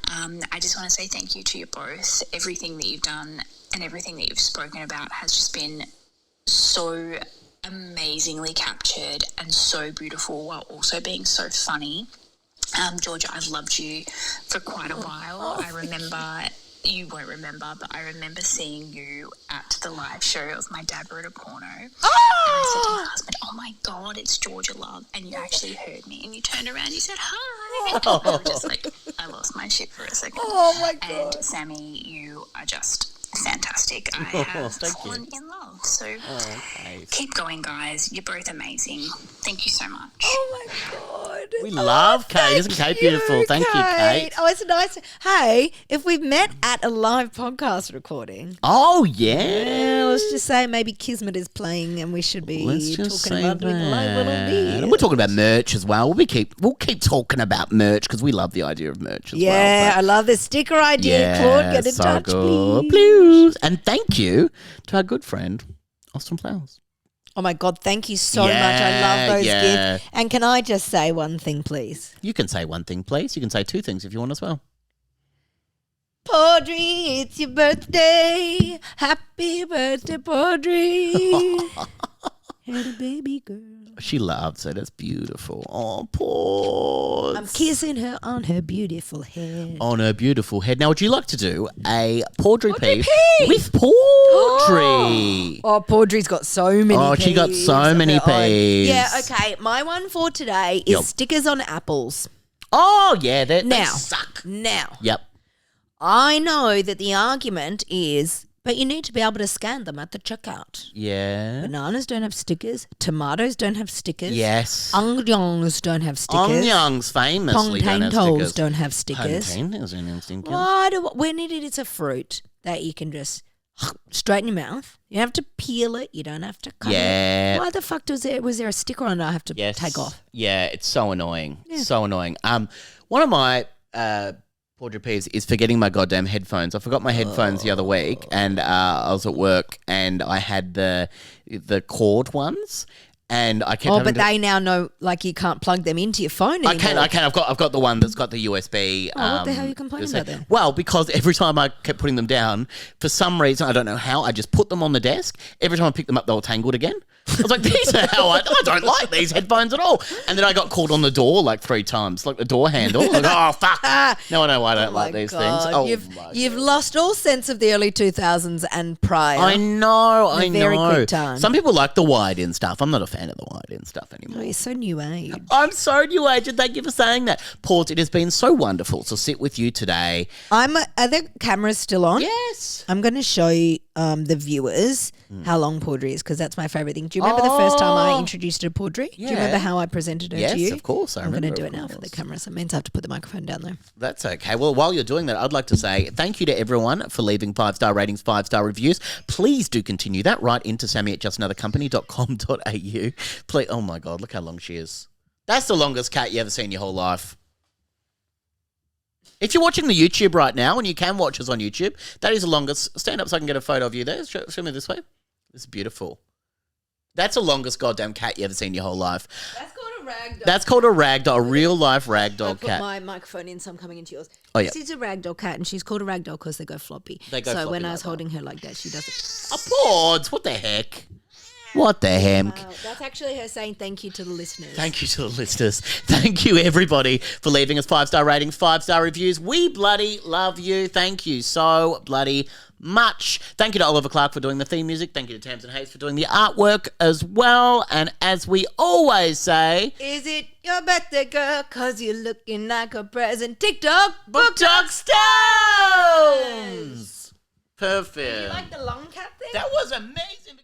[SPEAKER 3] I just want to say thank you to you both. Everything that you've done and everything that you've spoken about has just been so amazingly captured and so beautiful, while also being so funny. Georgia, I've loved you for quite a while. I remember... You won't remember, but I remember seeing you at the live show of My Dad Wrote a Porno. And I said to my husband, oh my God, it's Georgia Love. And you actually heard me and you turned around and you said, hi. And I was just like, I lost my shit for a second.
[SPEAKER 1] Oh my God.
[SPEAKER 3] And Sammy, you are just fantastic. I have fallen in love. So keep going, guys. You're both amazing. Thank you so much.
[SPEAKER 1] Oh my God.
[SPEAKER 2] We love Kate. Isn't Kate beautiful? Thank you, Kate.
[SPEAKER 1] Oh, it's nice. Hey, if we've met at a live podcast recording,
[SPEAKER 2] Oh, yeah.
[SPEAKER 1] let's just say maybe Kismet is playing and we should be
[SPEAKER 2] Let's just
[SPEAKER 1] talking
[SPEAKER 2] say
[SPEAKER 1] about doing a live little
[SPEAKER 2] that.
[SPEAKER 1] deal.
[SPEAKER 2] And we're talking about merch as well. We'll keep talking about merch because we love the idea of merch as well.
[SPEAKER 1] Yeah,
[SPEAKER 2] but-
[SPEAKER 1] I love the sticker idea. Claude, get in
[SPEAKER 2] so
[SPEAKER 1] touch,
[SPEAKER 2] good.
[SPEAKER 1] please.
[SPEAKER 2] And thank you to our good friend, Austin Flowers.
[SPEAKER 1] Oh my God, thank you so much. I love those
[SPEAKER 2] yeah.
[SPEAKER 1] gifts. And can I just say one thing, please?
[SPEAKER 2] You can say one thing, please. You can say two things if you want as well.
[SPEAKER 1] Podri, it's your birthday. Happy birthday, Podri. Had a baby girl.
[SPEAKER 2] She loves it. It's beautiful. Oh, pause.
[SPEAKER 1] I'm kissing her on her beautiful head.
[SPEAKER 2] On her beautiful head. Now, would you like to do a Paudry peeve
[SPEAKER 1] peeve?
[SPEAKER 2] with Paudry?
[SPEAKER 1] Oh, Paudry's got so many
[SPEAKER 2] Oh, she got
[SPEAKER 1] peeves
[SPEAKER 2] so
[SPEAKER 1] of
[SPEAKER 2] many
[SPEAKER 1] her own.
[SPEAKER 2] peeves.
[SPEAKER 1] Yeah, okay. My one for today is
[SPEAKER 2] Yep.
[SPEAKER 1] stickers on apples.
[SPEAKER 2] Oh, yeah, they
[SPEAKER 1] Now.
[SPEAKER 2] suck.
[SPEAKER 1] Now,
[SPEAKER 2] Yep.
[SPEAKER 1] I know that the argument is, but you need to be able to scan them at the checkout.
[SPEAKER 2] Yeah.
[SPEAKER 1] Bananas don't have stickers. Tomatoes don't have stickers.
[SPEAKER 2] Yes.
[SPEAKER 1] Onions don't have stickers.
[SPEAKER 2] Onions famously don't have
[SPEAKER 1] Pongtang
[SPEAKER 2] stickers.
[SPEAKER 1] don't have stickers.
[SPEAKER 2] Pongtang doesn't have stickers.
[SPEAKER 1] Why when it's a fruit that you can just straight in your mouth. You don't have to peel it. You don't have to cut
[SPEAKER 2] Yeah.
[SPEAKER 1] it. Why the fuck was there a sticker on it I have to take off?
[SPEAKER 2] Yeah, it's so annoying. So annoying. One of my Portrait peeves is forgetting my goddamn headphones. I forgot my headphones the other week, and I was at work, and I had the cord ones, and I kept.
[SPEAKER 1] But they now know like you can't plug them into your phone anymore.
[SPEAKER 2] I can. I've got the one that's got the USB.
[SPEAKER 1] What the hell are you complaining about then?
[SPEAKER 2] Well, because every time I kept putting them down, for some reason I don't know how, I just put them on the desk. Every time I picked them up, they were tangled again. I was like, these are how I don't like these headphones at all. And then I got called on the door like 3 times, like the door handle. Like, oh, fuck. Now I know why I don't like these things. Oh,
[SPEAKER 1] you've lost all sense of the early 2000s and prior.
[SPEAKER 2] I know.
[SPEAKER 1] Very quick time.
[SPEAKER 2] Some people like the wide-in stuff. I'm not a fan of the wide-in stuff anymore.
[SPEAKER 1] Oh, you're so new age.
[SPEAKER 2] I'm so new age, and thank you for saying that. Paul, it has been so wonderful to sit with you today.
[SPEAKER 1] Are the cameras still on?
[SPEAKER 2] Yes.
[SPEAKER 1] I'm going to show the viewers how long Paudry is, because that's my favourite thing. Do you remember the first time I introduced her to Paudry?
[SPEAKER 2] Yeah.
[SPEAKER 1] Do you remember how I presented her to you?
[SPEAKER 2] Yes, of course.
[SPEAKER 1] I'm going to do it now for the camera, so it means I have to put the microphone down there.
[SPEAKER 2] That's okay. Well, while you're doing that, I'd like to say thank you to everyone for leaving 5-star ratings, 5-star reviews. Please do continue that right into sammy@justanothercompany.com.au. Please. Oh, my God. Look how long she is. That's the longest cat you ever seen in your whole life. If you're watching the YouTube right now, and you can watch us on YouTube, that is the longest. Stand up so I can get a photo of you there. Show me this way. This is beautiful. That's the longest goddamn cat you ever seen in your whole life.
[SPEAKER 1] That's called a ragdoll.
[SPEAKER 2] That's called a ragdoll, a real-life ragdoll cat.
[SPEAKER 1] I put my microphone in, so I'm coming into yours.
[SPEAKER 2] Oh, yeah.
[SPEAKER 1] This is a ragdoll cat, and she's called a ragdoll because they go floppy. So when I was holding her like that, she doesn't.
[SPEAKER 2] Applause. What the heck? What the heck?
[SPEAKER 1] That's actually her saying thank you to the listeners.
[SPEAKER 2] Thank you to the listeners. Thank you, everybody, for leaving us 5-star ratings, 5-star reviews. We bloody love you. Thank you so bloody much. Thank you to Oliver Clark for doing the theme music. Thank you to Tamsin Hayes for doing the artwork as well. And as we always say...
[SPEAKER 1] Is it your birthday, girl? Because you're looking like a present. TikTok,
[SPEAKER 2] Book Talk Stones! Perfect.
[SPEAKER 1] You like the long cat thing?
[SPEAKER 2] That was amazing.